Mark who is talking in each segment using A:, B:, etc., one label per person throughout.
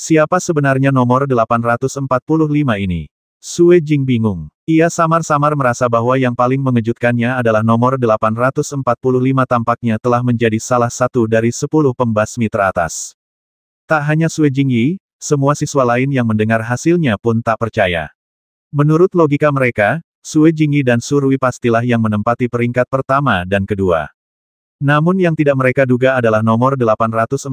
A: Siapa sebenarnya nomor 845 ini? Sue Jing bingung. Ia samar-samar merasa bahwa yang paling mengejutkannya adalah nomor 845 tampaknya telah menjadi salah satu dari 10 pembasmi teratas. Tak hanya Sue Jingyi, semua siswa lain yang mendengar hasilnya pun tak percaya. Menurut logika mereka, Sue Jingyi dan Surui pastilah yang menempati peringkat pertama dan kedua. Namun yang tidak mereka duga adalah nomor 845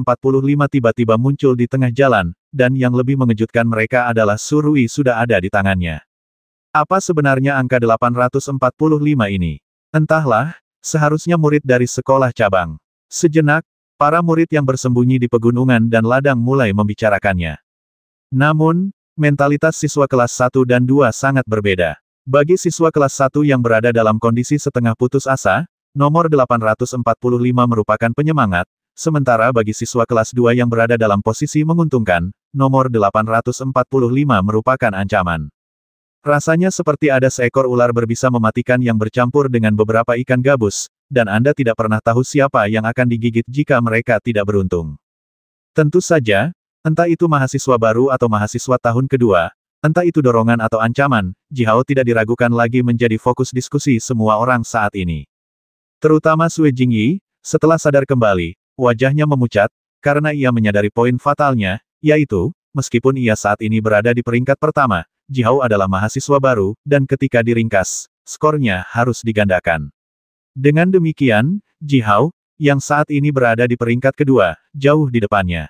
A: tiba-tiba muncul di tengah jalan, dan yang lebih mengejutkan mereka adalah Surui sudah ada di tangannya. Apa sebenarnya angka 845 ini? Entahlah, seharusnya murid dari sekolah cabang. Sejenak, para murid yang bersembunyi di pegunungan dan ladang mulai membicarakannya. Namun, mentalitas siswa kelas 1 dan 2 sangat berbeda. Bagi siswa kelas 1 yang berada dalam kondisi setengah putus asa, nomor 845 merupakan penyemangat, sementara bagi siswa kelas 2 yang berada dalam posisi menguntungkan, nomor 845 merupakan ancaman. Rasanya seperti ada seekor ular berbisa mematikan yang bercampur dengan beberapa ikan gabus, dan Anda tidak pernah tahu siapa yang akan digigit jika mereka tidak beruntung. Tentu saja, entah itu mahasiswa baru atau mahasiswa tahun kedua, entah itu dorongan atau ancaman, Jihao tidak diragukan lagi menjadi fokus diskusi semua orang saat ini. Terutama Sue Jingyi, setelah sadar kembali, wajahnya memucat, karena ia menyadari poin fatalnya, yaitu, meskipun ia saat ini berada di peringkat pertama, Jihao adalah mahasiswa baru, dan ketika diringkas, skornya harus digandakan. Dengan demikian, Jihao, yang saat ini berada di peringkat kedua, jauh di depannya.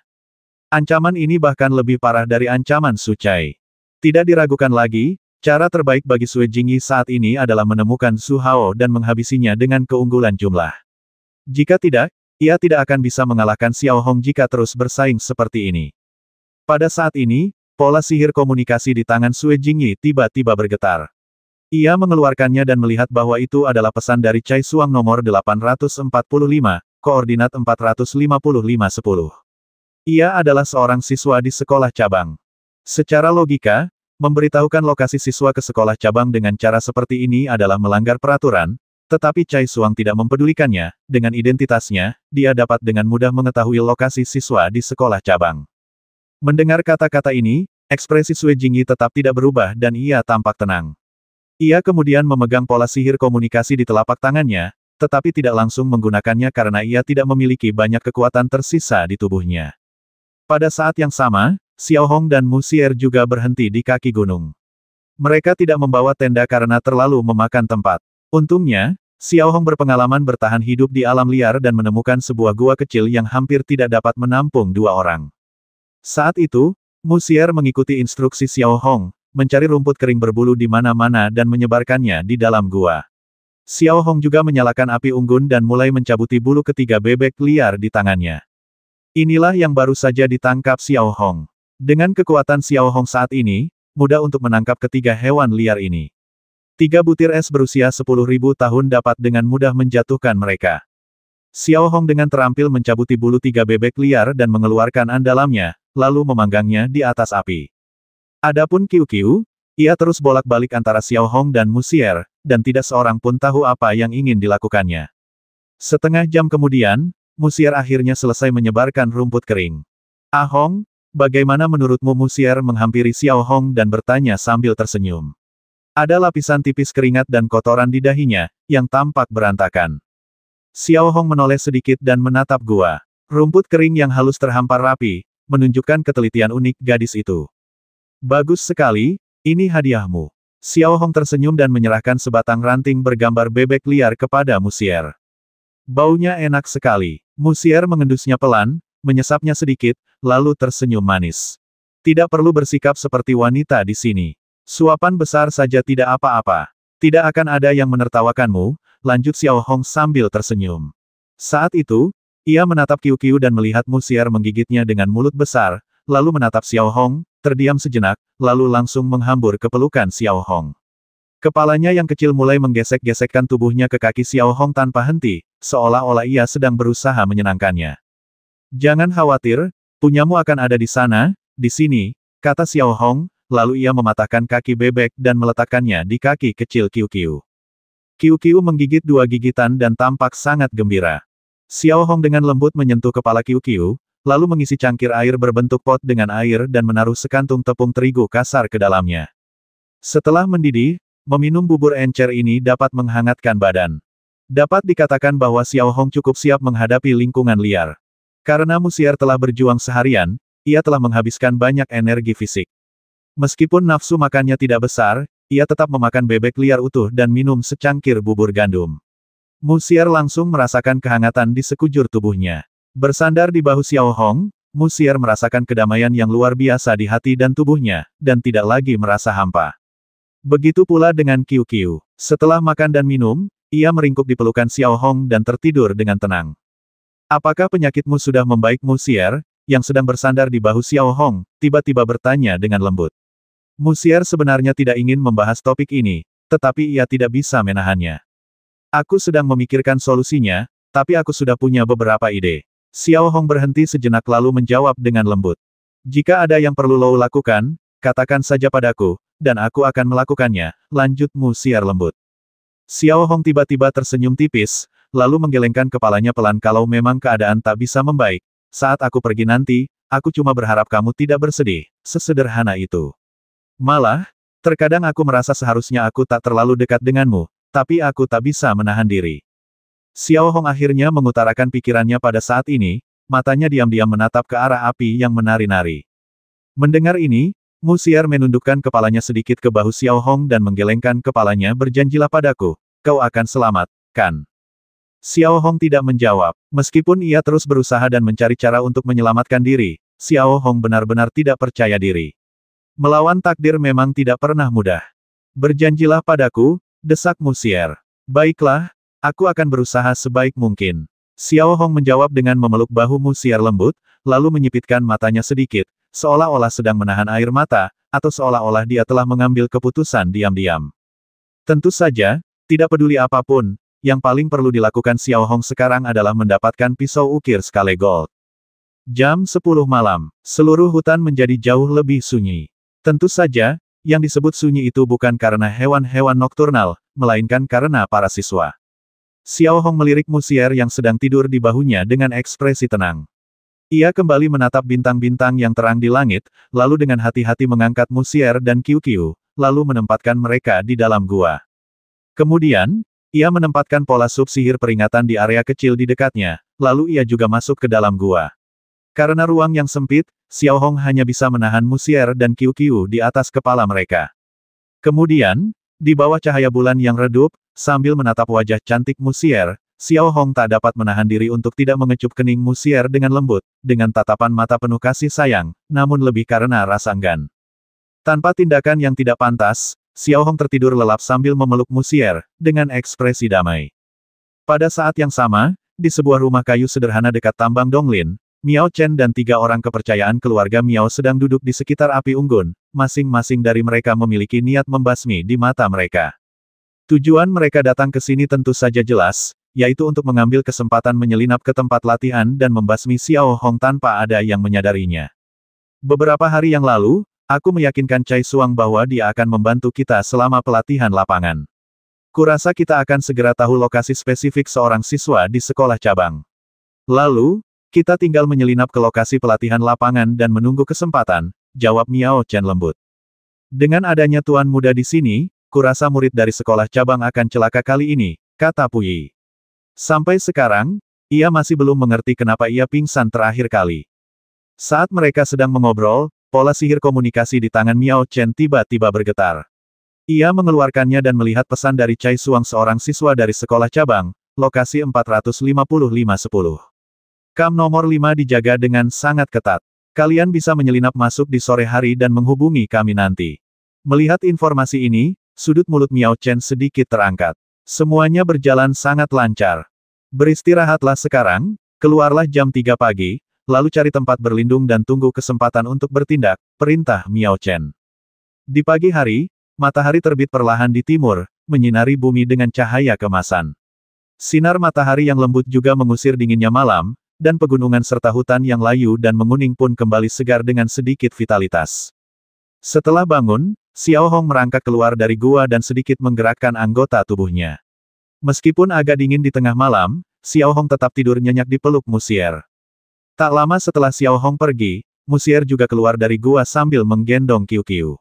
A: Ancaman ini bahkan lebih parah dari ancaman Su Chai. Tidak diragukan lagi, cara terbaik bagi Sue Jingyi saat ini adalah menemukan Su Hao dan menghabisinya dengan keunggulan jumlah. Jika tidak, ia tidak akan bisa mengalahkan Xiao Hong jika terus bersaing seperti ini. Pada saat ini, pola sihir komunikasi di tangan Sue Jingyi tiba-tiba bergetar. Ia mengeluarkannya dan melihat bahwa itu adalah pesan dari Cai Suang nomor 845, koordinat 455-10. Ia adalah seorang siswa di sekolah cabang. Secara logika, memberitahukan lokasi siswa ke sekolah cabang dengan cara seperti ini adalah melanggar peraturan, tetapi Cai Suang tidak mempedulikannya, dengan identitasnya, dia dapat dengan mudah mengetahui lokasi siswa di sekolah cabang. Mendengar kata-kata ini, ekspresi Sue Jingyi tetap tidak berubah dan ia tampak tenang. Ia kemudian memegang pola sihir komunikasi di telapak tangannya, tetapi tidak langsung menggunakannya karena ia tidak memiliki banyak kekuatan tersisa di tubuhnya. Pada saat yang sama, Xiao Hong dan Mu Xier juga berhenti di kaki gunung. Mereka tidak membawa tenda karena terlalu memakan tempat. Untungnya, Xiao Hong berpengalaman bertahan hidup di alam liar dan menemukan sebuah gua kecil yang hampir tidak dapat menampung 2 orang. Saat itu, Mu Xier mengikuti instruksi Xiao Hong, mencari rumput kering berbulu di mana-mana dan menyebarkannya di dalam gua. Xiao Hong juga menyalakan api unggun dan mulai mencabuti bulu ketiga bebek liar di tangannya. Inilah yang baru saja ditangkap Xiao Hong. Dengan kekuatan Xiao Hong saat ini, mudah untuk menangkap ketiga hewan liar ini. 3 butir es berusia 10.000 tahun dapat dengan mudah menjatuhkan mereka. Xiao Hong dengan terampil mencabuti bulu 3 bebek liar dan mengeluarkan andalamnya, lalu memanggangnya di atas api. Adapun Qiu Qiu, ia terus bolak-balik antara Xiao Hong dan Mu Xier, dan tidak seorang pun tahu apa yang ingin dilakukannya. Setengah jam kemudian, Mu Xier akhirnya selesai menyebarkan rumput kering. "Ah Hong, bagaimana menurutmu?" Mu Xier menghampiri Xiao Hong dan bertanya sambil tersenyum. Ada lapisan tipis keringat dan kotoran di dahinya, yang tampak berantakan. Xiao Hong menoleh sedikit dan menatap gua. Rumput kering yang halus terhampar rapi, menunjukkan ketelitian unik gadis itu. "Bagus sekali, ini hadiahmu." Xiao Hong tersenyum dan menyerahkan sebatang ranting bergambar bebek liar kepada Mu Xier. "Baunya enak sekali." Mu Xier mengendusnya pelan, menyesapnya sedikit, lalu tersenyum manis. "Tidak perlu bersikap seperti wanita di sini. Suapan besar saja tidak apa-apa. Tidak akan ada yang menertawakanmu," lanjut Xiao Hong sambil tersenyum. Saat itu, ia menatap Qiu Qiu dan melihat Mu Xier menggigitnya dengan mulut besar, lalu menatap Xiao Hong, terdiam sejenak, lalu langsung menghambur ke pelukan Xiao Hong. Kepalanya yang kecil mulai menggesek-gesekkan tubuhnya ke kaki Xiao Hong tanpa henti, seolah-olah ia sedang berusaha menyenangkannya. "Jangan khawatir, punyamu akan ada di sana, di sini," kata Xiao Hong, lalu ia mematahkan kaki bebek dan meletakkannya di kaki kecil Qiu Qiu. Qiu Qiu menggigit 2 gigitan dan tampak sangat gembira. Xiao Hong dengan lembut menyentuh kepala Qiu Qiu, lalu mengisi cangkir air berbentuk pot dengan air dan menaruh sekantung tepung terigu kasar ke dalamnya. Setelah mendidih, meminum bubur encer ini dapat menghangatkan badan. Dapat dikatakan bahwa Xiao Hong cukup siap menghadapi lingkungan liar. Karena Musier telah berjuang seharian, ia telah menghabiskan banyak energi fisik. Meskipun nafsu makannya tidak besar, ia tetap memakan bebek liar utuh dan minum secangkir bubur gandum. Musier langsung merasakan kehangatan di sekujur tubuhnya. Bersandar di bahu Xiao Hong, Musier merasakan kedamaian yang luar biasa di hati dan tubuhnya, dan tidak lagi merasa hampa. Begitu pula dengan Qiu Qiu. Setelah makan dan minum, ia meringkuk di pelukan Xiao Hong dan tertidur dengan tenang. Apakah penyakitmu sudah membaik, Musier, yang sedang bersandar di bahu Xiao Hong, tiba-tiba bertanya dengan lembut. Musier sebenarnya tidak ingin membahas topik ini, tetapi ia tidak bisa menahannya. Aku sedang memikirkan solusinya, tapi aku sudah punya beberapa ide. Xiao Hong berhenti sejenak lalu menjawab dengan lembut. Jika ada yang perlu lo lakukan, katakan saja padaku, dan aku akan melakukannya, lanjut Musier lembut. Xiao Hong tiba-tiba tersenyum tipis, lalu menggelengkan kepalanya pelan. Kalau memang keadaan tak bisa membaik, saat aku pergi nanti, aku cuma berharap kamu tidak bersedih, sesederhana itu. Malah, terkadang aku merasa seharusnya aku tak terlalu dekat denganmu, tapi aku tak bisa menahan diri. Xiao Hong akhirnya mengutarakan pikirannya pada saat ini, matanya diam-diam menatap ke arah api yang menari-nari. Mendengar ini, Musier menundukkan kepalanya sedikit ke bahu Xiao Hong dan menggelengkan kepalanya. Berjanjilah padaku, kau akan selamat, kan? Xiao Hong tidak menjawab. Meskipun ia terus berusaha dan mencari cara untuk menyelamatkan diri, Xiao Hong benar-benar tidak percaya diri. Melawan takdir memang tidak pernah mudah. Berjanjilah padaku, desak Musier. Baiklah, aku akan berusaha sebaik mungkin. Xiao Hong menjawab dengan memeluk bahu Musier lembut, lalu menyipitkan matanya sedikit, seolah-olah sedang menahan air mata, atau seolah-olah dia telah mengambil keputusan diam-diam. Tentu saja, tidak peduli apapun, yang paling perlu dilakukan Xiao Hong sekarang adalah mendapatkan pisau ukir skala gold. Jam 10 malam, seluruh hutan menjadi jauh lebih sunyi. Tentu saja, yang disebut sunyi itu bukan karena hewan-hewan nokturnal, melainkan karena para siswa. Xiao Hong melirik Musier yang sedang tidur di bahunya dengan ekspresi tenang. Ia kembali menatap bintang-bintang yang terang di langit, lalu dengan hati-hati mengangkat Musier dan Qiu Qiu, lalu menempatkan mereka di dalam gua. Kemudian, ia menempatkan pola sub sihir peringatan di area kecil di dekatnya, lalu ia juga masuk ke dalam gua. Karena ruang yang sempit, Xiao Hong hanya bisa menahan Musier dan Qiu Qiu di atas kepala mereka. Kemudian, di bawah cahaya bulan yang redup, sambil menatap wajah cantik Musier, Xiao Hong tak dapat menahan diri untuk tidak mengecup kening Musier dengan lembut, dengan tatapan mata penuh kasih sayang, namun lebih karena rasa enggan. Tanpa tindakan yang tidak pantas, Xiao Hong tertidur lelap sambil memeluk Musier, dengan ekspresi damai. Pada saat yang sama, di sebuah rumah kayu sederhana dekat tambang Donglin, Miao Chen dan 3 orang kepercayaan keluarga Miao sedang duduk di sekitar api unggun, masing-masing dari mereka memiliki niat membasmi di mata mereka. Tujuan mereka datang ke sini tentu saja jelas, yaitu untuk mengambil kesempatan menyelinap ke tempat latihan dan membasmi Xiao Hong tanpa ada yang menyadarinya. Beberapa hari yang lalu, aku meyakinkan Cai Suang bahwa dia akan membantu kita selama pelatihan lapangan. Kurasa kita akan segera tahu lokasi spesifik seorang siswa di sekolah cabang. Lalu, kita tinggal menyelinap ke lokasi pelatihan lapangan dan menunggu kesempatan, jawab Miao Chen lembut. Dengan adanya tuan muda di sini, kurasa murid dari sekolah cabang akan celaka kali ini, kata Puyi. Sampai sekarang, ia masih belum mengerti kenapa ia pingsan terakhir kali. Saat mereka sedang mengobrol, pola sihir komunikasi di tangan Miao Chen tiba-tiba bergetar. Ia mengeluarkannya dan melihat pesan dari Cai Suang, seorang siswa dari sekolah cabang, lokasi 455-10. Kam nomor 5 dijaga dengan sangat ketat. Kalian bisa menyelinap masuk di sore hari dan menghubungi kami nanti. Melihat informasi ini, sudut mulut Miao Chen sedikit terangkat. Semuanya berjalan sangat lancar. Beristirahatlah sekarang, keluarlah jam 3 pagi, lalu cari tempat berlindung dan tunggu kesempatan untuk bertindak, perintah Miao Chen. Di pagi hari, matahari terbit perlahan di timur, menyinari bumi dengan cahaya kemasan. Sinar matahari yang lembut juga mengusir dinginnya malam, dan pegunungan serta hutan yang layu dan menguning pun kembali segar dengan sedikit vitalitas. Setelah bangun, Xiao Hong merangkak keluar dari gua dan sedikit menggerakkan anggota tubuhnya. Meskipun agak dingin di tengah malam, Xiao Hong tetap tidur nyenyak di peluk Musier. Tak lama setelah Xiao Hong pergi, Musier juga keluar dari gua sambil menggendong Qiu Qiu.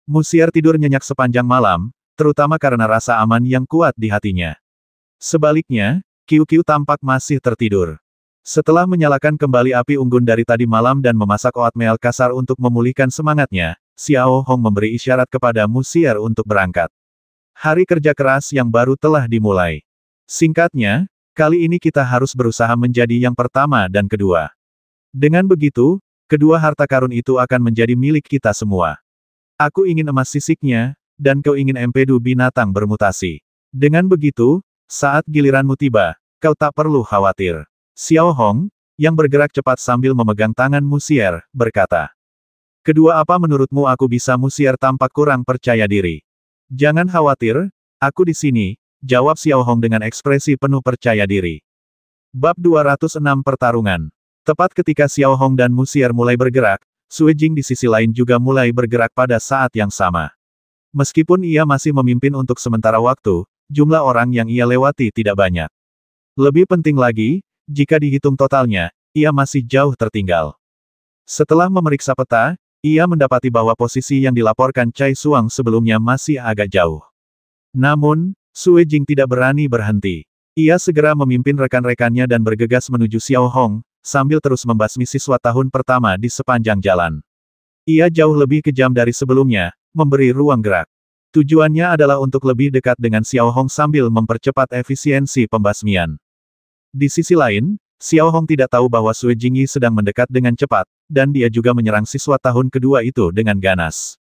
A: Musier tidur nyenyak sepanjang malam, terutama karena rasa aman yang kuat di hatinya. Sebaliknya, Qiu Qiu tampak masih tertidur. Setelah menyalakan kembali api unggun dari tadi malam dan memasak oatmeal kasar untuk memulihkan semangatnya, Xiao Hong memberi isyarat kepada Musier untuk berangkat. Hari kerja keras yang baru telah dimulai. Singkatnya, kali ini kita harus berusaha menjadi yang pertama dan kedua. Dengan begitu, kedua harta karun itu akan menjadi milik kita semua. Aku ingin emas sisiknya, dan kau ingin empedu binatang bermutasi. Dengan begitu, saat giliranmu tiba, kau tak perlu khawatir. Xiao Hong, yang bergerak cepat sambil memegang tangan Musier, berkata. Kedua apa menurutmu aku bisa? Musier tampak kurang percaya diri. Jangan khawatir, aku di sini, jawab Xiao Hong dengan ekspresi penuh percaya diri. Bab 206 Pertarungan. Tepat ketika Xiao Hong dan Musier mulai bergerak, Sue Jing di sisi lain juga mulai bergerak pada saat yang sama. Meskipun ia masih memimpin untuk sementara waktu, jumlah orang yang ia lewati tidak banyak. Lebih penting lagi, jika dihitung totalnya, ia masih jauh tertinggal. Setelah memeriksa peta, ia mendapati bahwa posisi yang dilaporkan Cai Suang sebelumnya masih agak jauh. Namun, Sue Jing tidak berani berhenti. Ia segera memimpin rekan-rekannya dan bergegas menuju Xiao Hong, sambil terus membasmi siswa tahun pertama di sepanjang jalan. Ia jauh lebih kejam dari sebelumnya, memberi ruang gerak. Tujuannya adalah untuk lebih dekat dengan Xiao Hong sambil mempercepat efisiensi pembasmian. Di sisi lain, Xiao Hong tidak tahu bahwa Sue Jingyi sedang mendekat dengan cepat, dan dia juga menyerang siswa tahun kedua itu dengan ganas.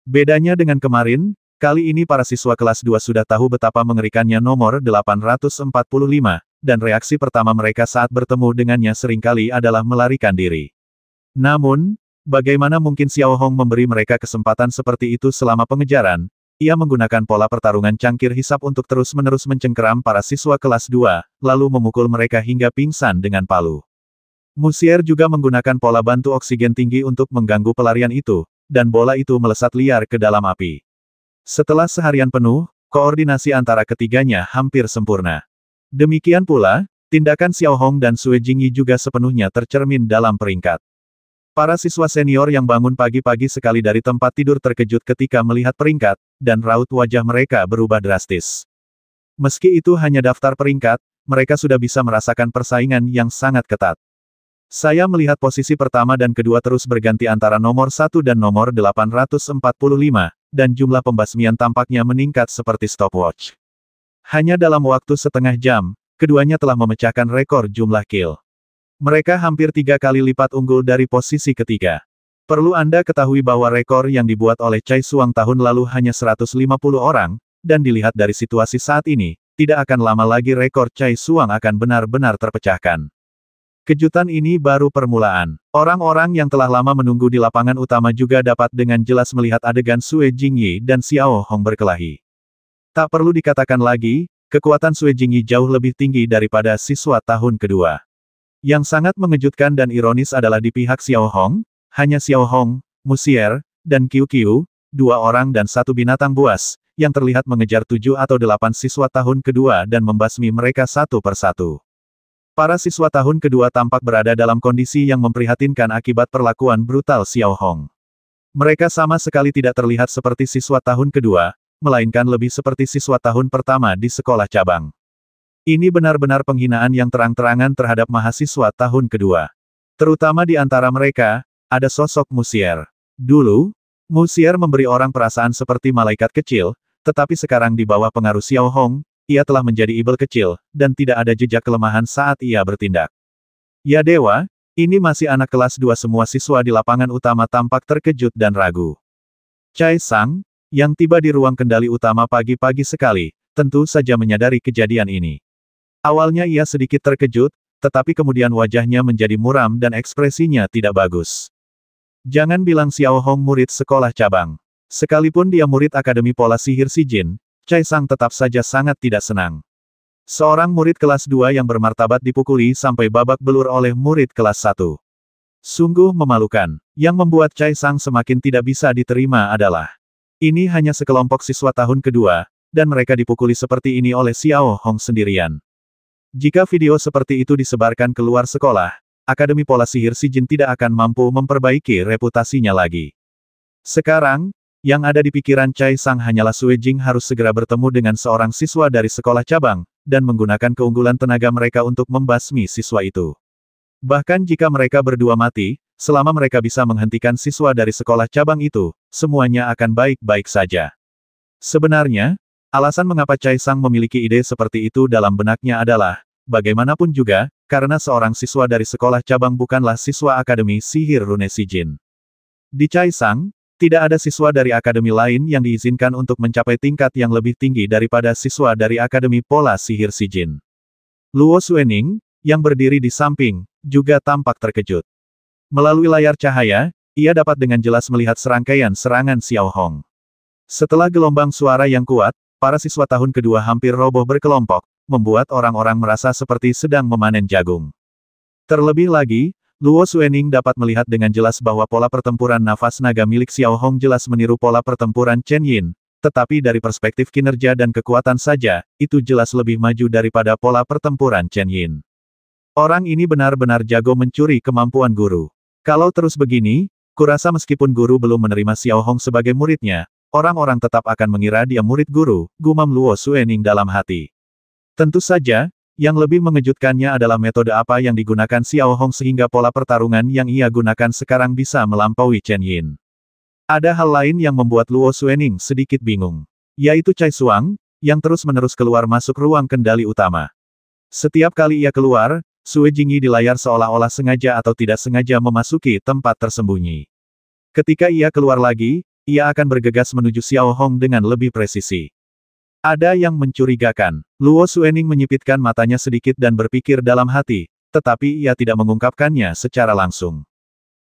A: Bedanya dengan kemarin, kali ini para siswa kelas 2 sudah tahu betapa mengerikannya nomor 845, dan reaksi pertama mereka saat bertemu dengannya seringkali adalah melarikan diri. Namun, bagaimana mungkin Xiao Hong memberi mereka kesempatan seperti itu selama pengejaran? Ia menggunakan pola pertarungan cangkir hisap untuk terus-menerus mencengkeram para siswa kelas 2, lalu memukul mereka hingga pingsan dengan palu. Musier juga menggunakan pola bantu oksigen tinggi untuk mengganggu pelarian itu, dan bola itu melesat liar ke dalam api. Setelah seharian penuh, koordinasi antara ketiganya hampir sempurna. Demikian pula, tindakan Xiao Hong dan Sue Jingyi juga sepenuhnya tercermin dalam peringkat. Para siswa senior yang bangun pagi-pagi sekali dari tempat tidur terkejut ketika melihat peringkat, dan raut wajah mereka berubah drastis. Meski itu hanya daftar peringkat, mereka sudah bisa merasakan persaingan yang sangat ketat. Saya melihat posisi pertama dan kedua terus berganti antara nomor 1 dan nomor 845, dan jumlah pembasmian tampaknya meningkat seperti stopwatch. Hanya dalam waktu setengah jam, keduanya telah memecahkan rekor jumlah kill. Mereka hampir 3 kali lipat unggul dari posisi ketiga. Perlu Anda ketahui bahwa rekor yang dibuat oleh Cai Suang tahun lalu hanya 150 orang, dan dilihat dari situasi saat ini, tidak akan lama lagi rekor Cai Suang akan benar-benar terpecahkan. Kejutan ini baru permulaan. Orang-orang yang telah lama menunggu di lapangan utama juga dapat dengan jelas melihat adegan Sue Jingyi dan Xiao Hong berkelahi. Tak perlu dikatakan lagi, kekuatan Sue Jingyi jauh lebih tinggi daripada siswa tahun kedua. Yang sangat mengejutkan dan ironis adalah di pihak Xiao Hong, hanya Xiao Hong, Musier, dan Qiu Qiu, 2 orang dan 1 binatang buas, yang terlihat mengejar 7 atau 8 siswa tahun kedua dan membasmi mereka satu persatu. Para siswa tahun kedua tampak berada dalam kondisi yang memprihatinkan akibat perlakuan brutal Xiao Hong. Mereka sama sekali tidak terlihat seperti siswa tahun kedua, melainkan lebih seperti siswa tahun pertama di sekolah cabang. Ini benar-benar penghinaan yang terang-terangan terhadap mahasiswa tahun kedua. Terutama di antara mereka, ada sosok Musier. Dulu, Musier memberi orang perasaan seperti malaikat kecil, tetapi sekarang di bawah pengaruh Xiao Hong, ia telah menjadi iblis kecil, dan tidak ada jejak kelemahan saat ia bertindak. Ya dewa, ini masih anak kelas 2 semua siswa di lapangan utama tampak terkejut dan ragu. Cai Sang, yang tiba di ruang kendali utama pagi-pagi sekali, tentu saja menyadari kejadian ini. Awalnya ia sedikit terkejut, tetapi kemudian wajahnya menjadi muram dan ekspresinya tidak bagus. Jangan bilang Xiao Hong murid sekolah cabang. Sekalipun dia murid Akademi Pola Sihir Shijin, Cai Sang tetap saja sangat tidak senang. Seorang murid kelas 2 yang bermartabat dipukuli sampai babak belur oleh murid kelas 1. Sungguh memalukan. Yang membuat Cai Sang semakin tidak bisa diterima adalah, ini hanya sekelompok siswa tahun kedua, dan mereka dipukuli seperti ini oleh Xiao Hong sendirian. Jika video seperti itu disebarkan keluar sekolah, Akademi Pola Sihir Shijin tidak akan mampu memperbaiki reputasinya lagi. Sekarang, yang ada di pikiran Cai Sang hanyalah Sue Jing harus segera bertemu dengan seorang siswa dari sekolah cabang, dan menggunakan keunggulan tenaga mereka untuk membasmi siswa itu. Bahkan jika mereka berdua mati, selama mereka bisa menghentikan siswa dari sekolah cabang itu, semuanya akan baik-baik saja. Sebenarnya, alasan mengapa Cai Sang memiliki ide seperti itu dalam benaknya adalah, bagaimanapun juga, karena seorang siswa dari sekolah cabang bukanlah siswa Akademi Sihir Rune Shijin. Di Cai Sang, tidak ada siswa dari akademi lain yang diizinkan untuk mencapai tingkat yang lebih tinggi daripada siswa dari Akademi Pola Sihir Shijin. Luo Xuening, yang berdiri di samping, juga tampak terkejut. Melalui layar cahaya, ia dapat dengan jelas melihat serangkaian serangan Xiao Hong. Setelah gelombang suara yang kuat, para siswa tahun kedua hampir roboh berkelompok, membuat orang-orang merasa seperti sedang memanen jagung. Terlebih lagi, Luo Xuening dapat melihat dengan jelas bahwa pola pertempuran nafas naga milik Xiao Hong jelas meniru pola pertempuran Chen Yin, tetapi dari perspektif kinerja dan kekuatan saja, itu jelas lebih maju daripada pola pertempuran Chen Yin. Orang ini benar-benar jago mencuri kemampuan guru. Kalau terus begini, kurasa meskipun guru belum menerima Xiao Hong sebagai muridnya, orang-orang tetap akan mengira dia murid guru, gumam Luo Xuening dalam hati. Tentu saja, yang lebih mengejutkannya adalah metode apa yang digunakan Xiao Hong sehingga pola pertarungan yang ia gunakan sekarang bisa melampaui Chen Yin. Ada hal lain yang membuat Luo Xuening sedikit bingung, yaitu Cai Xuang, yang terus-menerus keluar masuk ruang kendali utama. Setiap kali ia keluar, Sue Jingyi di layar seolah-olah sengaja atau tidak sengaja memasuki tempat tersembunyi. Ketika ia keluar lagi, ia akan bergegas menuju Xiao Hong dengan lebih presisi. Ada yang mencurigakan. Luo Xuening menyipitkan matanya sedikit dan berpikir dalam hati, tetapi ia tidak mengungkapkannya secara langsung.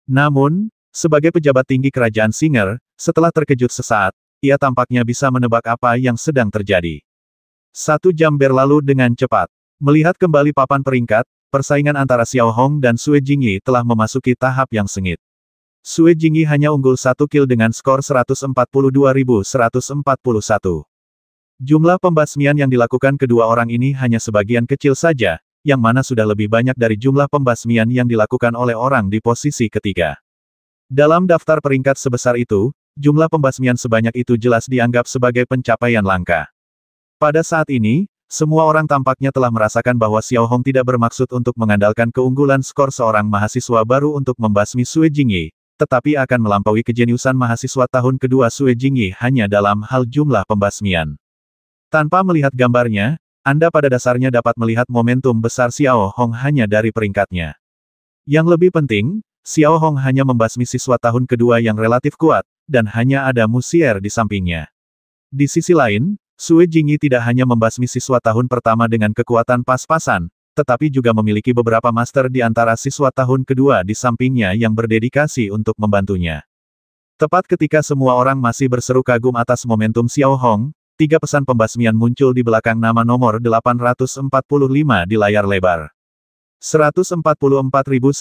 A: Namun, sebagai pejabat tinggi kerajaan Singer, setelah terkejut sesaat, ia tampaknya bisa menebak apa yang sedang terjadi. 1 jam berlalu dengan cepat. Melihat kembali papan peringkat, persaingan antara Xiao Hong dan Sue Jingyi telah memasuki tahap yang sengit. Sue Jingyi hanya unggul 1 kill dengan skor 142.141. Jumlah pembasmian yang dilakukan kedua orang ini hanya sebagian kecil saja, yang mana sudah lebih banyak dari jumlah pembasmian yang dilakukan oleh orang di posisi ketiga. Dalam daftar peringkat sebesar itu, jumlah pembasmian sebanyak itu jelas dianggap sebagai pencapaian langka. Pada saat ini, semua orang tampaknya telah merasakan bahwa Xiao Hong tidak bermaksud untuk mengandalkan keunggulan skor seorang mahasiswa baru untuk membasmi Sue Jingyi, tetapi akan melampaui kejeniusan mahasiswa tahun kedua Sue Jingyi hanya dalam hal jumlah pembasmian. Tanpa melihat gambarnya, Anda pada dasarnya dapat melihat momentum besar Xiao Hong hanya dari peringkatnya. Yang lebih penting, Xiao Hong hanya membasmi siswa tahun kedua yang relatif kuat, dan hanya ada Mu Xier di sampingnya. Di sisi lain, Sue Jingyi tidak hanya membasmi siswa tahun pertama dengan kekuatan pas-pasan, tetapi juga memiliki beberapa master di antara siswa tahun kedua di sampingnya yang berdedikasi untuk membantunya. Tepat ketika semua orang masih berseru kagum atas momentum Xiao Hong, 3 pesan pembasmian muncul di belakang nama nomor 845 di layar lebar. 144.142,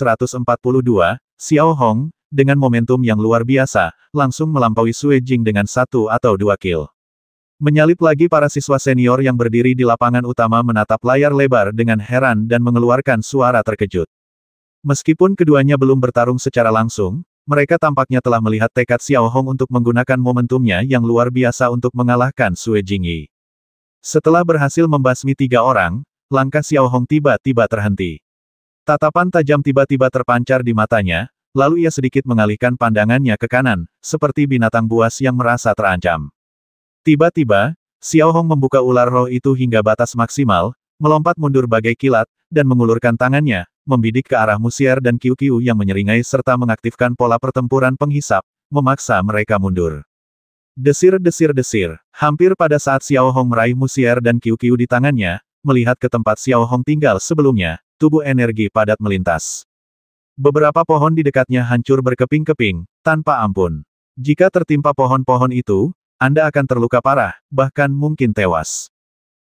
A: Xiao Hong, dengan momentum yang luar biasa, langsung melampaui Sue Jing dengan 1 atau 2 kill. Menyalip lagi para siswa senior yang berdiri di lapangan utama menatap layar lebar dengan heran dan mengeluarkan suara terkejut. Meskipun keduanya belum bertarung secara langsung, mereka tampaknya telah melihat tekad Xiao Hong untuk menggunakan momentumnya yang luar biasa untuk mengalahkan Sue Jingyi. Setelah berhasil membasmi 3 orang, langkah Xiao Hong tiba-tiba terhenti. Tatapan tajam tiba-tiba terpancar di matanya, lalu ia sedikit mengalihkan pandangannya ke kanan, seperti binatang buas yang merasa terancam. Tiba-tiba, Xiao Hong membuka ular roh itu hingga batas maksimal, melompat mundur bagai kilat, dan mengulurkan tangannya, membidik ke arah Mu Xier dan Qiu Qiu yang menyeringai serta mengaktifkan pola pertempuran penghisap, memaksa mereka mundur. Desir-desir-desir, hampir pada saat Xiao Hong meraih Mu Xier dan Qiu Qiu di tangannya, melihat ke tempat Xiao Hong tinggal sebelumnya, tubuh energi padat melintas. Beberapa pohon di dekatnya hancur berkeping-keping, tanpa ampun. Jika tertimpa pohon-pohon itu, Anda akan terluka parah, bahkan mungkin tewas.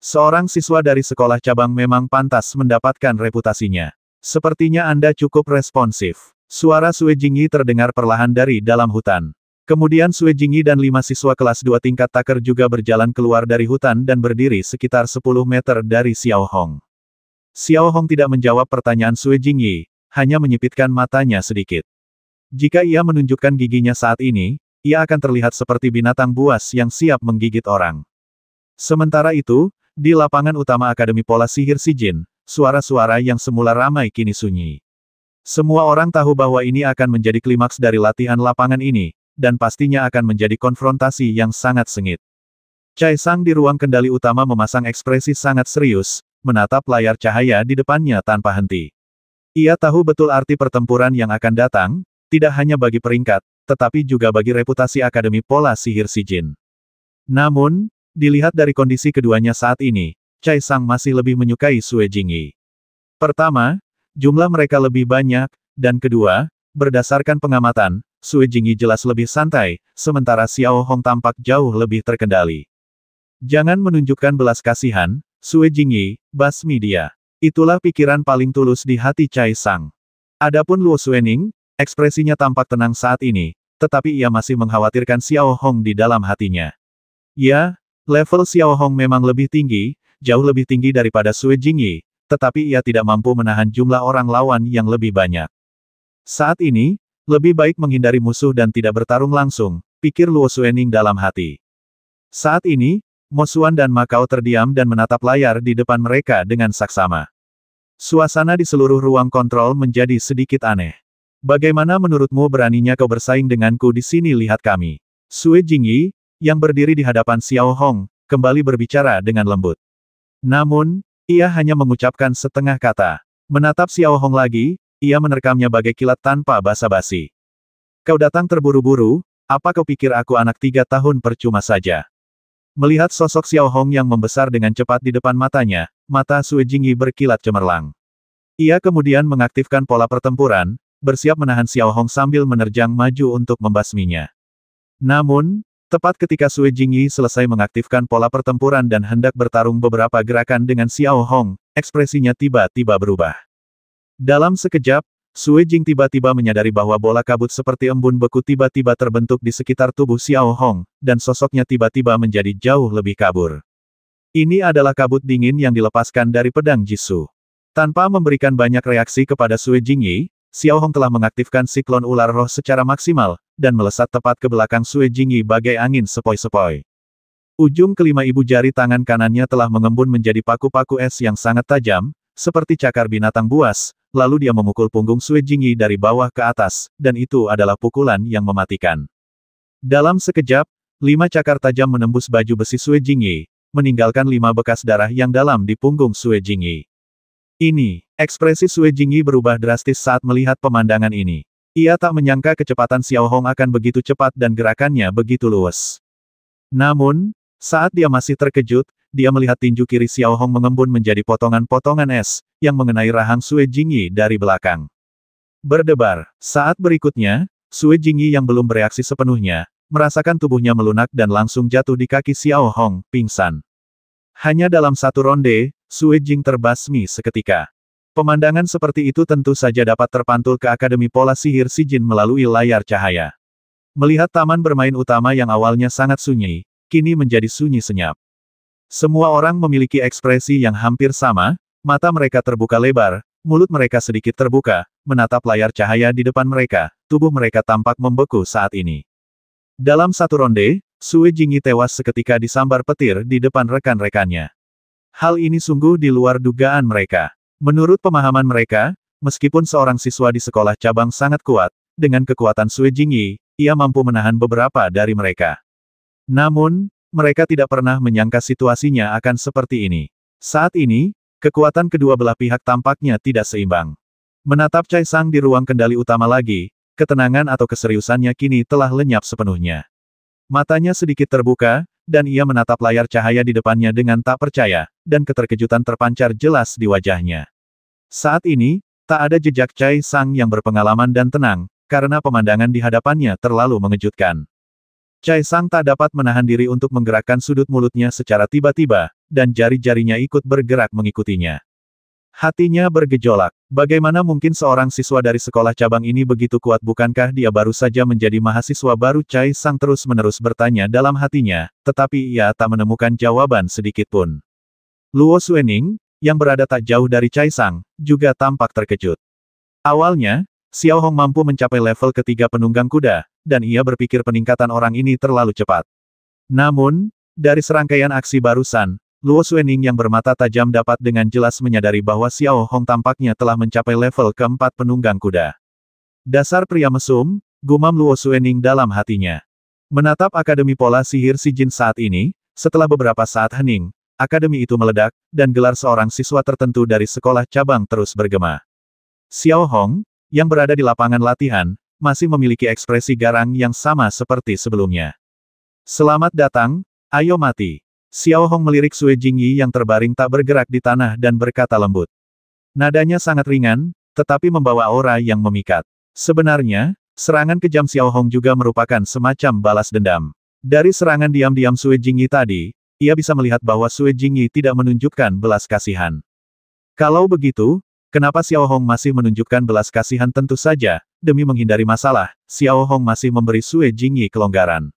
A: Seorang siswa dari sekolah cabang memang pantas mendapatkan reputasinya. Sepertinya Anda cukup responsif. Suara Sue Jingyi terdengar perlahan dari dalam hutan. Kemudian Sue Jingyi dan 5 siswa kelas 2 tingkat taker juga berjalan keluar dari hutan dan berdiri sekitar 10 meter dari Xiao Hong. Xiao Hong tidak menjawab pertanyaan Sue Jingyi, hanya menyipitkan matanya sedikit. Jika ia menunjukkan giginya saat ini, ia akan terlihat seperti binatang buas yang siap menggigit orang. Sementara itu, di lapangan utama Akademi Pola Sihir Shijin, suara-suara yang semula ramai kini sunyi. Semua orang tahu bahwa ini akan menjadi klimaks dari latihan lapangan ini, dan pastinya akan menjadi konfrontasi yang sangat sengit. Chai Sang di ruang kendali utama memasang ekspresi sangat serius, menatap layar cahaya di depannya tanpa henti. Ia tahu betul arti pertempuran yang akan datang, tidak hanya bagi peringkat, tetapi juga bagi reputasi Akademi Pola Sihir Shijin. Namun, dilihat dari kondisi keduanya saat ini, Chai Sang masih lebih menyukai Sue Jingyi. Pertama, jumlah mereka lebih banyak, dan kedua, berdasarkan pengamatan, Sue Jingyi jelas lebih santai, sementara Xiao Hong tampak jauh lebih terkendali. Jangan menunjukkan belas kasihan, Sue Jingyi, basmi dia. Itulah pikiran paling tulus di hati Chai Sang. Adapun Luo Xuening, ekspresinya tampak tenang saat ini, tetapi ia masih mengkhawatirkan Xiao Hong di dalam hatinya. Ya, level Xiao Hong memang lebih tinggi, jauh lebih tinggi daripada Sue Jingyi, tetapi ia tidak mampu menahan jumlah orang lawan yang lebih banyak. Saat ini, lebih baik menghindari musuh dan tidak bertarung langsung, pikir Luo Xuening dalam hati. Saat ini, Mo Xuan dan Ma Kao terdiam dan menatap layar di depan mereka dengan saksama. Suasana di seluruh ruang kontrol menjadi sedikit aneh. Bagaimana menurutmu beraninya kau bersaing denganku di sini? Lihat kami. Sue Jingyi, yang berdiri di hadapan Xiao Hong, kembali berbicara dengan lembut. Namun, ia hanya mengucapkan setengah kata. Menatap Xiao Hong lagi, ia menerkamnya bagai kilat tanpa basa-basi. Kau datang terburu-buru, apa kau pikir aku anak 3 tahun percuma saja? Melihat sosok Xiao Hong yang membesar dengan cepat di depan matanya, mata Sue Jingyi berkilat cemerlang. Ia kemudian mengaktifkan pola pertempuran, bersiap menahan Xiao Hong sambil menerjang maju untuk membasminya. Namun, tepat ketika Sue Jingyi selesai mengaktifkan pola pertempuran dan hendak bertarung beberapa gerakan dengan Xiao Hong, ekspresinya tiba-tiba berubah. Dalam sekejap, Sue Jing tiba-tiba menyadari bahwa bola kabut seperti embun beku tiba-tiba terbentuk di sekitar tubuh Xiao Hong, dan sosoknya tiba-tiba menjadi jauh lebih kabur. Ini adalah kabut dingin yang dilepaskan dari pedang Jisoo. Tanpa memberikan banyak reaksi kepada Sue Jingyi, Xiao Hong telah mengaktifkan siklon ular roh secara maksimal, dan melesat tepat ke belakang Sue Jingyi bagai angin sepoi-sepoi. Ujung kelima ibu jari tangan kanannya telah mengembun menjadi paku-paku es yang sangat tajam, seperti cakar binatang buas, lalu dia memukul punggung Sue Jingyi dari bawah ke atas, dan itu adalah pukulan yang mematikan. Dalam sekejap, 5 cakar tajam menembus baju besi Sue Jingyi, meninggalkan 5 bekas darah yang dalam di punggung Sue Jingyi. Ekspresi Sue Jingyi berubah drastis saat melihat pemandangan ini. Ia tak menyangka kecepatan Xiao Hong akan begitu cepat dan gerakannya begitu luwes. Namun, saat dia masih terkejut, dia melihat tinju kiri Xiao Hong mengembun menjadi potongan-potongan es, yang mengenai rahang Sue Jingyi dari belakang. Berdebar. Saat berikutnya, Sue Jingyi yang belum bereaksi sepenuhnya, merasakan tubuhnya melunak dan langsung jatuh di kaki Xiao Hong, pingsan. Hanya dalam satu ronde, Sue Jing terbasmi seketika. Pemandangan seperti itu tentu saja dapat terpantul ke Akademi Pola Sihir Shijin melalui layar cahaya. Melihat taman bermain utama yang awalnya sangat sunyi, kini menjadi sunyi senyap. Semua orang memiliki ekspresi yang hampir sama, mata mereka terbuka lebar, mulut mereka sedikit terbuka, menatap layar cahaya di depan mereka, tubuh mereka tampak membeku saat ini. Dalam satu ronde, Sue Jingyi tewas seketika disambar petir di depan rekan-rekannya. Hal ini sungguh di luar dugaan mereka. Menurut pemahaman mereka, meskipun seorang siswa di sekolah cabang sangat kuat, dengan kekuatan Sue Jingyi, ia mampu menahan beberapa dari mereka. Namun, mereka tidak pernah menyangka situasinya akan seperti ini. Saat ini, kekuatan kedua belah pihak tampaknya tidak seimbang. Menatap Chai Sang di ruang kendali utama lagi, ketenangan atau keseriusannya kini telah lenyap sepenuhnya. Matanya sedikit terbuka, dan ia menatap layar cahaya di depannya dengan tak percaya, dan keterkejutan terpancar jelas di wajahnya. Saat ini, tak ada jejak Chai Sang yang berpengalaman dan tenang, karena pemandangan di hadapannya terlalu mengejutkan. Chai Sang tak dapat menahan diri untuk menggerakkan sudut mulutnya secara tiba-tiba, dan jari-jarinya ikut bergerak mengikutinya. Hatinya bergejolak. Bagaimana mungkin seorang siswa dari sekolah cabang ini begitu kuat? Bukankah dia baru saja menjadi mahasiswa baru? Chai Sang terus-menerus bertanya dalam hatinya, tetapi ia tak menemukan jawaban sedikit pun. Luo Xuening, yang berada tak jauh dari Chai Sang, juga tampak terkejut. Awalnya, Xiao Hong mampu mencapai level ketiga penunggang kuda, dan ia berpikir peningkatan orang ini terlalu cepat. Namun, dari serangkaian aksi barusan, Luo Xuening yang bermata tajam dapat dengan jelas menyadari bahwa Xiao Hong tampaknya telah mencapai level keempat penunggang kuda. Dasar pria mesum, gumam Luo Xuening dalam hatinya. Menatap Akademi Pola Sihir Si Jin saat ini, setelah beberapa saat hening, akademi itu meledak, dan gelar seorang siswa tertentu dari sekolah cabang terus bergema. Xiao Hong, yang berada di lapangan latihan, masih memiliki ekspresi garang yang sama seperti sebelumnya. Selamat datang, ayo mati. Xiao Hong melirik Sue Jingyi yang terbaring tak bergerak di tanah dan berkata lembut. Nadanya sangat ringan, tetapi membawa aura yang memikat. Sebenarnya, serangan kejam Xiao Hong juga merupakan semacam balas dendam. Dari serangan diam-diam Sue Jingyi tadi, ia bisa melihat bahwa Sue Jingyi tidak menunjukkan belas kasihan. Kalau begitu, kenapa Xiao Hong masih menunjukkan belas kasihan? Tentu saja, demi menghindari masalah, Xiao Hong masih memberi Sue Jingyi kelonggaran.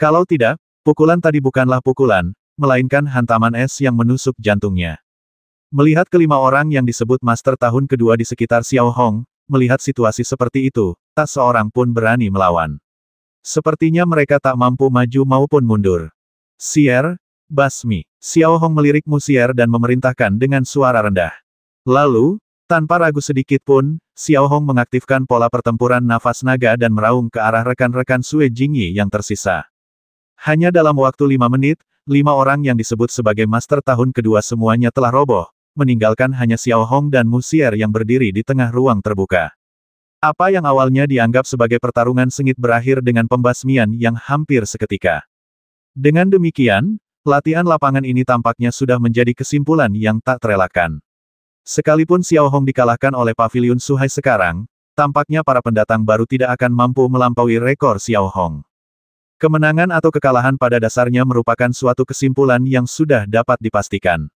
A: Kalau tidak, pukulan tadi bukanlah pukulan, melainkan hantaman es yang menusuk jantungnya. Melihat kelima orang yang disebut master tahun kedua di sekitar Xiao Hong, melihat situasi seperti itu, tak seorang pun berani melawan. Sepertinya mereka tak mampu maju maupun mundur. Sier, basmi. Xiao Hong melirik Musier dan memerintahkan dengan suara rendah. Lalu, tanpa ragu sedikit pun, Xiao Hong mengaktifkan pola pertempuran nafas naga dan meraung ke arah rekan-rekan Sue Jingyi yang tersisa. Hanya dalam waktu 5 menit, 5 orang yang disebut sebagai master tahun kedua semuanya telah roboh, meninggalkan hanya Xiao Hong dan Musier yang berdiri di tengah ruang terbuka. Apa yang awalnya dianggap sebagai pertarungan sengit berakhir dengan pembasmian yang hampir seketika. Dengan demikian, latihan lapangan ini tampaknya sudah menjadi kesimpulan yang tak terelakkan. Sekalipun Xiao Hong dikalahkan oleh Paviliun Suhai sekarang, tampaknya para pendatang baru tidak akan mampu melampaui rekor Xiao Hong. Kemenangan atau kekalahan pada dasarnya merupakan suatu kesimpulan yang sudah dapat dipastikan.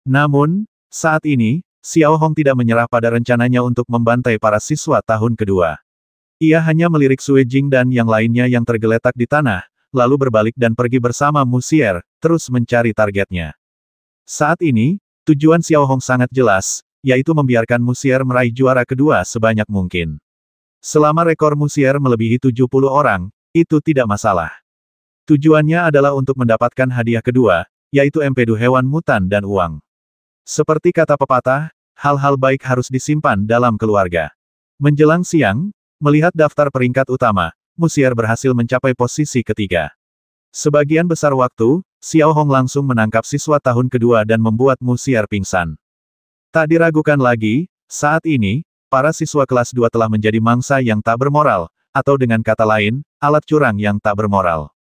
A: Namun, saat ini, Xiao Hong tidak menyerah pada rencananya untuk membantai para siswa tahun kedua. Ia hanya melirik Sue Jing dan yang lainnya yang tergeletak di tanah, lalu berbalik dan pergi bersama Musier, terus mencari targetnya. Saat ini, tujuan Xiao Hong sangat jelas, yaitu membiarkan Musier meraih juara kedua sebanyak mungkin. Selama rekor Musier melebihi 70 orang, itu tidak masalah. Tujuannya adalah untuk mendapatkan hadiah kedua, yaitu empedu hewan mutan dan uang. Seperti kata pepatah, hal-hal baik harus disimpan dalam keluarga. Menjelang siang, melihat daftar peringkat utama, Musier berhasil mencapai posisi ketiga. Sebagian besar waktu, Xiao Hong langsung menangkap siswa tahun kedua dan membuat Musier pingsan. Tak diragukan lagi, saat ini, para siswa kelas 2 telah menjadi mangsa yang tak bermoral, atau dengan kata lain, alat curang yang tak bermoral.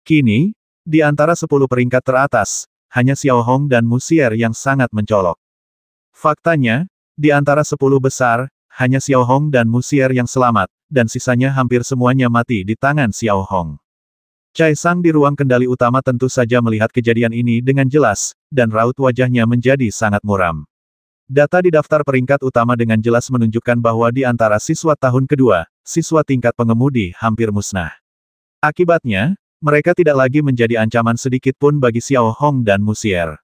A: Kini, di antara 10 peringkat teratas, hanya Xiao Hong dan Musier yang sangat mencolok. Faktanya, di antara 10 besar, hanya Xiao Hong dan Musier yang selamat, dan sisanya hampir semuanya mati di tangan Xiao Hong. Cai Sang di ruang kendali utama tentu saja melihat kejadian ini dengan jelas, dan raut wajahnya menjadi sangat muram. Data di daftar peringkat utama dengan jelas menunjukkan bahwa di antara siswa tahun kedua, siswa tingkat pengemudi hampir musnah. Akibatnya, mereka tidak lagi menjadi ancaman sedikit pun bagi Xiao Hong dan Musier.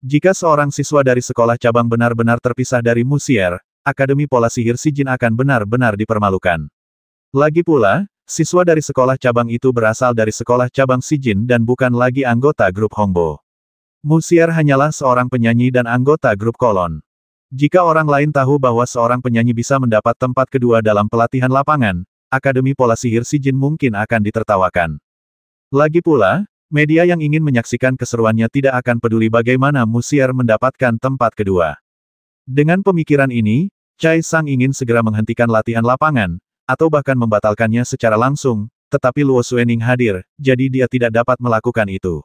A: Jika seorang siswa dari sekolah cabang benar-benar terpisah dari Musier, Akademi Pola Sihir Si Jin akan benar-benar dipermalukan. Lagi pula, siswa dari sekolah cabang itu berasal dari sekolah cabang Si Jin dan bukan lagi anggota grup Hongbo. Musier hanyalah seorang penyanyi dan anggota grup Kolon. Jika orang lain tahu bahwa seorang penyanyi bisa mendapat tempat kedua dalam pelatihan lapangan, Akademi Pola Sihir Si Jin mungkin akan ditertawakan. Lagi pula, media yang ingin menyaksikan keseruannya tidak akan peduli bagaimana Musier mendapatkan tempat kedua. Dengan pemikiran ini, Cai Sang ingin segera menghentikan latihan lapangan, atau bahkan membatalkannya secara langsung, tetapi Luo Xuening hadir, jadi dia tidak dapat melakukan itu.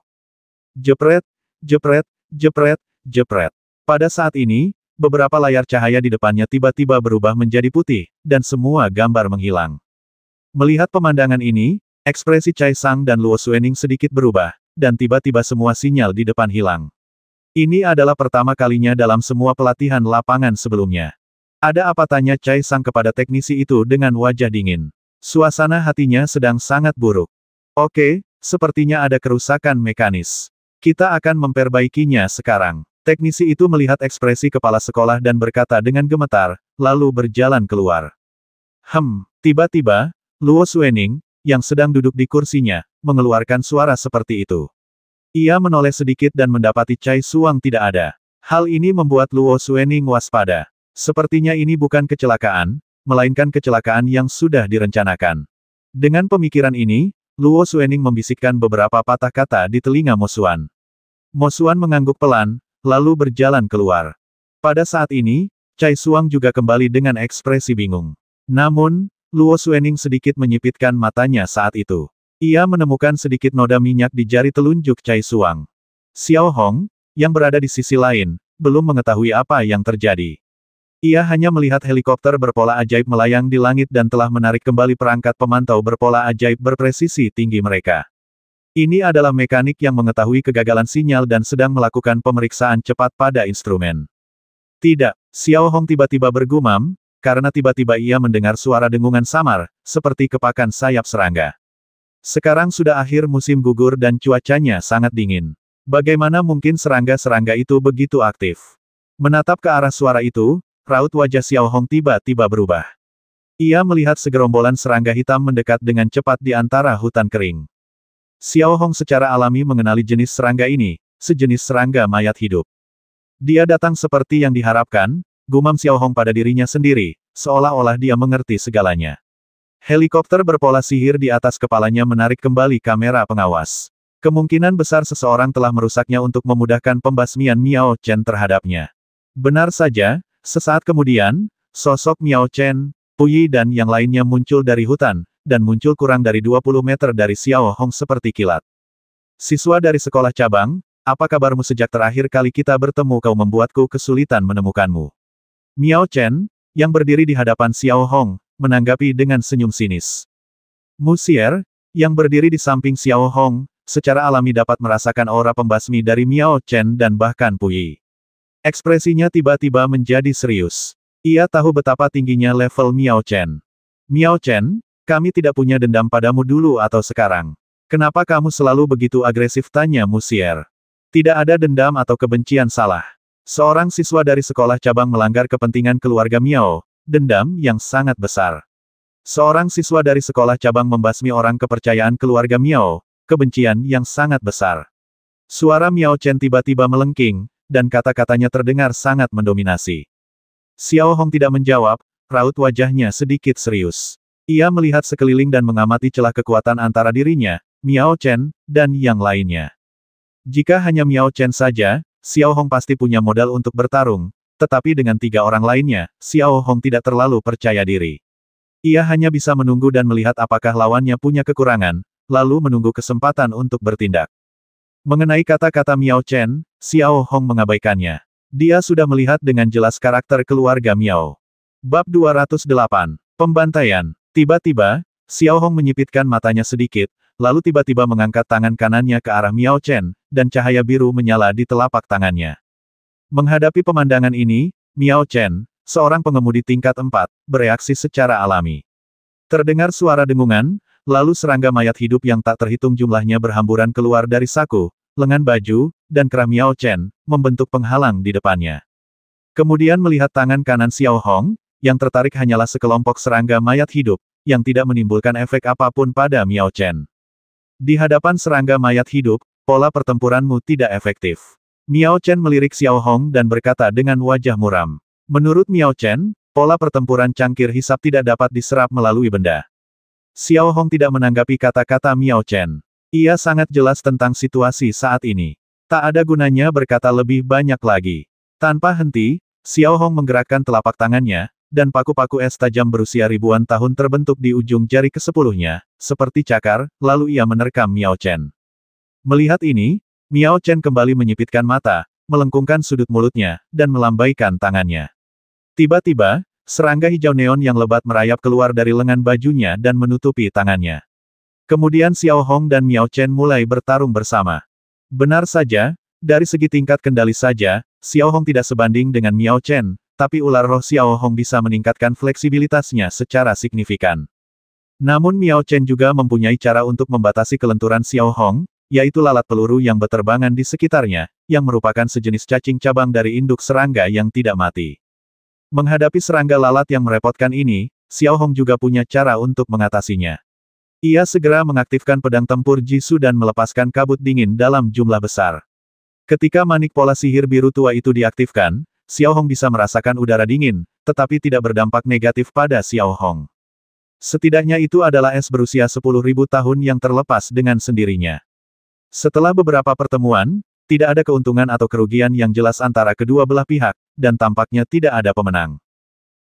A: Jepret, jepret, jepret, jepret. Pada saat ini, beberapa layar cahaya di depannya tiba-tiba berubah menjadi putih, dan semua gambar menghilang. Melihat pemandangan ini, ekspresi Cai Sang dan Luo Xuening sedikit berubah, dan tiba-tiba semua sinyal di depan hilang. Ini adalah pertama kalinya dalam semua pelatihan lapangan sebelumnya. Ada apa, tanya Cai Sang kepada teknisi itu dengan wajah dingin. Suasana hatinya sedang sangat buruk. Oke, sepertinya ada kerusakan mekanis. Kita akan memperbaikinya sekarang. Teknisi itu melihat ekspresi kepala sekolah dan berkata dengan gemetar, lalu berjalan keluar. Tiba-tiba, Luo Xuening, yang sedang duduk di kursinya, mengeluarkan suara seperti itu. Ia menoleh sedikit dan mendapati Cai Suang tidak ada. Hal ini membuat Luo Xuening waspada. Sepertinya ini bukan kecelakaan, melainkan kecelakaan yang sudah direncanakan. Dengan pemikiran ini, Luo Xuening membisikkan beberapa patah kata di telinga Mo Xuan. Mo Xuan mengangguk pelan, lalu berjalan keluar. Pada saat ini, Cai Suang juga kembali dengan ekspresi bingung. Namun, Luo Xuening sedikit menyipitkan matanya saat itu. Ia menemukan sedikit noda minyak di jari telunjuk Cai Suang. Xiao Hong, yang berada di sisi lain, belum mengetahui apa yang terjadi. Ia hanya melihat helikopter berpola ajaib melayang di langit dan telah menarik kembali perangkat pemantau berpola ajaib berpresisi tinggi mereka. Ini adalah mekanik yang mengetahui kegagalan sinyal dan sedang melakukan pemeriksaan cepat pada instrumen. Tidak, Xiao Hong tiba-tiba bergumam, karena tiba-tiba ia mendengar suara dengungan samar, seperti kepakan sayap serangga. Sekarang sudah akhir musim gugur dan cuacanya sangat dingin. Bagaimana mungkin serangga-serangga itu begitu aktif? Menatap ke arah suara itu, raut wajah Xiao Hong tiba-tiba berubah. Ia melihat segerombolan serangga hitam mendekat dengan cepat di antara hutan kering. Xiao Hong secara alami mengenali jenis serangga ini, sejenis serangga mayat hidup. Dia datang seperti yang diharapkan, gumam Xiao Hong pada dirinya sendiri, seolah-olah dia mengerti segalanya. Helikopter berpola sihir di atas kepalanya menarik kembali kamera pengawas. Kemungkinan besar seseorang telah merusaknya untuk memudahkan pembasmian Miao Chen terhadapnya. Benar saja, sesaat kemudian, sosok Miao Chen, Puyi dan yang lainnya muncul dari hutan, dan muncul kurang dari 20 meter dari Xiao Hong seperti kilat. Siswa dari sekolah cabang, apa kabarmu sejak terakhir kali kita bertemu kau membuatku kesulitan menemukanmu? Miao Chen, yang berdiri di hadapan Xiao Hong, menanggapi dengan senyum sinis. Mu Xier, yang berdiri di samping Xiao Hong, secara alami dapat merasakan aura pembasmi dari Miao Chen dan bahkan Puyi. Ekspresinya tiba-tiba menjadi serius. Ia tahu betapa tingginya level Miao Chen. Miao Chen, kami tidak punya dendam padamu dulu atau sekarang. Kenapa kamu selalu begitu agresif? Tanya Mu Xier. Tidak ada dendam atau kebencian salah. Seorang siswa dari sekolah cabang melanggar kepentingan keluarga Miao, dendam yang sangat besar. Seorang siswa dari sekolah cabang membasmi orang kepercayaan keluarga Miao, kebencian yang sangat besar. Suara Miao Chen tiba-tiba melengking, dan kata-katanya terdengar sangat mendominasi. Xiao Hong tidak menjawab, raut wajahnya sedikit serius. Ia melihat sekeliling dan mengamati celah kekuatan antara dirinya, Miao Chen, dan yang lainnya. Jika hanya Miao Chen saja, Xiao Hong pasti punya modal untuk bertarung, tetapi dengan 3 orang lainnya, Xiao Hong tidak terlalu percaya diri. Ia hanya bisa menunggu dan melihat apakah lawannya punya kekurangan, lalu menunggu kesempatan untuk bertindak. Mengenai kata-kata Miao Chen, Xiao Hong mengabaikannya. Dia sudah melihat dengan jelas karakter keluarga Miao. Bab 208. Pembantaian. Tiba-tiba, Xiao Hong menyipitkan matanya sedikit, lalu tiba-tiba mengangkat tangan kanannya ke arah Miao Chen, dan cahaya biru menyala di telapak tangannya. Menghadapi pemandangan ini, Miao Chen, seorang pengemudi tingkat 4, bereaksi secara alami. Terdengar suara dengungan, lalu serangga mayat hidup yang tak terhitung jumlahnya berhamburan keluar dari saku, lengan baju, dan kerah Miao Chen, membentuk penghalang di depannya. Kemudian melihat tangan kanan Xiao Hong, yang tertarik hanyalah sekelompok serangga mayat hidup, yang tidak menimbulkan efek apapun pada Miao Chen. Di hadapan serangga mayat hidup, pola pertempuranmu tidak efektif. Miao Chen melirik Xiao Hong dan berkata dengan wajah muram. Menurut Miao Chen, pola pertempuran cangkir hisap tidak dapat diserap melalui benda. Xiao Hong tidak menanggapi kata-kata Miao Chen. Ia sangat jelas tentang situasi saat ini. Tak ada gunanya berkata lebih banyak lagi. Tanpa henti, Xiao Hong menggerakkan telapak tangannya, dan paku-paku es tajam berusia ribuan tahun terbentuk di ujung jari ke-10-nya, seperti cakar, lalu ia menerkam Miao Chen. Melihat ini, Miao Chen kembali menyipitkan mata, melengkungkan sudut mulutnya, dan melambaikan tangannya. Tiba-tiba, serangga hijau neon yang lebat merayap keluar dari lengan bajunya dan menutupi tangannya. Kemudian Xiao Hong dan Miao Chen mulai bertarung bersama. Benar saja, dari segi tingkat kendali saja, Xiao Hong tidak sebanding dengan Miao Chen, tapi ular roh Xiao Hong bisa meningkatkan fleksibilitasnya secara signifikan. Namun Miao Chen juga mempunyai cara untuk membatasi kelenturan Xiao Hong, yaitu lalat peluru yang berterbangan di sekitarnya, yang merupakan sejenis cacing cabang dari induk serangga yang tidak mati. Menghadapi serangga lalat yang merepotkan ini, Xiao Hong juga punya cara untuk mengatasinya. Ia segera mengaktifkan pedang tempur Jisoo dan melepaskan kabut dingin dalam jumlah besar. Ketika manik pola sihir biru tua itu diaktifkan, Xiao Hong bisa merasakan udara dingin, tetapi tidak berdampak negatif pada Xiao Hong. Setidaknya itu adalah es berusia 10.000 tahun yang terlepas dengan sendirinya. Setelah beberapa pertemuan, tidak ada keuntungan atau kerugian yang jelas antara kedua belah pihak, dan tampaknya tidak ada pemenang.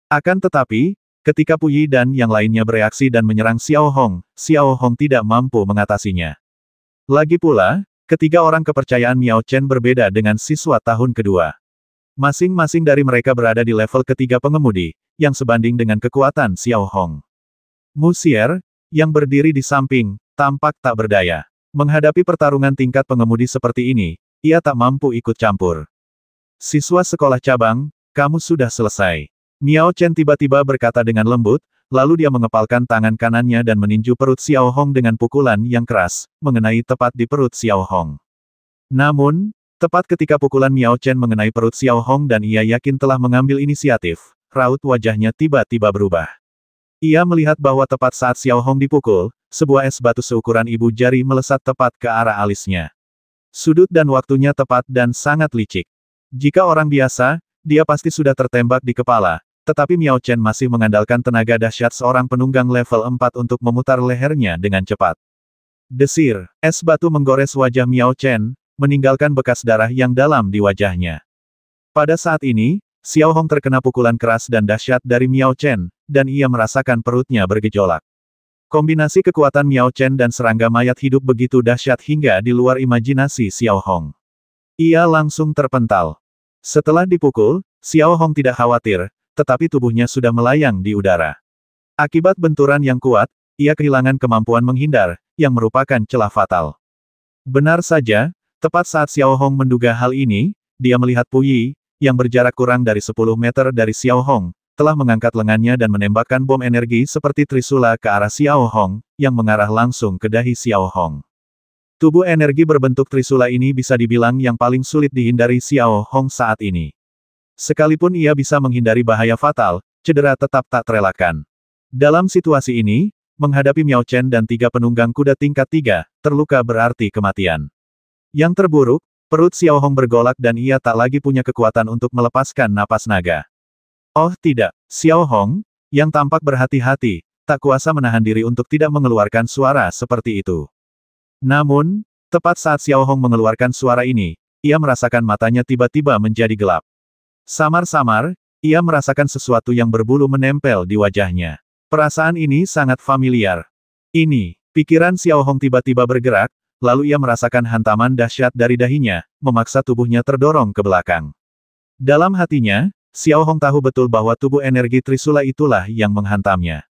A: Akan tetapi, ketika Puyi dan yang lainnya bereaksi dan menyerang Xiao Hong tidak mampu mengatasinya. Lagi pula, ketiga orang kepercayaan Miao Chen berbeda dengan siswa tahun kedua. Masing-masing dari mereka berada di level ketiga pengemudi, yang sebanding dengan kekuatan Xiao Hong. Musier, yang berdiri di samping, tampak tak berdaya. Menghadapi pertarungan tingkat pengemudi seperti ini, ia tak mampu ikut campur. Siswa sekolah cabang, kamu sudah selesai. Miao Chen tiba-tiba berkata dengan lembut, lalu dia mengepalkan tangan kanannya dan meninju perut Xiao Hong dengan pukulan yang keras, mengenai tepat di perut Xiao Hong. Namun, tepat ketika pukulan Miao Chen mengenai perut Xiao Hong dan ia yakin telah mengambil inisiatif, raut wajahnya tiba-tiba berubah. Ia melihat bahwa tepat saat Xiao Hong dipukul, sebuah es batu seukuran ibu jari melesat tepat ke arah alisnya. Sudut dan waktunya tepat dan sangat licik. Jika orang biasa, dia pasti sudah tertembak di kepala. Tetapi Miao Chen masih mengandalkan tenaga dahsyat seorang penunggang level 4 untuk memutar lehernya dengan cepat. Desir, es batu menggores wajah Miao Chen, meninggalkan bekas darah yang dalam di wajahnya. Pada saat ini, Xiao Hong terkena pukulan keras dan dahsyat dari Miao Chen, dan ia merasakan perutnya bergejolak. Kombinasi kekuatan Miao Chen dan serangga mayat hidup begitu dahsyat hingga di luar imajinasi Xiao Hong. Ia langsung terpental. Setelah dipukul, Xiao Hong tidak khawatir, tetapi tubuhnya sudah melayang di udara. Akibat benturan yang kuat, ia kehilangan kemampuan menghindar, yang merupakan celah fatal. Benar saja, tepat saat Xiao Hong menduga hal ini, dia melihat Puyi, yang berjarak kurang dari 10 meter dari Xiao Hong, telah mengangkat lengannya dan menembakkan bom energi seperti trisula ke arah Xiao Hong, yang mengarah langsung ke dahi Xiao Hong. Tubuh energi berbentuk trisula ini bisa dibilang yang paling sulit dihindari Xiao Hong saat ini. Sekalipun ia bisa menghindari bahaya fatal, cedera tetap tak terelakkan. Dalam situasi ini, menghadapi Miao Chen dan 3 penunggang kuda tingkat 3, terluka berarti kematian. Yang terburuk, perut Xiao Hong bergolak dan ia tak lagi punya kekuatan untuk melepaskan napas naga. Oh tidak, Xiao Hong, yang tampak berhati-hati, tak kuasa menahan diri untuk tidak mengeluarkan suara seperti itu. Namun, tepat saat Xiao Hong mengeluarkan suara ini, ia merasakan matanya tiba-tiba menjadi gelap. Samar-samar, ia merasakan sesuatu yang berbulu menempel di wajahnya. Perasaan ini sangat familiar. Ini, pikiran Xiao Hong tiba-tiba bergerak, lalu ia merasakan hantaman dahsyat dari dahinya, memaksa tubuhnya terdorong ke belakang. Dalam hatinya, Xiao Hong tahu betul bahwa tubuh energi trisula itulah yang menghantamnya.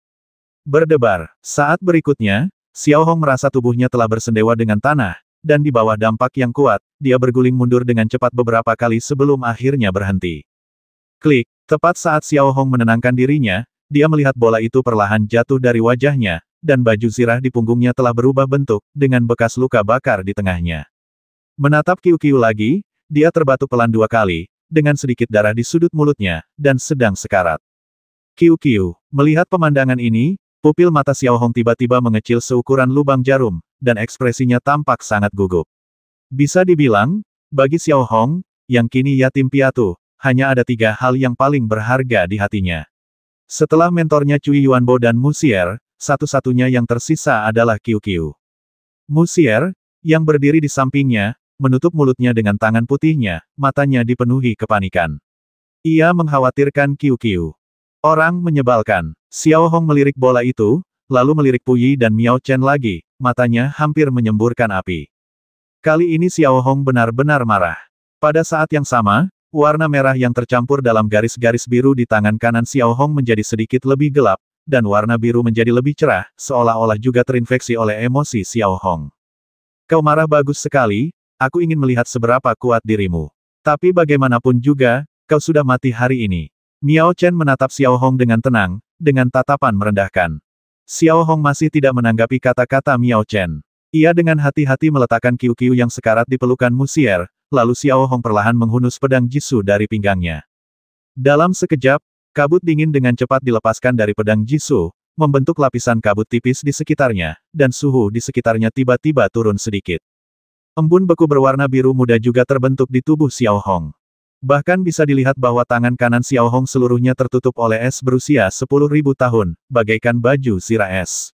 A: Berdebar. Saat berikutnya, Xiao Hong merasa tubuhnya telah bersendewa dengan tanah, dan di bawah dampak yang kuat, dia berguling mundur dengan cepat beberapa kali sebelum akhirnya berhenti. Klik, tepat saat Xiao Hong menenangkan dirinya, dia melihat bola itu perlahan jatuh dari wajahnya, dan baju zirah di punggungnya telah berubah bentuk, dengan bekas luka bakar di tengahnya. Menatap Qiu-Qiu lagi, dia terbatuk pelan 2 kali, dengan sedikit darah di sudut mulutnya, dan sedang sekarat. Qiu-Qiu, melihat pemandangan ini, pupil mata Xiao Hong tiba-tiba mengecil seukuran lubang jarum, dan ekspresinya tampak sangat gugup. Bisa dibilang, bagi Xiao Hong, yang kini yatim piatu, hanya ada 3 hal yang paling berharga di hatinya. Setelah mentornya Cui Yuanbo dan Musier, satu-satunya yang tersisa adalah Qiu-Qiu. Musier, yang berdiri di sampingnya, menutup mulutnya dengan tangan putihnya, matanya dipenuhi kepanikan. Ia mengkhawatirkan Qiu-Qiu. Orang menyebalkan. Xiao Hong melirik bola itu, lalu melirik Puyi dan Miao Chen lagi, matanya hampir menyemburkan api. Kali ini Xiao Hong benar-benar marah. Pada saat yang sama, warna merah yang tercampur dalam garis-garis biru di tangan kanan Xiao Hong menjadi sedikit lebih gelap, dan warna biru menjadi lebih cerah, seolah-olah juga terinfeksi oleh emosi Xiao Hong. Kau marah bagus sekali, aku ingin melihat seberapa kuat dirimu. Tapi bagaimanapun juga, kau sudah mati hari ini. Miao Chen menatap Xiao Hong dengan tenang, dengan tatapan merendahkan. Xiao Hong masih tidak menanggapi kata-kata Miao Chen. Ia dengan hati-hati meletakkan kiu-kiu yang sekarat di pelukan Musier, lalu Xiao Hong perlahan menghunus pedang Jisoo dari pinggangnya. Dalam sekejap, kabut dingin dengan cepat dilepaskan dari pedang Jisoo, membentuk lapisan kabut tipis di sekitarnya, dan suhu di sekitarnya tiba-tiba turun sedikit. Embun beku berwarna biru muda juga terbentuk di tubuh Xiao Hong. Bahkan bisa dilihat bahwa tangan kanan Xiao Hong seluruhnya tertutup oleh es berusia 10.000 tahun, bagaikan baju zirah es.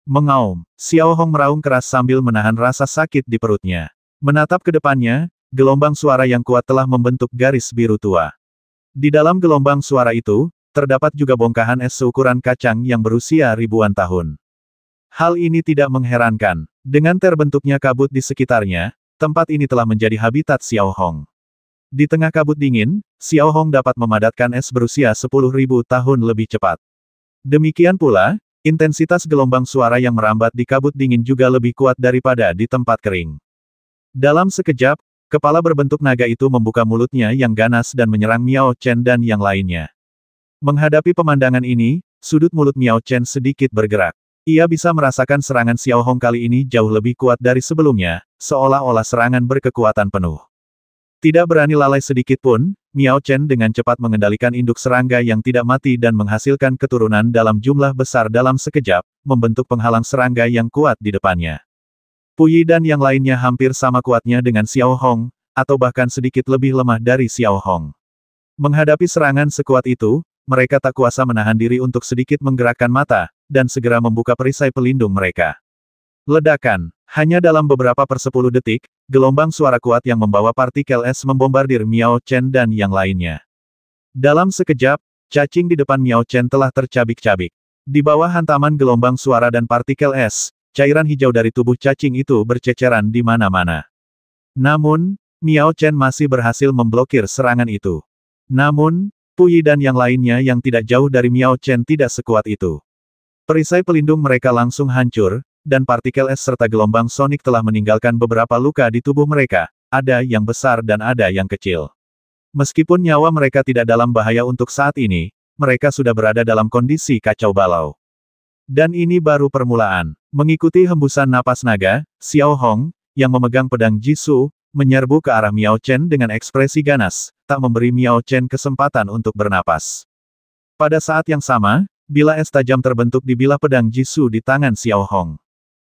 A: Mengaum, Xiao Hong meraung keras sambil menahan rasa sakit di perutnya. Menatap ke depannya, gelombang suara yang kuat telah membentuk garis biru tua. Di dalam gelombang suara itu, terdapat juga bongkahan es seukuran kacang yang berusia ribuan tahun. Hal ini tidak mengherankan. Dengan terbentuknya kabut di sekitarnya, tempat ini telah menjadi habitat Xiao Hong. Di tengah kabut dingin, Xiao Hong dapat memadatkan es berusia 10.000 tahun lebih cepat. Demikian pula, intensitas gelombang suara yang merambat di kabut dingin juga lebih kuat daripada di tempat kering. Dalam sekejap, kepala berbentuk naga itu membuka mulutnya yang ganas dan menyerang Miao Chen dan yang lainnya. Menghadapi pemandangan ini, sudut mulut Miao Chen sedikit bergerak. Ia bisa merasakan serangan Xiao Hong kali ini jauh lebih kuat dari sebelumnya, seolah-olah serangan berkekuatan penuh. Tidak berani lalai sedikit pun, Miao Chen dengan cepat mengendalikan induk serangga yang tidak mati dan menghasilkan keturunan dalam jumlah besar dalam sekejap, membentuk penghalang serangga yang kuat di depannya. Puyi dan yang lainnya hampir sama kuatnya dengan Xiao Hong, atau bahkan sedikit lebih lemah dari Xiao Hong. Menghadapi serangan sekuat itu, mereka tak kuasa menahan diri untuk sedikit menggerakkan mata, dan segera membuka perisai pelindung mereka. Ledakan. Hanya dalam beberapa per-10 detik, gelombang suara kuat yang membawa partikel es membombardir Miao Chen dan yang lainnya. Dalam sekejap, cacing di depan Miao Chen telah tercabik-cabik. Di bawah hantaman gelombang suara dan partikel es, cairan hijau dari tubuh cacing itu berceceran di mana-mana. Namun, Miao Chen masih berhasil memblokir serangan itu. Namun, Puyi dan yang lainnya yang tidak jauh dari Miao Chen tidak sekuat itu. Perisai pelindung mereka langsung hancur, dan partikel es serta gelombang sonik telah meninggalkan beberapa luka di tubuh mereka, ada yang besar dan ada yang kecil. Meskipun nyawa mereka tidak dalam bahaya untuk saat ini, mereka sudah berada dalam kondisi kacau balau. Dan ini baru permulaan. Mengikuti hembusan napas naga, Xiao Hong, yang memegang pedang Jisoo, menyerbu ke arah Miao Chen dengan ekspresi ganas, tak memberi Miao Chen kesempatan untuk bernapas. Pada saat yang sama, bilah es tajam terbentuk di bilah pedang Jisoo di tangan Xiao Hong.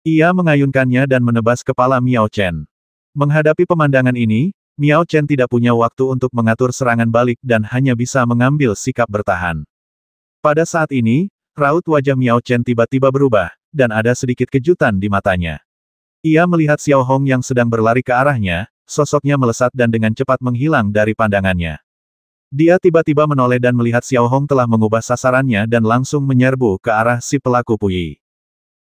A: Ia mengayunkannya dan menebas kepala Miao Chen. Menghadapi pemandangan ini, Miao Chen tidak punya waktu untuk mengatur serangan balik dan hanya bisa mengambil sikap bertahan. Pada saat ini, raut wajah Miao Chen tiba-tiba berubah, dan ada sedikit kejutan di matanya. Ia melihat Xiao Hong yang sedang berlari ke arahnya, sosoknya melesat dan dengan cepat menghilang dari pandangannya. Dia tiba-tiba menoleh dan melihat Xiao Hong telah mengubah sasarannya dan langsung menyerbu ke arah si pelaku Puyi.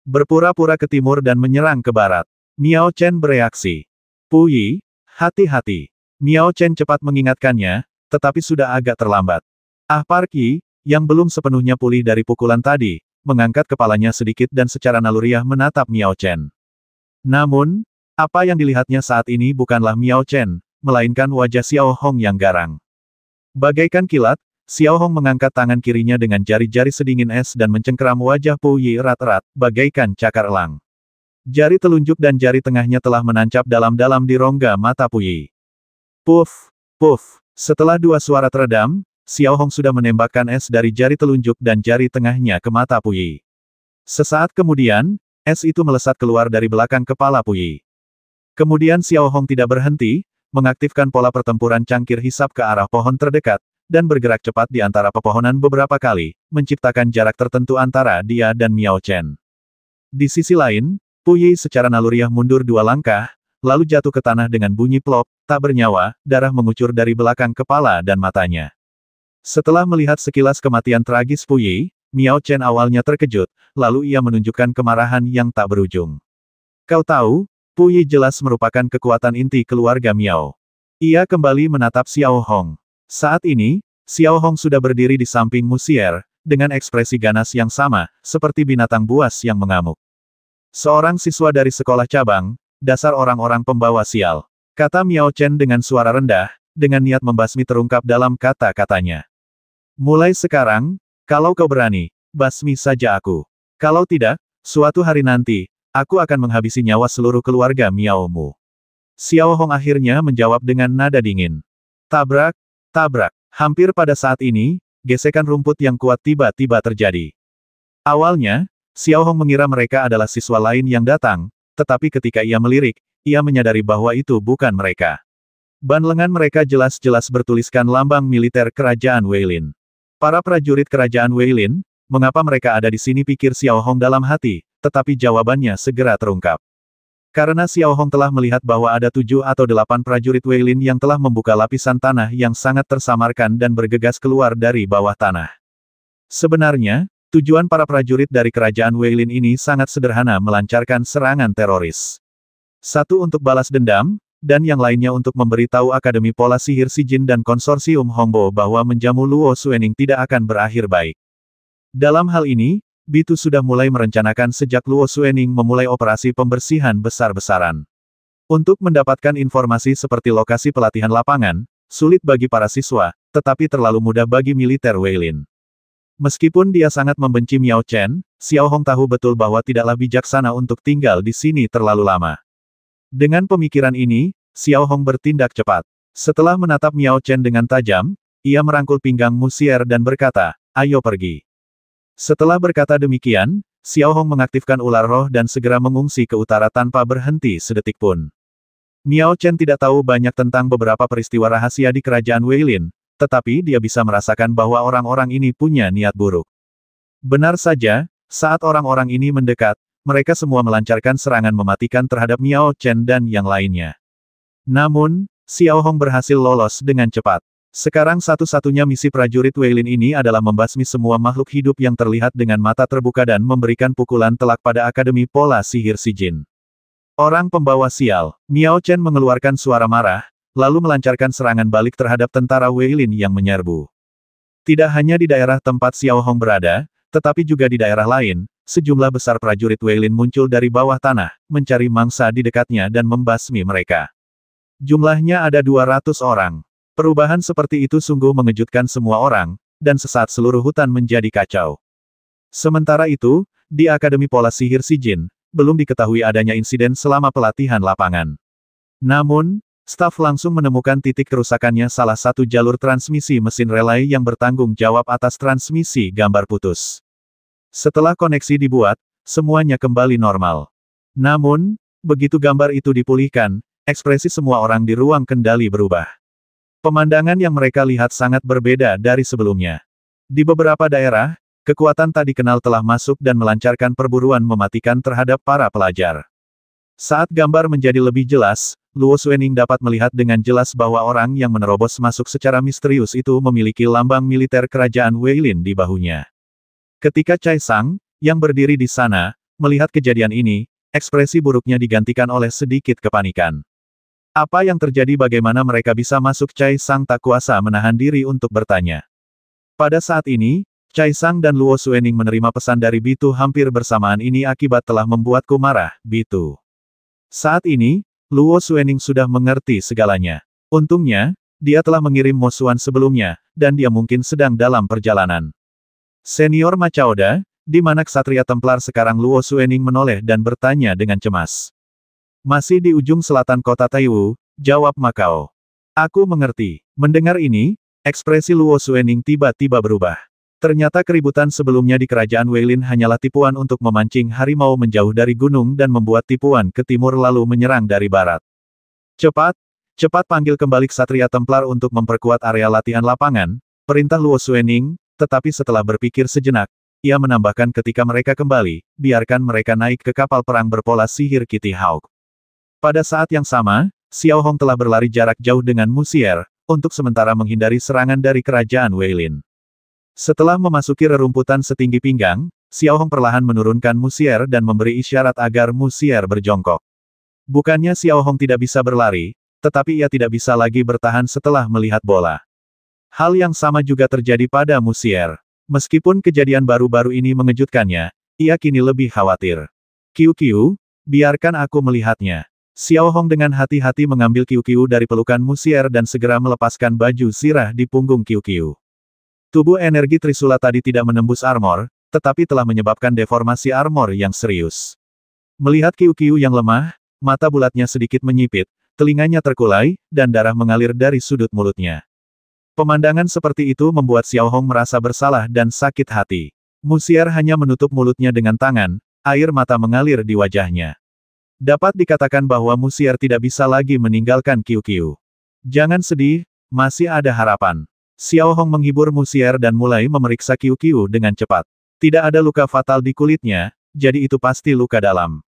A: Berpura-pura ke timur dan menyerang ke barat. Miao Chen bereaksi. Puyi, hati-hati. Miao Chen cepat mengingatkannya, tetapi sudah agak terlambat. Park Yi, yang belum sepenuhnya pulih dari pukulan tadi, mengangkat kepalanya sedikit dan secara naluriah menatap Miao Chen. Namun, apa yang dilihatnya saat ini bukanlah Miao Chen, melainkan wajah Xiao Hong yang garang. Bagaikan kilat, Xiao Hong mengangkat tangan kirinya dengan jari-jari sedingin es dan mencengkeram wajah Puyi erat-erat, bagaikan cakar elang. Jari telunjuk dan jari tengahnya telah menancap dalam-dalam di rongga mata Puyi. Puff, puff. Setelah dua suara teredam, Xiao Hong sudah menembakkan es dari jari telunjuk dan jari tengahnya ke mata Puyi. Sesaat kemudian, es itu melesat keluar dari belakang kepala Puyi. Kemudian Xiao Hong tidak berhenti, mengaktifkan pola pertempuran cangkir hisap ke arah pohon terdekat, dan bergerak cepat di antara pepohonan beberapa kali, menciptakan jarak tertentu antara dia dan Miao Chen. Di sisi lain, Puyi secara naluriah mundur 2 langkah, lalu jatuh ke tanah dengan bunyi plop, tak bernyawa, darah mengucur dari belakang kepala dan matanya. Setelah melihat sekilas kematian tragis Puyi, Miao Chen awalnya terkejut, lalu ia menunjukkan kemarahan yang tak berujung. Kau tahu, Puyi jelas merupakan kekuatan inti keluarga Miao. Ia kembali menatap Xiao Hong. Saat ini, Xiao Hong sudah berdiri di samping Musier, dengan ekspresi ganas yang sama, seperti binatang buas yang mengamuk. Seorang siswa dari sekolah cabang, dasar orang-orang pembawa sial. Kata Miao Chen dengan suara rendah, dengan niat membasmi terungkap dalam kata-katanya. Mulai sekarang, kalau kau berani, basmi saja aku. Kalau tidak, suatu hari nanti, Aku akan menghabisi nyawa seluruh keluarga Miaomu. Xiao Hong akhirnya menjawab dengan nada dingin. Tabrak, tabrak. Hampir pada saat ini, gesekan rumput yang kuat tiba-tiba terjadi. Awalnya, Xiao Hong mengira mereka adalah siswa lain yang datang, tetapi ketika ia melirik, ia menyadari bahwa itu bukan mereka. Ban lengan mereka jelas-jelas bertuliskan lambang militer kerajaan Weilin. Para prajurit kerajaan Weilin, mengapa mereka ada di sini, pikir Xiao Hong dalam hati, tetapi jawabannya segera terungkap. Karena Xiao Hong telah melihat bahwa ada 7 atau 8 prajurit Weilin yang telah membuka lapisan tanah yang sangat tersamarkan dan bergegas keluar dari bawah tanah. Sebenarnya, tujuan para prajurit dari kerajaan Weilin ini sangat sederhana, melancarkan serangan teroris. Satu untuk balas dendam, dan yang lainnya untuk memberitahu Akademi Pola Sihir Shijin dan Konsorsium Hongbo bahwa menjamu Luo Xuening tidak akan berakhir baik. Dalam hal ini, Bitu sudah mulai merencanakan sejak Luo Xuening memulai operasi pembersihan besar-besaran. Untuk mendapatkan informasi seperti lokasi pelatihan lapangan, sulit bagi para siswa, tetapi terlalu mudah bagi militer Weilin. Meskipun dia sangat membenci Miao Chen, Xiao Hong tahu betul bahwa tidaklah bijaksana untuk tinggal di sini terlalu lama. Dengan pemikiran ini, Xiao Hong bertindak cepat. Setelah menatap Miao Chen dengan tajam, ia merangkul pinggang Musier dan berkata, "Ayo pergi." Setelah berkata demikian, Xiao Hong mengaktifkan ular roh dan segera mengungsi ke utara tanpa berhenti sedetik pun. Miao Chen tidak tahu banyak tentang beberapa peristiwa rahasia di kerajaan Weilin, tetapi dia bisa merasakan bahwa orang-orang ini punya niat buruk. Benar saja, saat orang-orang ini mendekat, mereka semua melancarkan serangan mematikan terhadap Miao Chen dan yang lainnya. Namun, Xiao Hong berhasil lolos dengan cepat. Sekarang satu-satunya misi prajurit Weilin ini adalah membasmi semua makhluk hidup yang terlihat dengan mata terbuka dan memberikan pukulan telak pada Akademi Pola Sihir Shijin. Orang pembawa sial, Miao Chen mengeluarkan suara marah, lalu melancarkan serangan balik terhadap tentara Weilin yang menyerbu. Tidak hanya di daerah tempat Xiao Hong berada, tetapi juga di daerah lain, sejumlah besar prajurit Weilin muncul dari bawah tanah, mencari mangsa di dekatnya dan membasmi mereka. Jumlahnya ada 200 orang. Perubahan seperti itu sungguh mengejutkan semua orang, dan sesaat seluruh hutan menjadi kacau. Sementara itu, di Akademi Pola Sihir Shijin, belum diketahui adanya insiden selama pelatihan lapangan. Namun, staf langsung menemukan titik kerusakannya salah satu jalur transmisi mesin relay yang bertanggung jawab atas transmisi gambar putus. Setelah koneksi dibuat, semuanya kembali normal. Namun, begitu gambar itu dipulihkan, ekspresi semua orang di ruang kendali berubah. Pemandangan yang mereka lihat sangat berbeda dari sebelumnya. Di beberapa daerah, kekuatan tak dikenal telah masuk dan melancarkan perburuan mematikan terhadap para pelajar. Saat gambar menjadi lebih jelas, Luo Xuening dapat melihat dengan jelas bahwa orang yang menerobos masuk secara misterius itu memiliki lambang militer kerajaan Weilin di bahunya. Ketika Cai Sang, yang berdiri di sana, melihat kejadian ini, ekspresi buruknya digantikan oleh sedikit kepanikan. Apa yang terjadi, bagaimana mereka bisa masuk? Cai Sang tak kuasa menahan diri untuk bertanya. Pada saat ini, Cai Sang dan Luo Xuening menerima pesan dari Bitu hampir bersamaan. Ini akibat telah membuatku marah, Bitu. Saat ini, Luo Xuening sudah mengerti segalanya. Untungnya, dia telah mengirim Mo Xuan sebelumnya, dan dia mungkin sedang dalam perjalanan. Senior Macaoda, di mana Ksatria Templar sekarang? Luo Xuening menoleh dan bertanya dengan cemas. Masih di ujung selatan kota Taiwu, jawab Makao. Aku mengerti. Mendengar ini, ekspresi Luo Xuening tiba-tiba berubah. Ternyata keributan sebelumnya di kerajaan Weilin hanyalah tipuan untuk memancing harimau menjauh dari gunung dan membuat tipuan ke timur lalu menyerang dari barat. Cepat, cepat panggil kembali Ksatria Templar untuk memperkuat area latihan lapangan, perintah Luo Xuening, tetapi setelah berpikir sejenak, ia menambahkan ketika mereka kembali, biarkan mereka naik ke kapal perang berpola sihir Kitty Hawk. Pada saat yang sama, Xiao Hong telah berlari jarak jauh dengan Musier, untuk sementara menghindari serangan dari kerajaan Weilin. Setelah memasuki rerumputan setinggi pinggang, Xiao Hong perlahan menurunkan Musier dan memberi isyarat agar Musier berjongkok. Bukannya Xiao Hong tidak bisa berlari, tetapi ia tidak bisa lagi bertahan setelah melihat bola. Hal yang sama juga terjadi pada Musier. Meskipun kejadian baru-baru ini mengejutkannya, ia kini lebih khawatir. Qiu, biarkan aku melihatnya. Xiao Hong dengan hati-hati mengambil Qiu dari pelukan Musier dan segera melepaskan baju zirah di punggung Qiu. Tubuh energi Trisula tadi tidak menembus armor, tetapi telah menyebabkan deformasi armor yang serius. Melihat Qiu Qiu yang lemah, mata bulatnya sedikit menyipit, telinganya terkulai, dan darah mengalir dari sudut mulutnya. Pemandangan seperti itu membuat Xiao Hong merasa bersalah dan sakit hati. Musier hanya menutup mulutnya dengan tangan, air mata mengalir di wajahnya. Dapat dikatakan bahwa Musier tidak bisa lagi meninggalkan Qiu Qiu. Jangan sedih, masih ada harapan. Xiao Hong menghibur Musier dan mulai memeriksa Qiu Qiu dengan cepat. Tidak ada luka fatal di kulitnya, jadi itu pasti luka dalam.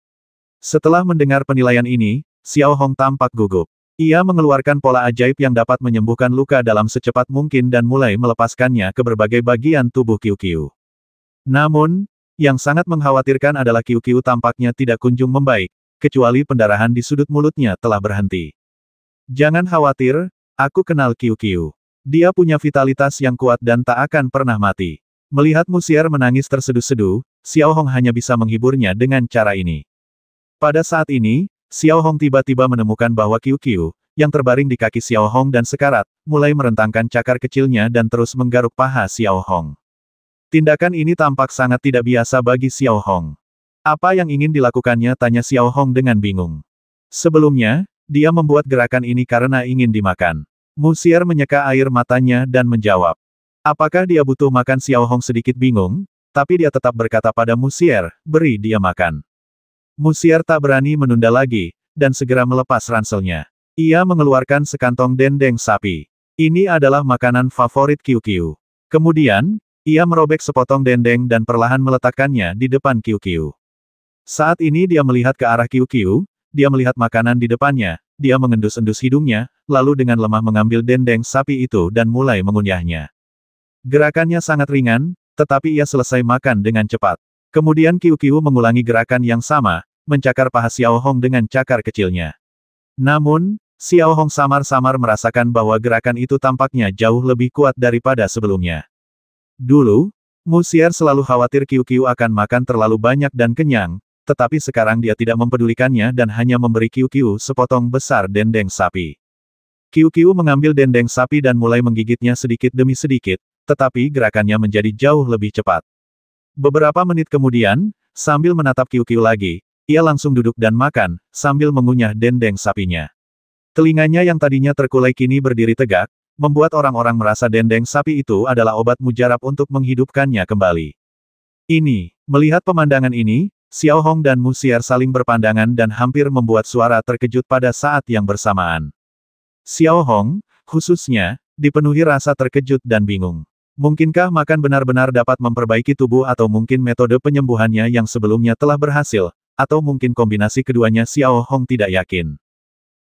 A: Setelah mendengar penilaian ini, Xiao Hong tampak gugup. Ia mengeluarkan pola ajaib yang dapat menyembuhkan luka dalam secepat mungkin dan mulai melepaskannya ke berbagai bagian tubuh Qiu Qiu. Namun, yang sangat mengkhawatirkan adalah Qiu Qiu tampaknya tidak kunjung membaik, kecuali pendarahan di sudut mulutnya telah berhenti. Jangan khawatir, aku kenal Qiu Qiu. Dia punya vitalitas yang kuat dan tak akan pernah mati. Melihat Musier menangis terseduh-seduh, Xiao Hong hanya bisa menghiburnya dengan cara ini. Pada saat ini, Xiao Hong tiba-tiba menemukan bahwa Qiu Qiu, yang terbaring di kaki Xiao Hong dan sekarat, mulai merentangkan cakar kecilnya dan terus menggaruk paha Xiao Hong. Tindakan ini tampak sangat tidak biasa bagi Xiao Hong. Apa yang ingin dilakukannya, tanya Xiao Hong dengan bingung. Sebelumnya, dia membuat gerakan ini karena ingin dimakan. Musier menyeka air matanya dan menjawab. Apakah dia butuh makan? Xiao Hong sedikit bingung, tapi dia tetap berkata pada Musier, beri dia makan. Musier tak berani menunda lagi, dan segera melepas ranselnya. Ia mengeluarkan sekantong dendeng sapi. Ini adalah makanan favorit Qiu Qiu. Kemudian, ia merobek sepotong dendeng dan perlahan meletakkannya di depan Qiu Qiu. Saat ini dia melihat ke arah Qiu Qiu, dia melihat makanan di depannya, dia mengendus-endus hidungnya, lalu dengan lemah mengambil dendeng sapi itu dan mulai mengunyahnya. Gerakannya sangat ringan, tetapi ia selesai makan dengan cepat. Kemudian Qiu Qiu mengulangi gerakan yang sama, mencakar paha Xiao Hong dengan cakar kecilnya. Namun, Xiao Hong samar-samar merasakan bahwa gerakan itu tampaknya jauh lebih kuat daripada sebelumnya. Dulu, Musier selalu khawatir Qiu Qiu akan makan terlalu banyak dan kenyang, tetapi sekarang dia tidak mempedulikannya dan hanya memberi Qiu Qiu sepotong besar dendeng sapi. Qiu Qiu mengambil dendeng sapi dan mulai menggigitnya sedikit demi sedikit, tetapi gerakannya menjadi jauh lebih cepat. Beberapa menit kemudian, sambil menatap Qiu Qiu lagi, ia langsung duduk dan makan, sambil mengunyah dendeng sapinya. Telinganya yang tadinya terkulai kini berdiri tegak, membuat orang-orang merasa dendeng sapi itu adalah obat mujarab untuk menghidupkannya kembali. Melihat pemandangan ini, Xiao Hong dan Musier saling berpandangan dan hampir membuat suara terkejut pada saat yang bersamaan. Xiao Hong, khususnya, dipenuhi rasa terkejut dan bingung. Mungkinkah makan benar-benar dapat memperbaiki tubuh atau mungkin metode penyembuhannya yang sebelumnya telah berhasil, atau mungkin kombinasi keduanya? Xiao Hong tidak yakin.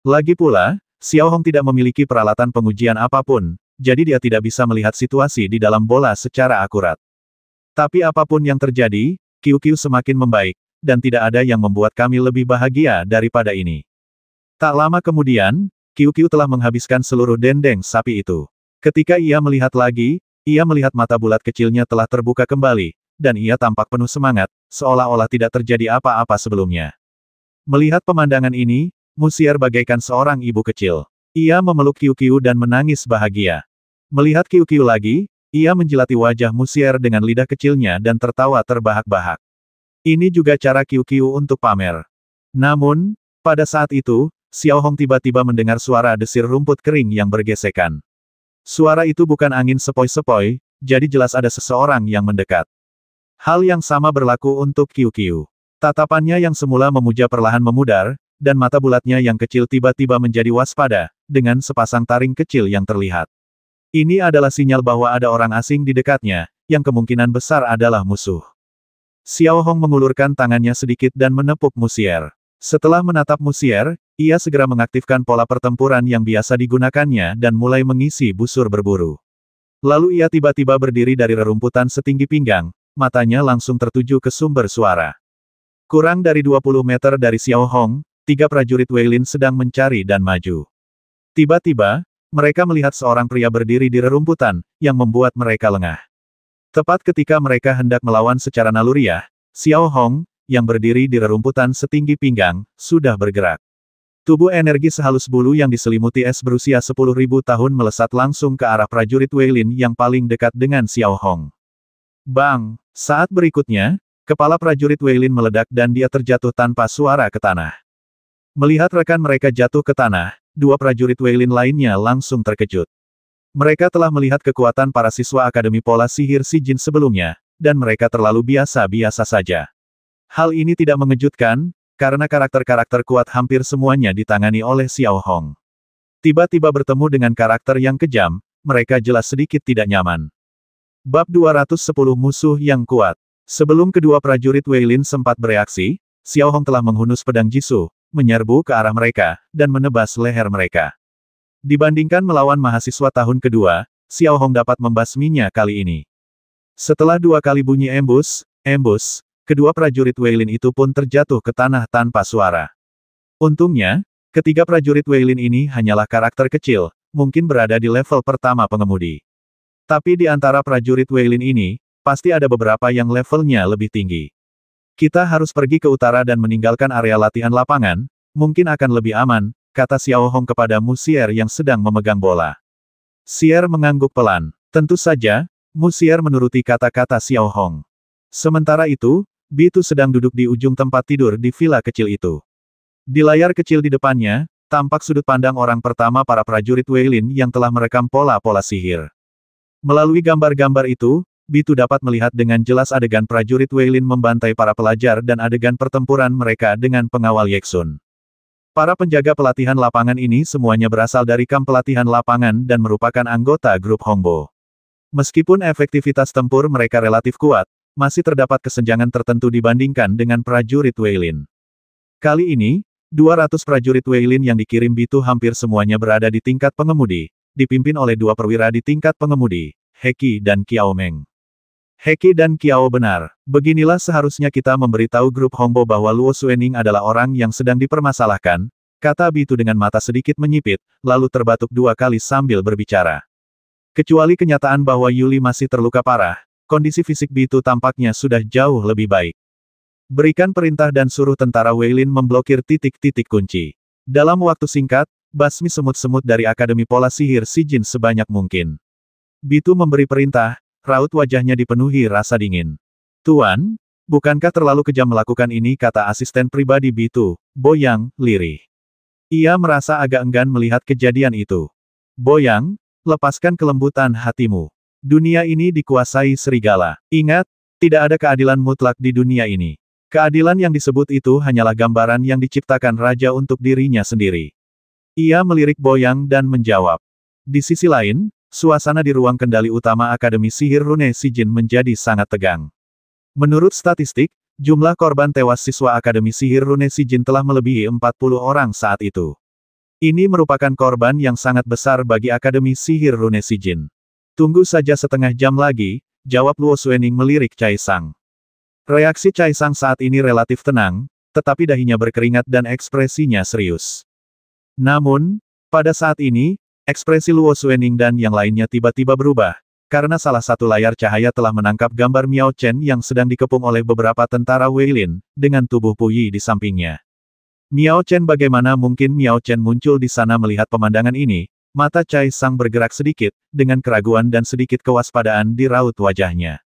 A: Lagi pula, Xiao Hong tidak memiliki peralatan pengujian apapun, jadi dia tidak bisa melihat situasi di dalam bola secara akurat. Tapi apapun yang terjadi, Qiu Qiu semakin membaik, dan tidak ada yang membuat kami lebih bahagia daripada ini. Tak lama kemudian, Qiu Qiu telah menghabiskan seluruh dendeng sapi itu. Ketika ia melihat lagi, ia melihat mata bulat kecilnya telah terbuka kembali, dan ia tampak penuh semangat, seolah-olah tidak terjadi apa-apa sebelumnya. Melihat pemandangan ini, Musier bagaikan seorang ibu kecil. Ia memeluk Qiu Qiu dan menangis bahagia. Melihat Qiu Qiu lagi, ia menjilati wajah Musier dengan lidah kecilnya dan tertawa terbahak-bahak. Ini juga cara Qiu Qiu untuk pamer. Namun, pada saat itu, Xiao Hong tiba-tiba mendengar suara desir rumput kering yang bergesekan. Suara itu bukan angin sepoi-sepoi, jadi jelas ada seseorang yang mendekat. Hal yang sama berlaku untuk Qiu Qiu. Tatapannya yang semula memuja perlahan memudar, dan mata bulatnya yang kecil tiba-tiba menjadi waspada, dengan sepasang taring kecil yang terlihat. Ini adalah sinyal bahwa ada orang asing di dekatnya, yang kemungkinan besar adalah musuh. Xiao Hong mengulurkan tangannya sedikit dan menepuk Musier. Setelah menatap Musier, ia segera mengaktifkan pola pertempuran yang biasa digunakannya dan mulai mengisi busur berburu. Lalu ia tiba-tiba berdiri dari rerumputan setinggi pinggang, matanya langsung tertuju ke sumber suara. Kurang dari 20 meter dari Xiao Hong, 3 prajurit Weilin sedang mencari dan maju. Tiba-tiba, mereka melihat seorang pria berdiri di rerumputan, yang membuat mereka lengah. Tepat ketika mereka hendak melawan secara naluriah, Xiao Hong, yang berdiri di rerumputan setinggi pinggang, sudah bergerak. Tubuh energi sehalus bulu yang diselimuti es berusia 10.000 tahun melesat langsung ke arah prajurit Weilin yang paling dekat dengan Xiao Hong. Bang! Saat berikutnya, Kepala prajurit Weilin meledak dan dia terjatuh tanpa suara ke tanah. Melihat rekan mereka jatuh ke tanah, dua prajurit Weilin lainnya langsung terkejut. Mereka telah melihat kekuatan para siswa Akademi Pola Sihir Si Jin sebelumnya, dan mereka terlalu biasa-biasa saja. Hal ini tidak mengejutkan, karena karakter-karakter kuat hampir semuanya ditangani oleh Xiao Hong. Tiba-tiba bertemu dengan karakter yang kejam, mereka jelas sedikit tidak nyaman. Bab 210 Musuh yang Kuat. Sebelum kedua prajurit Weilin sempat bereaksi, Xiao Hong telah menghunus pedang Jisoo, menyerbu ke arah mereka, dan menebas leher mereka. Dibandingkan melawan mahasiswa tahun kedua, Xiao Hong dapat membasminya kali ini. Setelah dua kali bunyi embus, kedua prajurit Weilin itu pun terjatuh ke tanah tanpa suara. Untungnya, ketiga prajurit Weilin ini hanyalah karakter kecil, mungkin berada di level pertama pengemudi. Tapi di antara prajurit Weilin ini, pasti ada beberapa yang levelnya lebih tinggi. Kita harus pergi ke utara dan meninggalkan area latihan lapangan, mungkin akan lebih aman, kata Xiao Hong kepada Mu Xier yang sedang memegang bola. Xier mengangguk pelan. Tentu saja, Mu Xier menuruti kata-kata Xiao Hong. Sementara itu, Bitu sedang duduk di ujung tempat tidur di villa kecil itu. Di layar kecil di depannya, tampak sudut pandang orang pertama para prajurit Weilin yang telah merekam pola-pola sihir. Melalui gambar-gambar itu, Bitu dapat melihat dengan jelas adegan prajurit Weilin membantai para pelajar dan adegan pertempuran mereka dengan pengawal Yeksun. Para penjaga pelatihan lapangan ini semuanya berasal dari kamp pelatihan lapangan dan merupakan anggota grup Hongbo. Meskipun efektivitas tempur mereka relatif kuat, masih terdapat kesenjangan tertentu dibandingkan dengan prajurit Weilin. Kali ini, 200 prajurit Weilin yang dikirim Bitu hampir semuanya berada di tingkat pengemudi, dipimpin oleh dua perwira di tingkat pengemudi, Heki dan Kiao Meng. Heki dan Kiao benar. Beginilah seharusnya kita memberitahu grup Hongbo bahwa Luo Xuening adalah orang yang sedang dipermasalahkan, kata Bitu dengan mata sedikit menyipit, lalu terbatuk dua kali sambil berbicara. Kecuali kenyataan bahwa Yuli masih terluka parah, kondisi fisik Bitu tampaknya sudah jauh lebih baik. Berikan perintah dan suruh tentara Weilin memblokir titik-titik kunci. Dalam waktu singkat, basmi semut-semut dari Akademi Pola Sihir Si Jin sebanyak mungkin. Bitu memberi perintah, raut wajahnya dipenuhi rasa dingin. Tuan, bukankah terlalu kejam melakukan ini, kata asisten pribadi Bitu, Boyang, lirih. Ia merasa agak enggan melihat kejadian itu. Boyang, lepaskan kelembutan hatimu. Dunia ini dikuasai serigala. Ingat, tidak ada keadilan mutlak di dunia ini. Keadilan yang disebut itu hanyalah gambaran yang diciptakan raja untuk dirinya sendiri. Ia melirik Boyang dan menjawab. Di sisi lain, suasana di ruang kendali utama Akademi Sihir Rune Si Jin menjadi sangat tegang. Menurut statistik, jumlah korban tewas siswa Akademi Sihir Rune Si Jin telah melebihi 40 orang saat itu. Ini merupakan korban yang sangat besar bagi Akademi Sihir Rune Si Jin. Tunggu saja setengah jam lagi, jawab Luo Xuening melirik Cai Sang. Reaksi Cai Sang saat ini relatif tenang, tetapi dahinya berkeringat dan ekspresinya serius. Namun, pada saat ini, ekspresi Luo Xuening dan yang lainnya tiba-tiba berubah, karena salah satu layar cahaya telah menangkap gambar Miao Chen yang sedang dikepung oleh beberapa tentara Weilin, dengan tubuh Puyi di sampingnya. Miao Chen, bagaimana mungkin Miao Chen muncul di sana? Melihat pemandangan ini, mata Cai Sang bergerak sedikit, dengan keraguan dan sedikit kewaspadaan di raut wajahnya.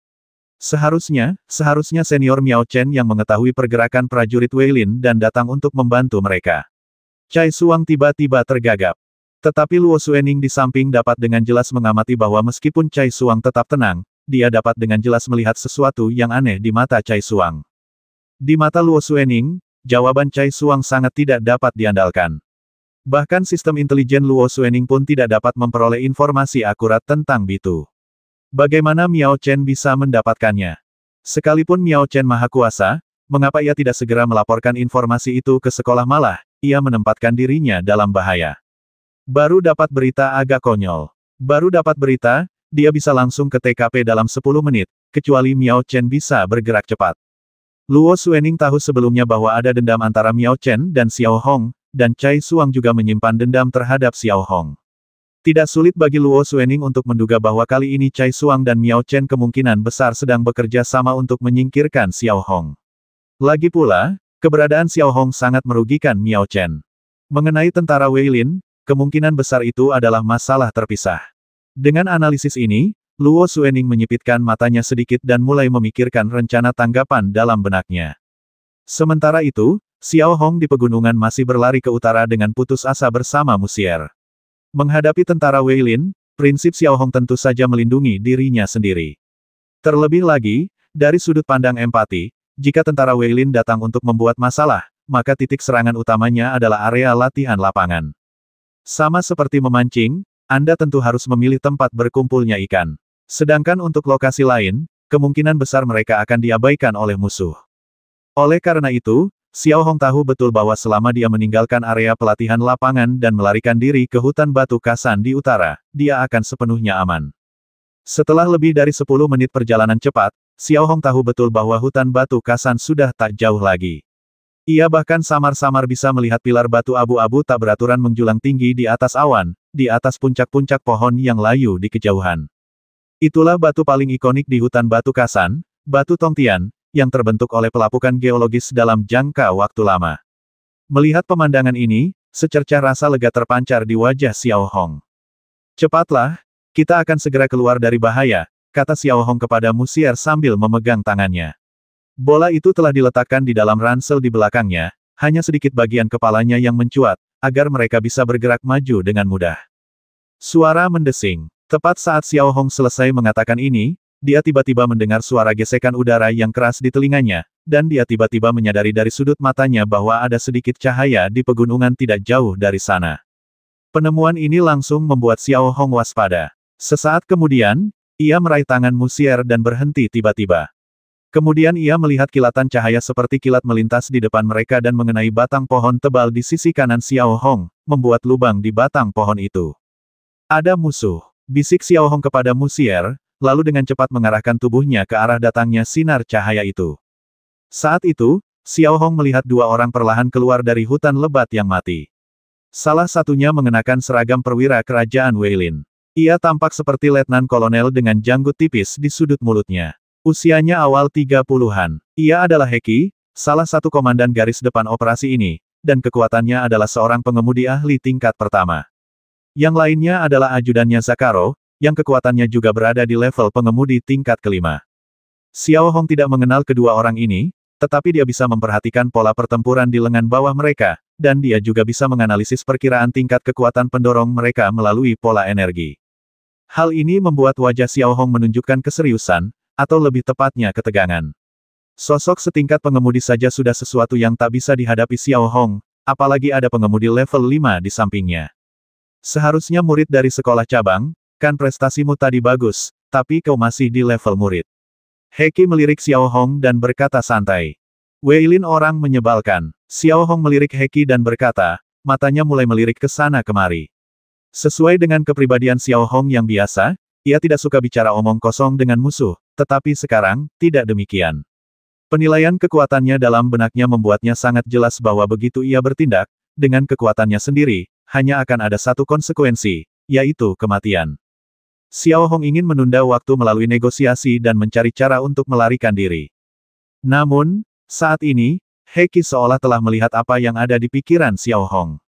A: Seharusnya senior Miao Chen yang mengetahui pergerakan prajurit Weilin dan datang untuk membantu mereka. Cai Suang tiba-tiba tergagap. Tetapi Luo Xuening di samping dapat dengan jelas mengamati bahwa meskipun Cai Suang tetap tenang, dia dapat dengan jelas melihat sesuatu yang aneh di mata Cai Suang. Di mata Luo Xuening, jawaban Cai Suang sangat tidak dapat diandalkan. Bahkan sistem intelijen Luo Xuening pun tidak dapat memperoleh informasi akurat tentang Bitu. Bagaimana Miao Chen bisa mendapatkannya? Sekalipun Miao Chen maha kuasa, mengapa ia tidak segera melaporkan informasi itu ke sekolah, malah ia menempatkan dirinya dalam bahaya? Baru dapat berita agak konyol. Baru dapat berita, dia bisa langsung ke TKP dalam 10 menit, kecuali Miao Chen bisa bergerak cepat. Luo Xuening tahu sebelumnya bahwa ada dendam antara Miao Chen dan Xiao Hong, dan Cai Suang juga menyimpan dendam terhadap Xiao Hong. Tidak sulit bagi Luo Xuening untuk menduga bahwa kali ini Cai Suang dan Miao Chen kemungkinan besar sedang bekerja sama untuk menyingkirkan Xiao Hong. Lagi pula, keberadaan Xiao Hong sangat merugikan Miao Chen. Mengenai tentara Weilin, kemungkinan besar itu adalah masalah terpisah. Dengan analisis ini, Luo Xuening menyipitkan matanya sedikit dan mulai memikirkan rencana tanggapan dalam benaknya. Sementara itu, Xiao Hong di pegunungan masih berlari ke utara dengan putus asa bersama Musier. Menghadapi tentara Wei Lin, prinsip Xiao Hong tentu saja melindungi dirinya sendiri. Terlebih lagi, dari sudut pandang empati, jika tentara Wei Lin datang untuk membuat masalah, maka titik serangan utamanya adalah area latihan lapangan. Sama seperti memancing, Anda tentu harus memilih tempat berkumpulnya ikan. Sedangkan untuk lokasi lain, kemungkinan besar mereka akan diabaikan oleh musuh. Oleh karena itu, Xiao Hong tahu betul bahwa selama dia meninggalkan area pelatihan lapangan dan melarikan diri ke hutan batu kasan di utara, dia akan sepenuhnya aman. Setelah lebih dari 10 menit perjalanan cepat, Xiao Hong tahu betul bahwa hutan batu kasan sudah tak jauh lagi. Ia bahkan samar-samar bisa melihat pilar batu abu-abu tak beraturan menjulang tinggi di atas awan, di atas puncak-puncak pohon yang layu di kejauhan. Itulah batu paling ikonik di hutan batu kasan, Batu Tongtian, yang terbentuk oleh pelapukan geologis dalam jangka waktu lama. Melihat pemandangan ini, secercah rasa lega terpancar di wajah Xiao Hong. Cepatlah, kita akan segera keluar dari bahaya, kata Xiao Hong kepada Musier sambil memegang tangannya. Bola itu telah diletakkan di dalam ransel di belakangnya, hanya sedikit bagian kepalanya yang mencuat, agar mereka bisa bergerak maju dengan mudah. Suara mendesing. Tepat saat Xiao Hong selesai mengatakan ini, dia tiba-tiba mendengar suara gesekan udara yang keras di telinganya, dan dia tiba-tiba menyadari dari sudut matanya bahwa ada sedikit cahaya di pegunungan tidak jauh dari sana. Penemuan ini langsung membuat Xiao Hong waspada. Sesaat kemudian, ia meraih tangan Musier dan berhenti tiba-tiba. Kemudian ia melihat kilatan cahaya seperti kilat melintas di depan mereka dan mengenai batang pohon tebal di sisi kanan Xiao Hong, membuat lubang di batang pohon itu. Ada musuh. Bisik Xiao Hong kepada Musier, lalu dengan cepat mengarahkan tubuhnya ke arah datangnya sinar cahaya itu. Saat itu, Xiao Hong melihat dua orang perlahan keluar dari hutan lebat yang mati. Salah satunya mengenakan seragam perwira kerajaan Wei Lin. Ia tampak seperti letnan kolonel dengan janggut tipis di sudut mulutnya. Usianya awal 30-an. Ia adalah Heki, salah satu komandan garis depan operasi ini, dan kekuatannya adalah seorang pengemudi ahli tingkat pertama. Yang lainnya adalah ajudannya Zakaro, yang kekuatannya juga berada di level pengemudi tingkat kelima. Xiao Hong tidak mengenal kedua orang ini, tetapi dia bisa memperhatikan pola pertempuran di lengan bawah mereka, dan dia juga bisa menganalisis perkiraan tingkat kekuatan pendorong mereka melalui pola energi. Hal ini membuat wajah Xiao Hong menunjukkan keseriusan, atau lebih tepatnya ketegangan. Sosok setingkat pengemudi saja sudah sesuatu yang tak bisa dihadapi Xiao Hong, apalagi ada pengemudi level 5 di sampingnya. Seharusnya murid dari sekolah cabang, kan prestasimu tadi bagus, tapi kau masih di level murid. Heki melirik Xiao Hong dan berkata santai. Wei Lin orang menyebalkan. Xiao Hong melirik Heki dan berkata, matanya mulai melirik ke sana kemari. Sesuai dengan kepribadian Xiao Hong yang biasa, ia tidak suka bicara omong kosong dengan musuh, tetapi sekarang, tidak demikian. Penilaian kekuatannya dalam benaknya membuatnya sangat jelas bahwa begitu ia bertindak, dengan kekuatannya sendiri, hanya akan ada satu konsekuensi, yaitu kematian. Xiao Hong ingin menunda waktu melalui negosiasi dan mencari cara untuk melarikan diri. Namun, saat ini, Heki seolah telah melihat apa yang ada di pikiran Xiao Hong.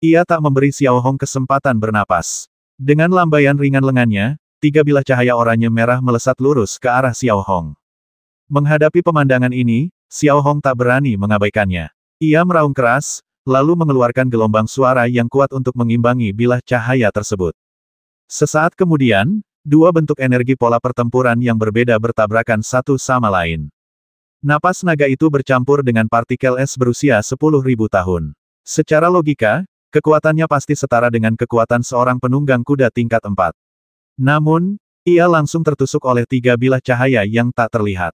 A: Ia tak memberi Xiao Hong kesempatan bernapas. Dengan lambaian ringan lengannya, tiga bilah cahaya oranye merah melesat lurus ke arah Xiao Hong. Menghadapi pemandangan ini, Xiao Hong tak berani mengabaikannya. Ia meraung keras, lalu mengeluarkan gelombang suara yang kuat untuk mengimbangi bilah cahaya tersebut. Sesaat kemudian, dua bentuk energi pola pertempuran yang berbeda bertabrakan satu sama lain. Napas naga itu bercampur dengan partikel es berusia 10.000 tahun. Secara logika, kekuatannya pasti setara dengan kekuatan seorang penunggang kuda tingkat 4. Namun, ia langsung tertusuk oleh tiga bilah cahaya yang tak terlihat.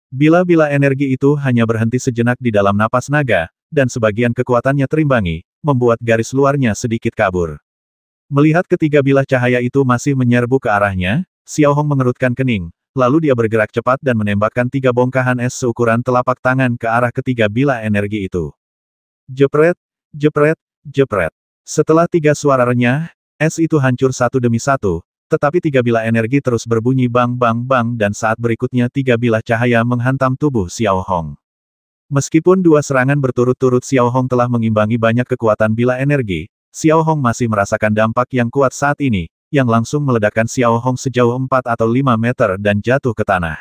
A: Bilah-bilah energi itu hanya berhenti sejenak di dalam napas naga, dan sebagian kekuatannya terimbangi, membuat garis luarnya sedikit kabur. Melihat ketiga bilah cahaya itu masih menyerbu ke arahnya, Xiao Hong mengerutkan kening, lalu dia bergerak cepat dan menembakkan tiga bongkahan es seukuran telapak tangan ke arah ketiga bilah energi itu. Jepret, jepret, jepret. Setelah tiga suara renyah, es itu hancur satu demi satu, tetapi tiga bilah energi terus berbunyi bang bang bang dan saat berikutnya tiga bilah cahaya menghantam tubuh Xiao Hong. Meskipun dua serangan berturut-turut Xiao Hong telah mengimbangi banyak kekuatan bilah energi, Xiao Hong masih merasakan dampak yang kuat saat ini, yang langsung meledakkan Xiao Hong sejauh 4 atau 5 meter dan jatuh ke tanah.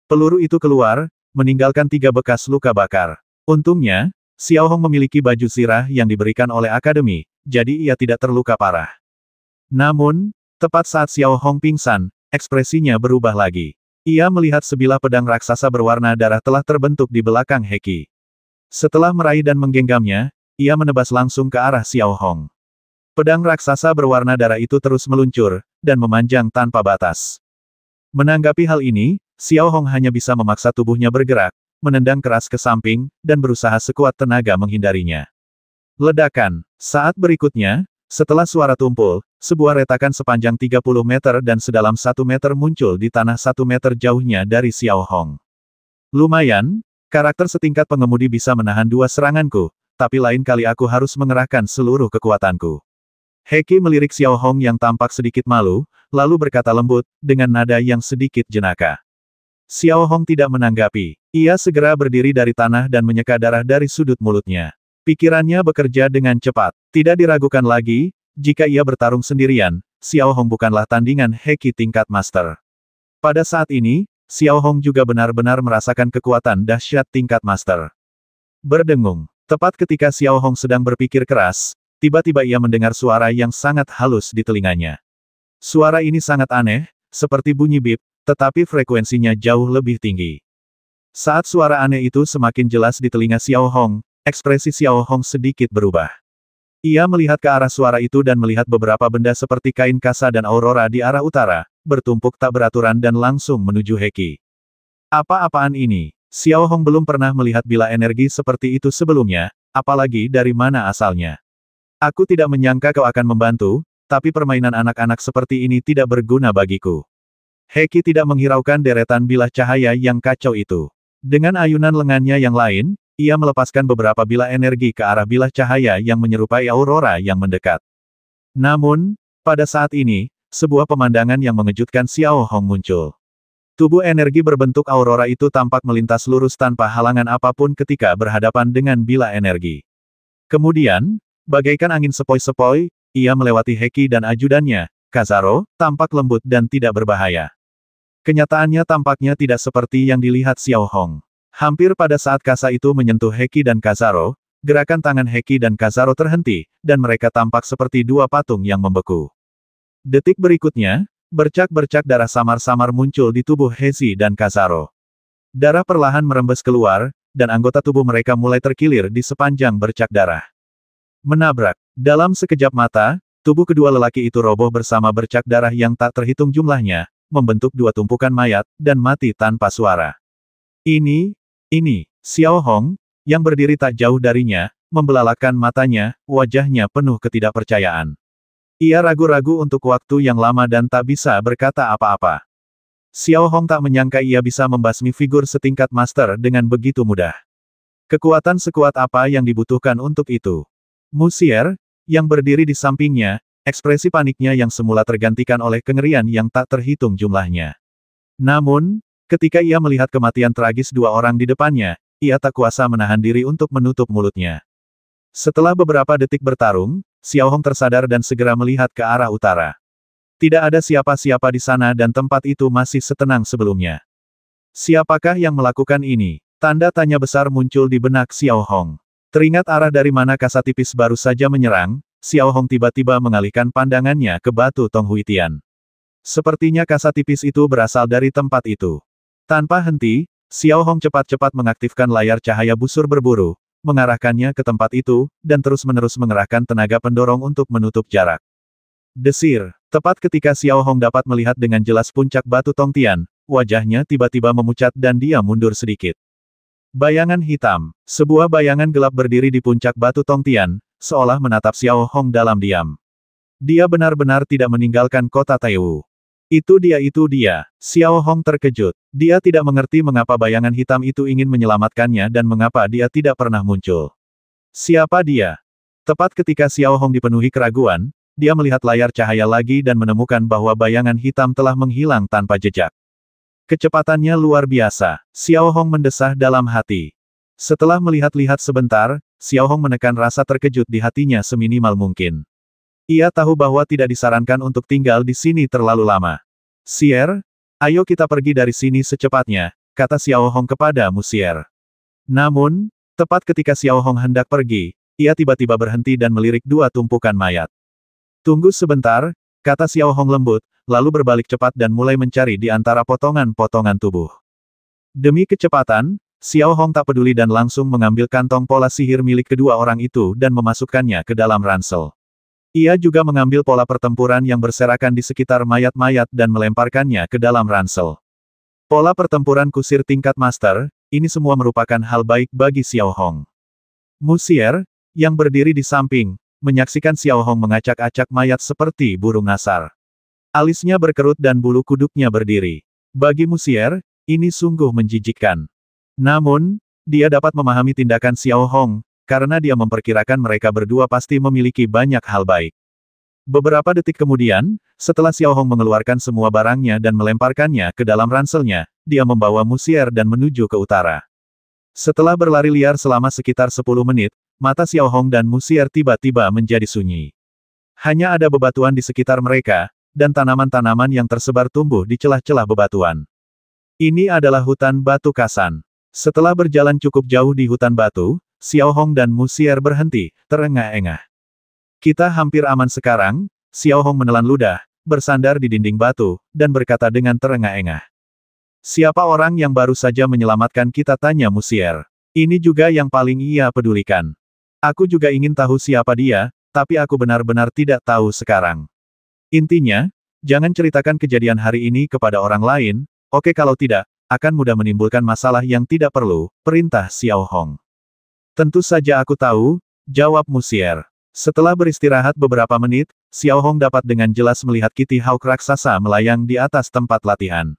A: Peluru itu keluar, meninggalkan 3 bekas luka bakar. Untungnya, Xiao Hong memiliki baju zirah yang diberikan oleh akademi, jadi ia tidak terluka parah. Namun, tepat saat Xiao Hong pingsan, ekspresinya berubah lagi. Ia melihat sebilah pedang raksasa berwarna darah telah terbentuk di belakang Heki. Setelah meraih dan menggenggamnya, ia menebas langsung ke arah Xiao Hong. Pedang raksasa berwarna darah itu terus meluncur, dan memanjang tanpa batas. Menanggapi hal ini, Xiao Hong hanya bisa memaksa tubuhnya bergerak, menendang keras ke samping, dan berusaha sekuat tenaga menghindarinya. Ledakan. Saat berikutnya, setelah suara tumpul, sebuah retakan sepanjang 30 meter dan sedalam 1 meter muncul di tanah 1 meter jauhnya dari Xiao Hong. Lumayan, karakter setingkat pengemudi bisa menahan 2 seranganku, tapi lain kali aku harus mengerahkan seluruh kekuatanku. Heki melirik Xiao Hong yang tampak sedikit malu, lalu berkata lembut, dengan nada yang sedikit jenaka. Xiao Hong tidak menanggapi. Ia segera berdiri dari tanah dan menyeka darah dari sudut mulutnya. Pikirannya bekerja dengan cepat. Tidak diragukan lagi, jika ia bertarung sendirian, Xiao Hong bukanlah tandingan Heki tingkat master. Pada saat ini, Xiao Hong juga benar-benar merasakan kekuatan dahsyat tingkat master. Berdengung. Tepat ketika Xiao Hong sedang berpikir keras, tiba-tiba ia mendengar suara yang sangat halus di telinganya. Suara ini sangat aneh, seperti bunyi bip, tetapi frekuensinya jauh lebih tinggi. Saat suara aneh itu semakin jelas di telinga Xiao Hong, ekspresi Xiao Hong sedikit berubah. Ia melihat ke arah suara itu dan melihat beberapa benda seperti kain kasa dan aurora di arah utara, bertumpuk tak beraturan dan langsung menuju Heki. Apa-apaan ini? Xiao Hong belum pernah melihat bila energi seperti itu sebelumnya, apalagi dari mana asalnya. Aku tidak menyangka kau akan membantu, tapi permainan anak-anak seperti ini tidak berguna bagiku. Heki tidak menghiraukan deretan bilah cahaya yang kacau itu. Dengan ayunan lengannya yang lain, ia melepaskan beberapa bilah energi ke arah bilah cahaya yang menyerupai aurora yang mendekat. Namun, pada saat ini, sebuah pemandangan yang mengejutkan Xiao Hong muncul. Tubuh energi berbentuk aurora itu tampak melintas lurus tanpa halangan apapun ketika berhadapan dengan bilah energi. Kemudian, bagaikan angin sepoi-sepoi, ia melewati Heki dan ajudannya, Kazaro, tampak lembut dan tidak berbahaya. Kenyataannya tampaknya tidak seperti yang dilihat Xiao Hong. Hampir pada saat kasa itu menyentuh Heki dan Kazaro, gerakan tangan Heki dan Kazaro terhenti, dan mereka tampak seperti 2 patung yang membeku. Detik berikutnya, bercak-bercak darah samar-samar muncul di tubuh Hezi dan Kazaro. Darah perlahan merembes keluar, dan anggota tubuh mereka mulai terkilir di sepanjang bercak darah. Menabrak. Dalam sekejap mata, tubuh kedua lelaki itu roboh bersama bercak darah yang tak terhitung jumlahnya, membentuk 2 tumpukan mayat, dan mati tanpa suara. Ini, Xiao Hong, yang berdiri tak jauh darinya, membelalakan matanya, wajahnya penuh ketidakpercayaan. Ia ragu-ragu untuk waktu yang lama dan tak bisa berkata apa-apa. Xiao Hong tak menyangka ia bisa membasmi figur setingkat master dengan begitu mudah. Kekuatan sekuat apa yang dibutuhkan untuk itu? Musier, yang berdiri di sampingnya, ekspresi paniknya yang semula tergantikan oleh kengerian yang tak terhitung jumlahnya. Namun, ketika ia melihat kematian tragis 2 orang di depannya, ia tak kuasa menahan diri untuk menutup mulutnya. Setelah beberapa detik bertarung, Xiao Hong tersadar dan segera melihat ke arah utara. Tidak ada siapa-siapa di sana dan tempat itu masih setenang sebelumnya. Siapakah yang melakukan ini? Tanda tanya besar muncul di benak Xiao Hong. Teringat arah dari mana kasa tipis baru saja menyerang, Xiao Hong tiba-tiba mengalihkan pandangannya ke batu Tong Huitian. Sepertinya kasa tipis itu berasal dari tempat itu. Tanpa henti, Xiao Hong cepat-cepat mengaktifkan layar cahaya busur berburu, mengarahkannya ke tempat itu, dan terus-menerus mengerahkan tenaga pendorong untuk menutup jarak. Desir. Tepat ketika Xiao Hong dapat melihat dengan jelas puncak batu Tongtian, wajahnya tiba-tiba memucat dan dia mundur sedikit. Bayangan hitam. Sebuah bayangan gelap berdiri di puncak batu Tongtian, seolah menatap Xiao Hong dalam diam. Dia benar-benar tidak meninggalkan kota Taiwu. Itu dia. Xiao Hong terkejut. Dia tidak mengerti mengapa bayangan hitam itu ingin menyelamatkannya dan mengapa dia tidak pernah muncul. Siapa dia? Tepat ketika Xiao Hong dipenuhi keraguan, dia melihat layar cahaya lagi dan menemukan bahwa bayangan hitam telah menghilang tanpa jejak. Kecepatannya luar biasa. Xiao Hong mendesah dalam hati. Setelah melihat-lihat sebentar, Xiao Hong menekan rasa terkejut di hatinya seminimal mungkin. Ia tahu bahwa tidak disarankan untuk tinggal di sini terlalu lama. Sier, ayo kita pergi dari sini secepatnya, kata Xiao Hong kepada Musier. Namun, tepat ketika Xiao Hong hendak pergi, ia tiba-tiba berhenti dan melirik dua tumpukan mayat. Tunggu sebentar, kata Xiao Hong lembut, lalu berbalik cepat dan mulai mencari di antara potongan-potongan tubuh. Demi kecepatan, Xiao Hong tak peduli dan langsung mengambil kantong pola sihir milik kedua orang itu dan memasukkannya ke dalam ransel. Ia juga mengambil pola pertempuran yang berserakan di sekitar mayat-mayat dan melemparkannya ke dalam ransel. Pola pertempuran kusir tingkat master, ini semua merupakan hal baik bagi Xiao Hong. Musier, yang berdiri di samping, menyaksikan Xiao Hong mengacak-acak mayat seperti burung nasar. Alisnya berkerut dan bulu kuduknya berdiri. Bagi Musier, ini sungguh menjijikkan. Namun, dia dapat memahami tindakan Xiao Hong, karena dia memperkirakan mereka berdua pasti memiliki banyak hal baik. Beberapa detik kemudian, setelah Xiao Hong mengeluarkan semua barangnya dan melemparkannya ke dalam ranselnya, dia membawa Musier dan menuju ke utara. Setelah berlari liar selama sekitar 10 menit, mata Xiao Hong dan Musier tiba-tiba menjadi sunyi. Hanya ada bebatuan di sekitar mereka, dan tanaman-tanaman yang tersebar tumbuh di celah-celah bebatuan. Ini adalah hutan batu Kasan. Setelah berjalan cukup jauh di hutan batu, Xiao Hong dan Musier berhenti, terengah-engah. Kita hampir aman sekarang, Xiao Hong menelan ludah, bersandar di dinding batu, dan berkata dengan terengah-engah. Siapa orang yang baru saja menyelamatkan kita, tanya Musier. Ini juga yang paling ia pedulikan. Aku juga ingin tahu siapa dia, tapi aku benar-benar tidak tahu sekarang. Intinya, jangan ceritakan kejadian hari ini kepada orang lain, oke kalau tidak, akan mudah menimbulkan masalah yang tidak perlu, perintah Xiao Hong. Tentu saja aku tahu, jawab Musier. Setelah beristirahat beberapa menit, Xiao Hong dapat dengan jelas melihat Kitty Hawk raksasa melayang di atas tempat latihan.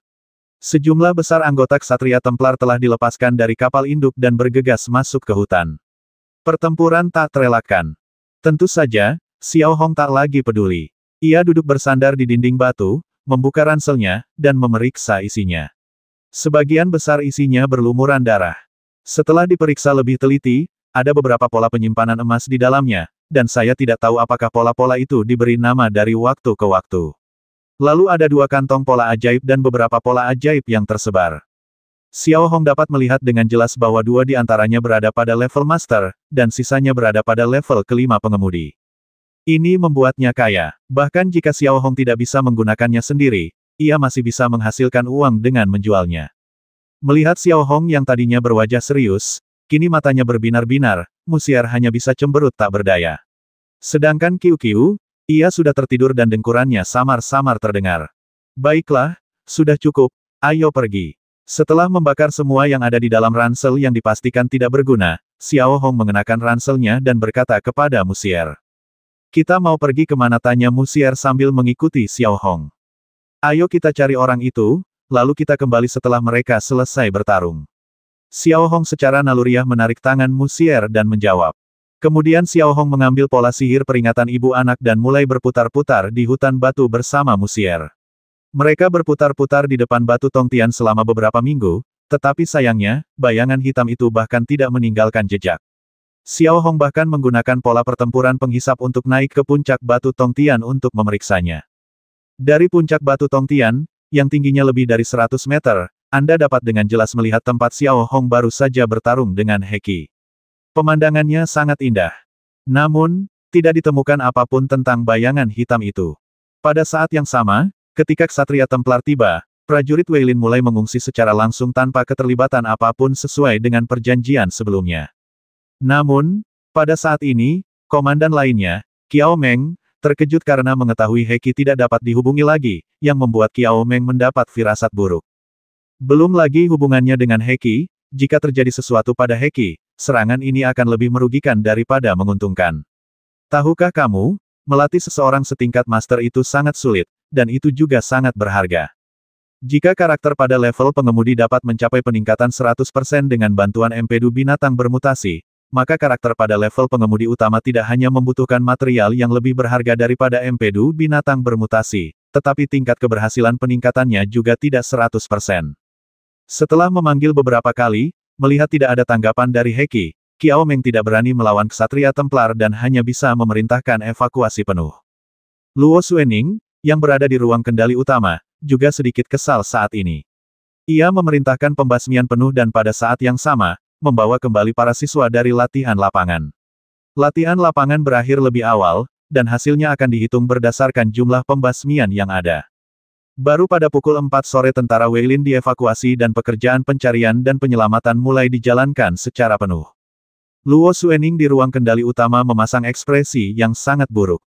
A: Sejumlah besar anggota Ksatria Templar telah dilepaskan dari kapal induk dan bergegas masuk ke hutan. Pertempuran tak terelakkan. Tentu saja, Xiao Hong tak lagi peduli. Ia duduk bersandar di dinding batu, membuka ranselnya, dan memeriksa isinya. Sebagian besar isinya berlumuran darah. Setelah diperiksa lebih teliti, ada beberapa pola penyimpanan emas di dalamnya, dan saya tidak tahu apakah pola-pola itu diberi nama dari waktu ke waktu. Lalu ada 2 kantong pola ajaib dan beberapa pola ajaib yang tersebar. Xiao Hong dapat melihat dengan jelas bahwa 2 di antaranya berada pada level master, dan sisanya berada pada level kelima pengemudi. Ini membuatnya kaya. Bahkan jika Xiao Hong tidak bisa menggunakannya sendiri, ia masih bisa menghasilkan uang dengan menjualnya. Melihat Xiao Hong yang tadinya berwajah serius, kini matanya berbinar-binar, Musier hanya bisa cemberut tak berdaya. Sedangkan Qiu, ia sudah tertidur dan dengkurannya samar-samar terdengar. Baiklah, sudah cukup, ayo pergi. Setelah membakar semua yang ada di dalam ransel yang dipastikan tidak berguna, Xiao Hong mengenakan ranselnya dan berkata kepada Musier. Kita mau pergi kemana, tanya Musier sambil mengikuti Xiao Hong. Ayo kita cari orang itu, lalu kita kembali setelah mereka selesai bertarung. Xiao Hong secara naluriah menarik tangan Musier dan menjawab. Kemudian Xiao Hong mengambil pola sihir peringatan ibu anak dan mulai berputar-putar di hutan batu bersama Musier. Mereka berputar-putar di depan batu Tongtian selama beberapa minggu, tetapi sayangnya, bayangan hitam itu bahkan tidak meninggalkan jejak. Xiao Hong bahkan menggunakan pola pertempuran penghisap untuk naik ke puncak batu Tongtian untuk memeriksanya. Dari puncak batu Tongtian, yang tingginya lebih dari 100 meter, Anda dapat dengan jelas melihat tempat Xiao Hong baru saja bertarung dengan Heki. Pemandangannya sangat indah. Namun, tidak ditemukan apapun tentang bayangan hitam itu. Pada saat yang sama, ketika Ksatria Templar tiba, prajurit Weilin mulai mengungsi secara langsung tanpa keterlibatan apapun sesuai dengan perjanjian sebelumnya. Namun, pada saat ini, komandan lainnya, Qiao Meng, terkejut karena mengetahui Heki tidak dapat dihubungi lagi, yang membuat Qiao Meng mendapat firasat buruk. Belum lagi hubungannya dengan Heki, jika terjadi sesuatu pada Heki, serangan ini akan lebih merugikan daripada menguntungkan. Tahukah kamu, melatih seseorang setingkat master itu sangat sulit, dan itu juga sangat berharga. Jika karakter pada level pengemudi dapat mencapai peningkatan 100% dengan bantuan empedu binatang bermutasi, maka karakter pada level pengemudi utama tidak hanya membutuhkan material yang lebih berharga daripada empedu binatang bermutasi, tetapi tingkat keberhasilan peningkatannya juga tidak 100%. Setelah memanggil beberapa kali, melihat tidak ada tanggapan dari Heki, Qiao Meng tidak berani melawan Ksatria Templar dan hanya bisa memerintahkan evakuasi penuh. Luo Xuening, yang berada di ruang kendali utama, juga sedikit kesal saat ini. Ia memerintahkan pembasmian penuh dan pada saat yang sama, membawa kembali para siswa dari latihan lapangan. Latihan lapangan berakhir lebih awal, dan hasilnya akan dihitung berdasarkan jumlah pembasmian yang ada. Baru pada pukul 4 sore tentara Weilin dievakuasi dan pekerjaan pencarian dan penyelamatan mulai dijalankan secara penuh. Luo Xuening di ruang kendali utama memasang ekspresi yang sangat buruk.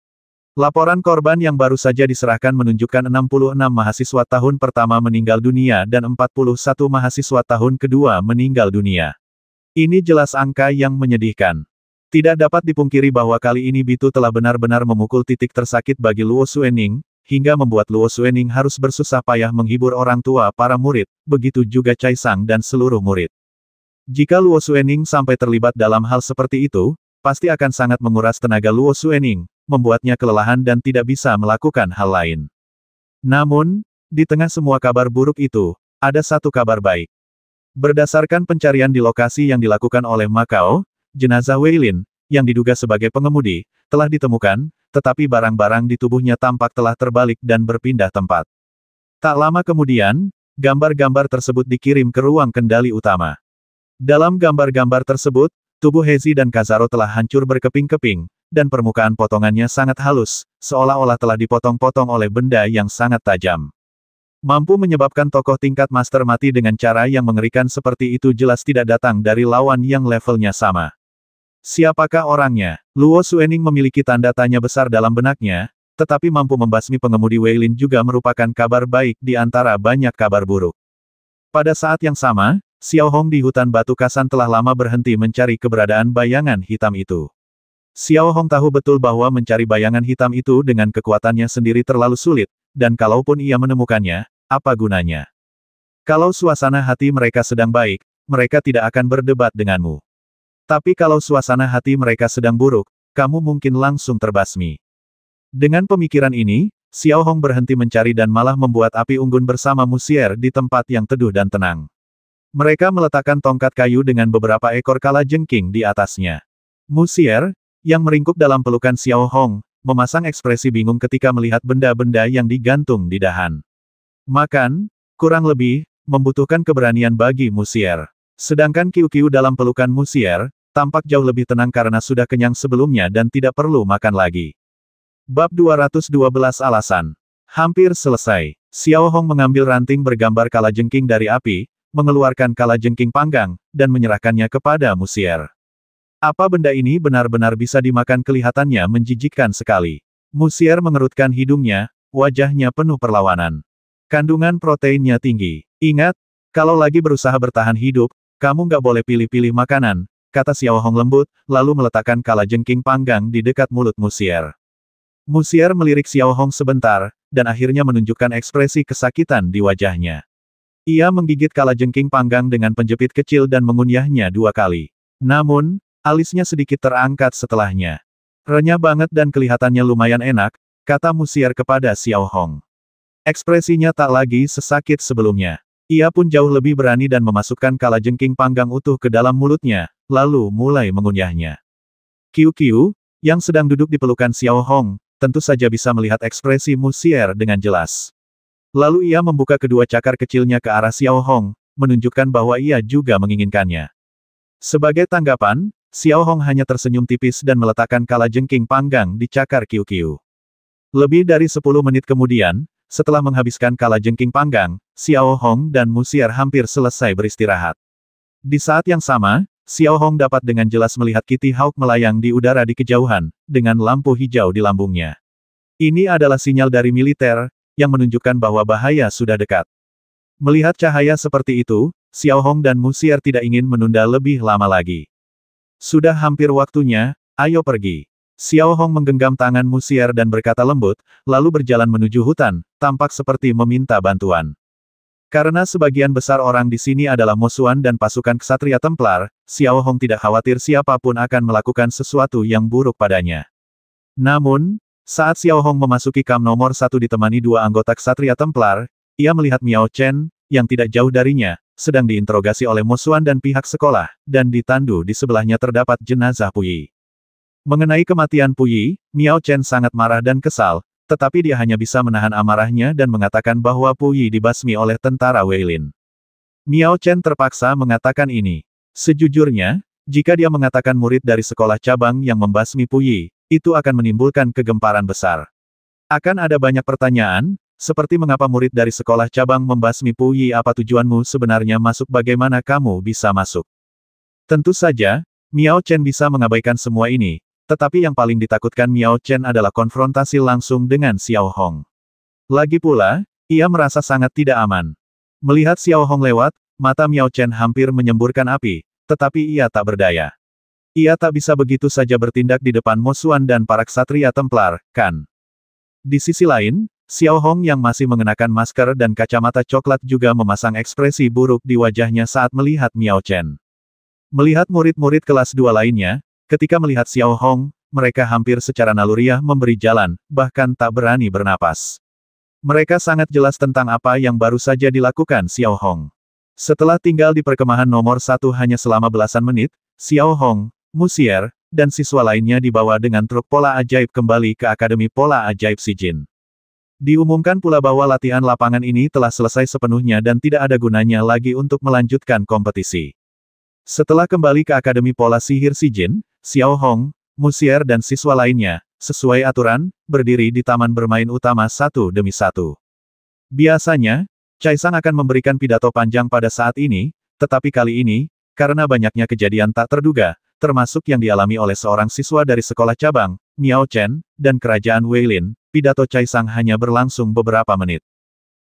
A: Laporan korban yang baru saja diserahkan menunjukkan 66 mahasiswa tahun pertama meninggal dunia dan 41 mahasiswa tahun kedua meninggal dunia. Ini jelas angka yang menyedihkan. Tidak dapat dipungkiri bahwa kali ini Bitu telah benar-benar memukul titik tersakit bagi Luo Xuening, hingga membuat Luo Xuening harus bersusah payah menghibur orang tua para murid, begitu juga Caisang dan seluruh murid. Jika Luo Xuening sampai terlibat dalam hal seperti itu, pasti akan sangat menguras tenaga Luo Xuening, membuatnya kelelahan dan tidak bisa melakukan hal lain. Namun, di tengah semua kabar buruk itu, ada satu kabar baik. Berdasarkan pencarian di lokasi yang dilakukan oleh Macao, jenazah Weilin, yang diduga sebagai pengemudi, telah ditemukan, tetapi barang-barang di tubuhnya tampak telah terbalik dan berpindah tempat. Tak lama kemudian, gambar-gambar tersebut dikirim ke ruang kendali utama. Dalam gambar-gambar tersebut, tubuh Hezi dan Kazaro telah hancur berkeping-keping, dan permukaan potongannya sangat halus, seolah-olah telah dipotong-potong oleh benda yang sangat tajam. Mampu menyebabkan tokoh tingkat master mati dengan cara yang mengerikan seperti itu jelas tidak datang dari lawan yang levelnya sama. Siapakah orangnya? Luo Xuening memiliki tanda tanya besar dalam benaknya, tetapi mampu membasmi pengemudi Weilin juga merupakan kabar baik di antara banyak kabar buruk. Pada saat yang sama, Xiao Hong di hutan batu kasan telah lama berhenti mencari keberadaan bayangan hitam itu. Xiao Hong tahu betul bahwa mencari bayangan hitam itu dengan kekuatannya sendiri terlalu sulit, dan kalaupun ia menemukannya, apa gunanya? Kalau suasana hati mereka sedang baik, mereka tidak akan berdebat denganmu. Tapi kalau suasana hati mereka sedang buruk, kamu mungkin langsung terbasmi. Dengan pemikiran ini, Xiao Hong berhenti mencari dan malah membuat api unggun bersama Musier di tempat yang teduh dan tenang. Mereka meletakkan tongkat kayu dengan beberapa ekor kalajengking di atasnya. Musier, yang meringkuk dalam pelukan Xiao Hong, memasang ekspresi bingung ketika melihat benda-benda yang digantung di dahan. Makan, kurang lebih, membutuhkan keberanian bagi Musier. Sedangkan Qiu-Qiu dalam pelukan Musier, tampak jauh lebih tenang karena sudah kenyang sebelumnya dan tidak perlu makan lagi. Bab 212 Alasan. Hampir selesai. Xiao Hong mengambil ranting bergambar kalajengking dari api, mengeluarkan kalajengking panggang, dan menyerahkannya kepada Musier. Apa benda ini benar-benar bisa dimakan kelihatannya menjijikkan sekali. Musier mengerutkan hidungnya, wajahnya penuh perlawanan. Kandungan proteinnya tinggi. Ingat, kalau lagi berusaha bertahan hidup, kamu nggak boleh pilih-pilih makanan, kata Xiao Hong lembut, lalu meletakkan kalajengking panggang di dekat mulut Musier. Musier melirik Xiao Hong sebentar, dan akhirnya menunjukkan ekspresi kesakitan di wajahnya. Ia menggigit kalajengking panggang dengan penjepit kecil dan mengunyahnya 2 kali. Namun, alisnya sedikit terangkat setelahnya. Renyah banget dan kelihatannya lumayan enak, kata Musier kepada Xiao Hong. Ekspresinya tak lagi sesakit sebelumnya. Ia pun jauh lebih berani dan memasukkan kalajengking panggang utuh ke dalam mulutnya, lalu mulai mengunyahnya. Qiu-Qiu, yang sedang duduk di pelukan Xiao Hong, tentu saja bisa melihat ekspresi Musier dengan jelas. Lalu ia membuka kedua cakar kecilnya ke arah Xiao Hong, menunjukkan bahwa ia juga menginginkannya. Sebagai tanggapan, Xiao Hong hanya tersenyum tipis dan meletakkan kalajengking panggang di cakar Qiu-Qiu. Lebih dari 10 menit kemudian, setelah menghabiskan kalajengking panggang, Xiao Hong dan Musier hampir selesai beristirahat. Di saat yang sama, Xiao Hong dapat dengan jelas melihat Kitty Hawk melayang di udara di kejauhan, dengan lampu hijau di lambungnya. Ini adalah sinyal dari militer, yang menunjukkan bahwa bahaya sudah dekat. Melihat cahaya seperti itu, Xiao Hong dan Musier tidak ingin menunda lebih lama lagi. Sudah hampir waktunya, ayo pergi. Xiao Hong menggenggam tangan Musier dan berkata lembut, lalu berjalan menuju hutan, tampak seperti meminta bantuan. Karena sebagian besar orang di sini adalah musuhan dan pasukan Ksatria Templar, Xiao Hong tidak khawatir siapapun akan melakukan sesuatu yang buruk padanya. Namun, saat Xiao Hong memasuki kamp nomor 1 ditemani 2 anggota Ksatria Templar, ia melihat Miao Chen, yang tidak jauh darinya, sedang diinterogasi oleh musuhan dan pihak sekolah, dan di tandu di sebelahnya terdapat jenazah Puyi. Mengenai kematian Puyi, Miao Chen sangat marah dan kesal, tetapi dia hanya bisa menahan amarahnya dan mengatakan bahwa Pu Yi dibasmi oleh tentara Weilin. Miao Chen terpaksa mengatakan ini. Sejujurnya, jika dia mengatakan murid dari sekolah cabang yang membasmi Pu Yi, itu akan menimbulkan kegemparan besar. Akan ada banyak pertanyaan, seperti mengapa murid dari sekolah cabang membasmi Pu Yi, apa tujuanmu sebenarnya masuk, bagaimana kamu bisa masuk. Tentu saja, Miao Chen bisa mengabaikan semua ini, tetapi yang paling ditakutkan Miao Chen adalah konfrontasi langsung dengan Xiao Hong. Lagi pula, ia merasa sangat tidak aman. Melihat Xiao Hong lewat, mata Miao Chen hampir menyemburkan api, tetapi ia tak berdaya. Ia tak bisa begitu saja bertindak di depan Mo Xuan dan para ksatria Templar, kan? Di sisi lain, Xiao Hong yang masih mengenakan masker dan kacamata coklat juga memasang ekspresi buruk di wajahnya saat melihat Miao Chen. Melihat murid-murid kelas 2 lainnya, ketika melihat Xiao Hong, mereka hampir secara naluriah memberi jalan, bahkan tak berani bernapas. Mereka sangat jelas tentang apa yang baru saja dilakukan Xiao Hong. Setelah tinggal di perkemahan nomor 1 hanya selama belasan menit, Xiao Hong, Musier, dan siswa lainnya dibawa dengan truk pola ajaib kembali ke Akademi Pola Ajaib Sijin. Diumumkan pula bahwa latihan lapangan ini telah selesai sepenuhnya dan tidak ada gunanya lagi untuk melanjutkan kompetisi. Setelah kembali ke Akademi Pola Sihir Sijin, Xiao Hong, Musier dan siswa lainnya, sesuai aturan, berdiri di taman bermain utama satu demi satu. Biasanya, Caisang akan memberikan pidato panjang pada saat ini, tetapi kali ini, karena banyaknya kejadian tak terduga, termasuk yang dialami oleh seorang siswa dari sekolah cabang, Miao Chen, dan kerajaan Weilin, pidato Caisang hanya berlangsung beberapa menit.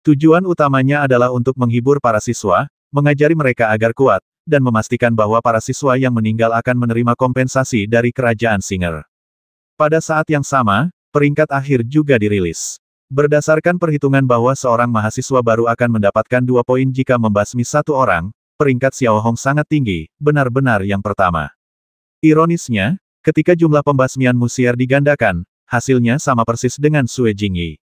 A: Tujuan utamanya adalah untuk menghibur para siswa, mengajari mereka agar kuat, dan memastikan bahwa para siswa yang meninggal akan menerima kompensasi dari kerajaan Singer. Pada saat yang sama, peringkat akhir juga dirilis. Berdasarkan perhitungan bahwa seorang mahasiswa baru akan mendapatkan 2 poin jika membasmi 1 orang, peringkat Xiao Hong sangat tinggi, benar-benar yang pertama. Ironisnya, ketika jumlah pembasmian Musier digandakan, hasilnya sama persis dengan Sue Jingyi.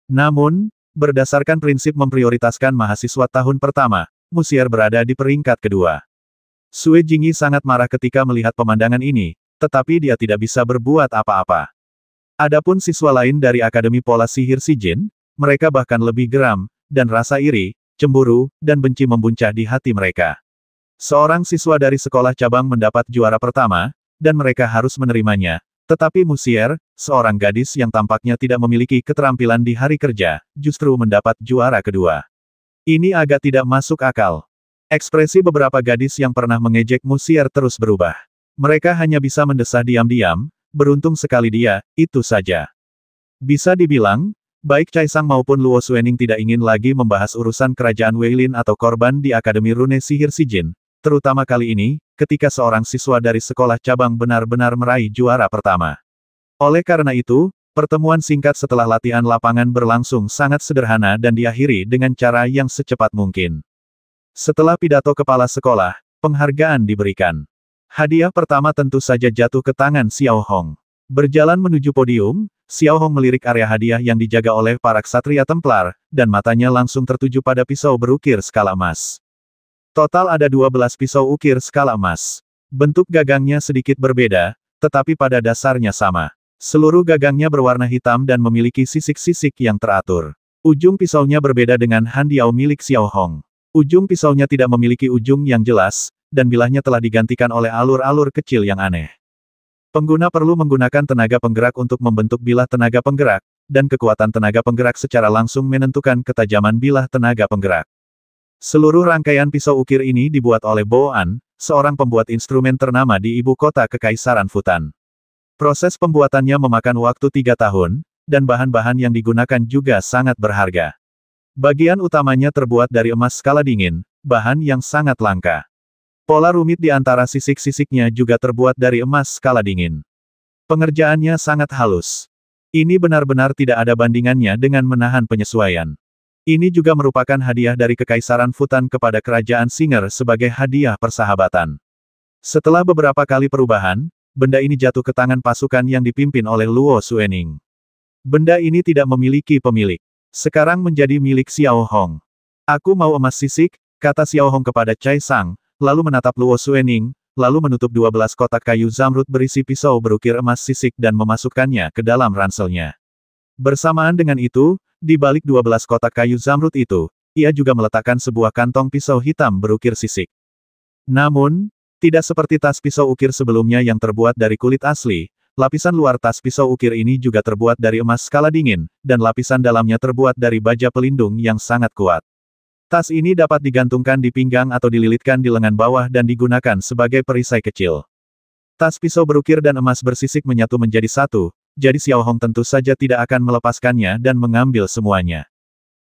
A: Namun, berdasarkan prinsip memprioritaskan mahasiswa tahun pertama, Musier berada di peringkat kedua. Sue Jingyi sangat marah ketika melihat pemandangan ini, tetapi dia tidak bisa berbuat apa-apa. Adapun siswa lain dari Akademi Pola Sihir Sijin, mereka bahkan lebih geram, dan rasa iri, cemburu, dan benci membuncah di hati mereka. Seorang siswa dari sekolah cabang mendapat juara pertama, dan mereka harus menerimanya, tetapi Musier, seorang gadis yang tampaknya tidak memiliki keterampilan di hari kerja, justru mendapat juara kedua. Ini agak tidak masuk akal. Ekspresi beberapa gadis yang pernah mengejek Musier terus berubah. Mereka hanya bisa mendesah diam-diam, beruntung sekali dia, itu saja. Bisa dibilang, baik Caisang maupun Luo Xuening tidak ingin lagi membahas urusan kerajaan Weilin atau korban di Akademi Rune Sihir Sijin, terutama kali ini, ketika seorang siswa dari sekolah cabang benar-benar meraih juara pertama. Oleh karena itu, pertemuan singkat setelah latihan lapangan berlangsung sangat sederhana dan diakhiri dengan cara yang secepat mungkin. Setelah pidato kepala sekolah, penghargaan diberikan. Hadiah pertama tentu saja jatuh ke tangan Xiao Hong. Berjalan menuju podium, Xiao Hong melirik area hadiah yang dijaga oleh para ksatria Templar, dan matanya langsung tertuju pada pisau berukir skala emas. Total ada 12 pisau ukir skala emas. Bentuk gagangnya sedikit berbeda, tetapi pada dasarnya sama. Seluruh gagangnya berwarna hitam dan memiliki sisik-sisik yang teratur. Ujung pisaunya berbeda dengan handiao milik Xiao Hong. Ujung pisaunya tidak memiliki ujung yang jelas, dan bilahnya telah digantikan oleh alur-alur kecil yang aneh. Pengguna perlu menggunakan tenaga penggerak untuk membentuk bilah tenaga penggerak, dan kekuatan tenaga penggerak secara langsung menentukan ketajaman bilah tenaga penggerak. Seluruh rangkaian pisau ukir ini dibuat oleh Bo An, seorang pembuat instrumen ternama di ibu kota Kekaisaran Futan. Proses pembuatannya memakan waktu 3 tahun, dan bahan-bahan yang digunakan juga sangat berharga. Bagian utamanya terbuat dari emas skala dingin, bahan yang sangat langka. Pola rumit di antara sisik-sisiknya juga terbuat dari emas skala dingin. Pengerjaannya sangat halus. Ini benar-benar tidak ada bandingannya dengan menahan penyesuaian. Ini juga merupakan hadiah dari Kekaisaran Futan kepada Kerajaan Singer sebagai hadiah persahabatan. Setelah beberapa kali perubahan, benda ini jatuh ke tangan pasukan yang dipimpin oleh Luo Xuening. Benda ini tidak memiliki pemilik. Sekarang menjadi milik Xiao Hong. Aku mau emas sisik, kata Xiao Hong kepada Cai Sang, lalu menatap Luo Xuening, lalu menutup 12 kotak kayu zamrud berisi pisau berukir emas sisik dan memasukkannya ke dalam ranselnya. Bersamaan dengan itu, di balik 12 kotak kayu zamrud itu, ia juga meletakkan sebuah kantong pisau hitam berukir sisik. Namun, tidak seperti tas pisau ukir sebelumnya yang terbuat dari kulit asli, lapisan luar tas pisau ukir ini juga terbuat dari emas skala dingin, dan lapisan dalamnya terbuat dari baja pelindung yang sangat kuat. Tas ini dapat digantungkan di pinggang atau dililitkan di lengan bawah dan digunakan sebagai perisai kecil. Tas pisau berukir dan emas bersisik menyatu menjadi satu, jadi Xiao Hong tentu saja tidak akan melepaskannya dan mengambil semuanya.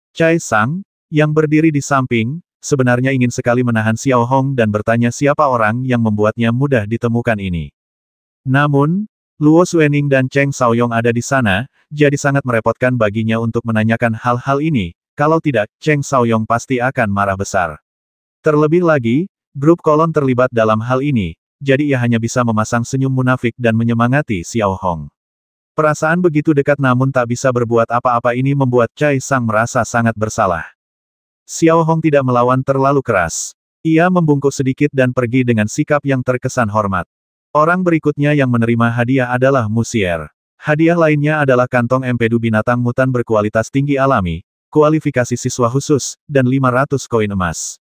A: Chai Sang, yang berdiri di samping, sebenarnya ingin sekali menahan Xiao Hong dan bertanya siapa orang yang membuatnya mudah ditemukan ini. Namun, Luo Xuening dan Cheng Xiaoyong ada di sana, jadi sangat merepotkan baginya untuk menanyakan hal-hal ini, kalau tidak, Cheng Xiaoyong pasti akan marah besar. Terlebih lagi, grup kolon terlibat dalam hal ini, jadi ia hanya bisa memasang senyum munafik dan menyemangati Xiao Hong. Perasaan begitu dekat namun tak bisa berbuat apa-apa ini membuat Chai Sang merasa sangat bersalah. Xiao Hong tidak melawan terlalu keras. Ia membungkuk sedikit dan pergi dengan sikap yang terkesan hormat. Orang berikutnya yang menerima hadiah adalah Musier. Hadiah lainnya adalah kantong empedu binatang mutan berkualitas tinggi alami, kualifikasi siswa khusus, dan 500 koin emas.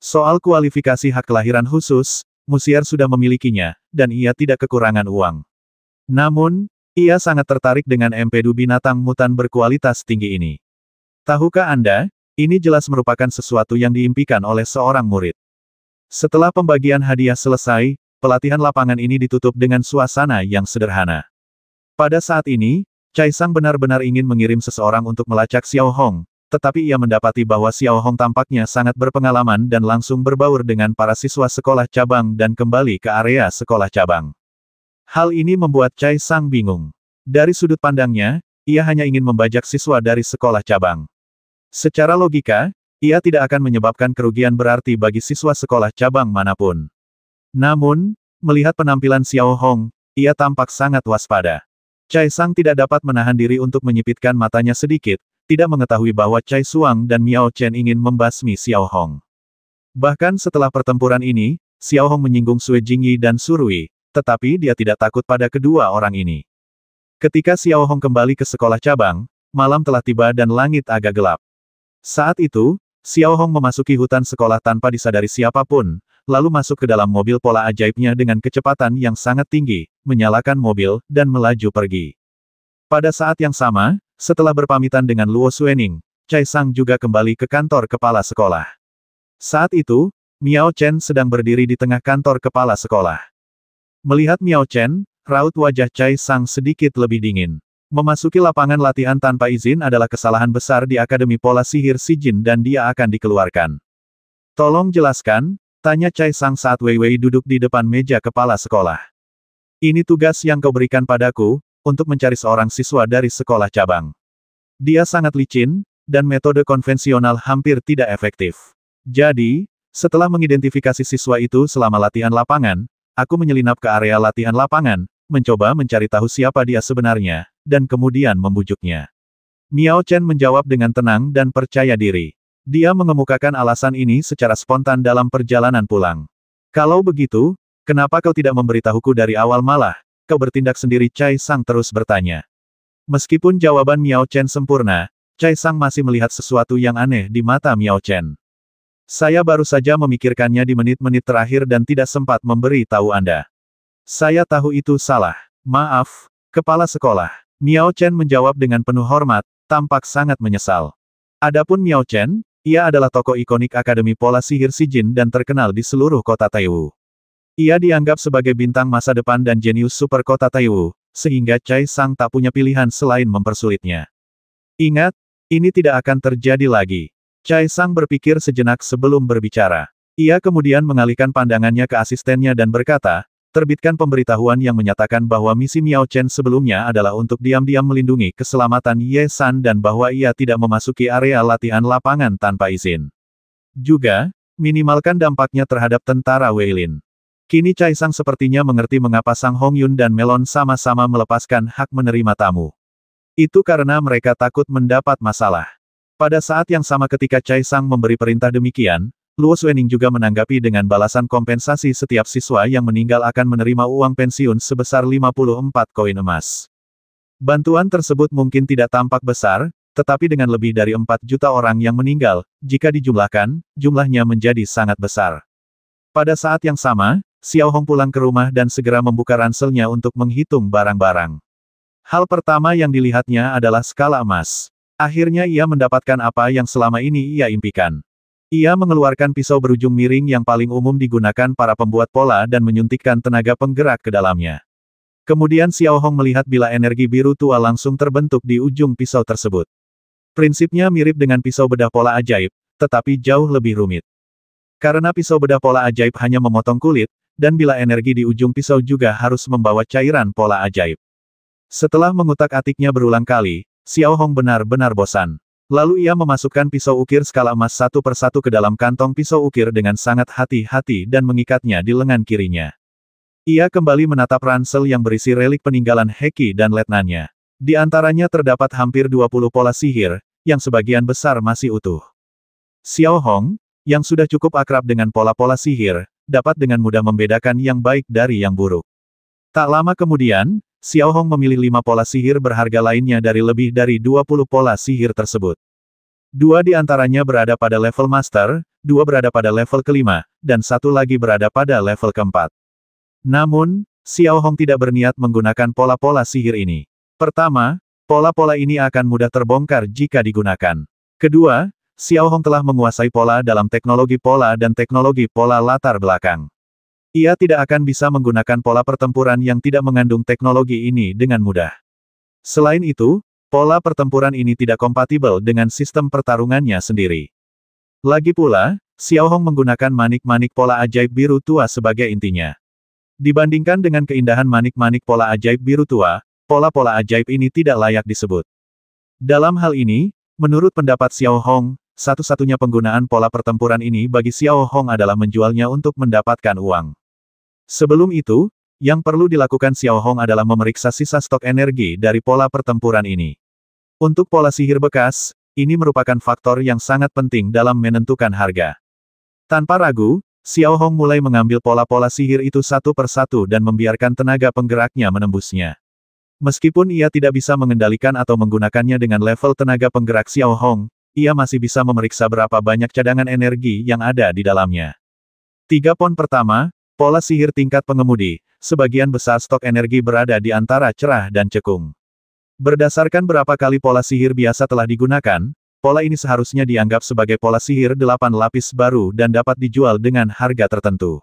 A: Soal kualifikasi hak kelahiran khusus, Musier sudah memilikinya, dan ia tidak kekurangan uang. Namun, ia sangat tertarik dengan empedu binatang mutan berkualitas tinggi ini. Tahukah Anda, ini jelas merupakan sesuatu yang diimpikan oleh seorang murid. Setelah pembagian hadiah selesai, pelatihan lapangan ini ditutup dengan suasana yang sederhana. Pada saat ini, Chai Sang benar-benar ingin mengirim seseorang untuk melacak Xiao Hong, tetapi ia mendapati bahwa Xiao Hong tampaknya sangat berpengalaman dan langsung berbaur dengan para siswa sekolah cabang dan kembali ke area sekolah cabang. Hal ini membuat Chai Sang bingung. Dari sudut pandangnya, ia hanya ingin membajak siswa dari sekolah cabang. Secara logika, ia tidak akan menyebabkan kerugian berarti bagi siswa sekolah cabang manapun. Namun, melihat penampilan Xiao Hong, ia tampak sangat waspada. Chai Sang tidak dapat menahan diri untuk menyipitkan matanya sedikit, tidak mengetahui bahwa Chai Suang dan Miao Chen ingin membasmi Xiao Hong. Bahkan setelah pertempuran ini, Xiao Hong menyinggung Sui Jingyi dan Surui, tetapi dia tidak takut pada kedua orang ini. Ketika Xiao Hong kembali ke sekolah cabang, malam telah tiba dan langit agak gelap. Saat itu, Xiao Hong memasuki hutan sekolah tanpa disadari siapapun, lalu masuk ke dalam mobil pola ajaibnya dengan kecepatan yang sangat tinggi, menyalakan mobil, dan melaju pergi. Pada saat yang sama, setelah berpamitan dengan Luo Xuening, Chai Sang juga kembali ke kantor kepala sekolah. Saat itu, Miao Chen sedang berdiri di tengah kantor kepala sekolah. Melihat Miao Chen, raut wajah Chai Sang sedikit lebih dingin. Memasuki lapangan latihan tanpa izin adalah kesalahan besar di Akademi Pola Sihir Sijin dan dia akan dikeluarkan. Tolong jelaskan, tanya Chai Sang saat Wei Wei duduk di depan meja kepala sekolah. Ini tugas yang kau berikan padaku, untuk mencari seorang siswa dari sekolah cabang. Dia sangat licin, dan metode konvensional hampir tidak efektif. Jadi, setelah mengidentifikasi siswa itu selama latihan lapangan, aku menyelinap ke area latihan lapangan, mencoba mencari tahu siapa dia sebenarnya, dan kemudian membujuknya. Miao Chen menjawab dengan tenang dan percaya diri. Dia mengemukakan alasan ini secara spontan dalam perjalanan pulang. Kalau begitu, kenapa kau tidak memberitahuku dari awal malah, kau bertindak sendiri? Chai Sang terus bertanya. Meskipun jawaban Miao Chen sempurna, Chai Sang masih melihat sesuatu yang aneh di mata Miao Chen. Saya baru saja memikirkannya di menit-menit terakhir dan tidak sempat memberi tahu Anda. Saya tahu itu salah. Maaf, kepala sekolah. Miao Chen menjawab dengan penuh hormat, tampak sangat menyesal. Adapun Miao Chen, ia adalah tokoh ikonik Akademi Pola Sihir Sijin dan terkenal di seluruh kota Taiwu. Ia dianggap sebagai bintang masa depan dan jenius super kota Taiwu, sehingga Chai Sang tak punya pilihan selain mempersulitnya. Ingat, ini tidak akan terjadi lagi. Chai Sang berpikir sejenak sebelum berbicara. Ia kemudian mengalihkan pandangannya ke asistennya dan berkata, terbitkan pemberitahuan yang menyatakan bahwa misi Miao Chen sebelumnya adalah untuk diam-diam melindungi keselamatan Ye San dan bahwa ia tidak memasuki area latihan lapangan tanpa izin. Juga, minimalkan dampaknya terhadap tentara Weilin. Kini Chai Sang sepertinya mengerti mengapa Sang Hongyun dan Melon sama-sama melepaskan hak menerima tamu. Itu karena mereka takut mendapat masalah. Pada saat yang sama ketika Chai Sang memberi perintah demikian, Luo Xuening juga menanggapi dengan balasan kompensasi setiap siswa yang meninggal akan menerima uang pensiun sebesar 54 koin emas. Bantuan tersebut mungkin tidak tampak besar, tetapi dengan lebih dari 4 juta orang yang meninggal, jika dijumlahkan, jumlahnya menjadi sangat besar. Pada saat yang sama, Xiao Hong pulang ke rumah dan segera membuka ranselnya untuk menghitung barang-barang. Hal pertama yang dilihatnya adalah skala emas. Akhirnya ia mendapatkan apa yang selama ini ia impikan. Ia mengeluarkan pisau berujung miring yang paling umum digunakan para pembuat pola dan menyuntikkan tenaga penggerak ke dalamnya. Kemudian Xiao Hong melihat bila energi biru tua langsung terbentuk di ujung pisau tersebut. Prinsipnya mirip dengan pisau bedah pola ajaib, tetapi jauh lebih rumit. Karena pisau bedah pola ajaib hanya memotong kulit, dan bila energi di ujung pisau juga harus membawa cairan pola ajaib. Setelah mengutak-atiknya berulang kali, Xiao Hong benar-benar bosan. Lalu ia memasukkan pisau ukir skala emas satu persatu ke dalam kantong pisau ukir dengan sangat hati-hati dan mengikatnya di lengan kirinya. Ia kembali menatap ransel yang berisi relik peninggalan Heki dan letnannya. Di antaranya terdapat hampir 20 pola sihir, yang sebagian besar masih utuh. Xiao Hong, yang sudah cukup akrab dengan pola-pola sihir, dapat dengan mudah membedakan yang baik dari yang buruk. Tak lama kemudian, Xiao Hong memilih 5 pola sihir berharga lainnya dari lebih dari 20 pola sihir tersebut. 2 di antaranya berada pada level master, 2 berada pada level kelima, dan 1 lagi berada pada level keempat. Namun, Xiao Hong tidak berniat menggunakan pola-pola sihir ini. Pertama, pola-pola ini akan mudah terbongkar jika digunakan. Kedua, Xiao Hong telah menguasai pola dalam teknologi pola dan teknologi pola latar belakang. Ia tidak akan bisa menggunakan pola pertempuran yang tidak mengandung teknologi ini dengan mudah. Selain itu, pola pertempuran ini tidak kompatibel dengan sistem pertarungannya sendiri. Lagi pula, Xiao Hong menggunakan manik-manik pola ajaib biru tua sebagai intinya. Dibandingkan dengan keindahan manik-manik pola ajaib biru tua, pola-pola ajaib ini tidak layak disebut. Dalam hal ini, menurut pendapat Xiao Hong, satu-satunya penggunaan pola pertempuran ini bagi Xiao Hong adalah menjualnya untuk mendapatkan uang. Sebelum itu, yang perlu dilakukan Xiao Hong adalah memeriksa sisa stok energi dari pola pertempuran ini. Untuk pola sihir bekas, ini merupakan faktor yang sangat penting dalam menentukan harga. Tanpa ragu, Xiao Hong mulai mengambil pola-pola sihir itu satu persatu dan membiarkan tenaga penggeraknya menembusnya. Meskipun ia tidak bisa mengendalikan atau menggunakannya dengan level tenaga penggerak Xiao Hong, ia masih bisa memeriksa berapa banyak cadangan energi yang ada di dalamnya. 3 pon pertama, pola sihir tingkat pengemudi, sebagian besar stok energi berada di antara cerah dan cekung. Berdasarkan berapa kali pola sihir biasa telah digunakan, pola ini seharusnya dianggap sebagai pola sihir 8 lapis baru dan dapat dijual dengan harga tertentu.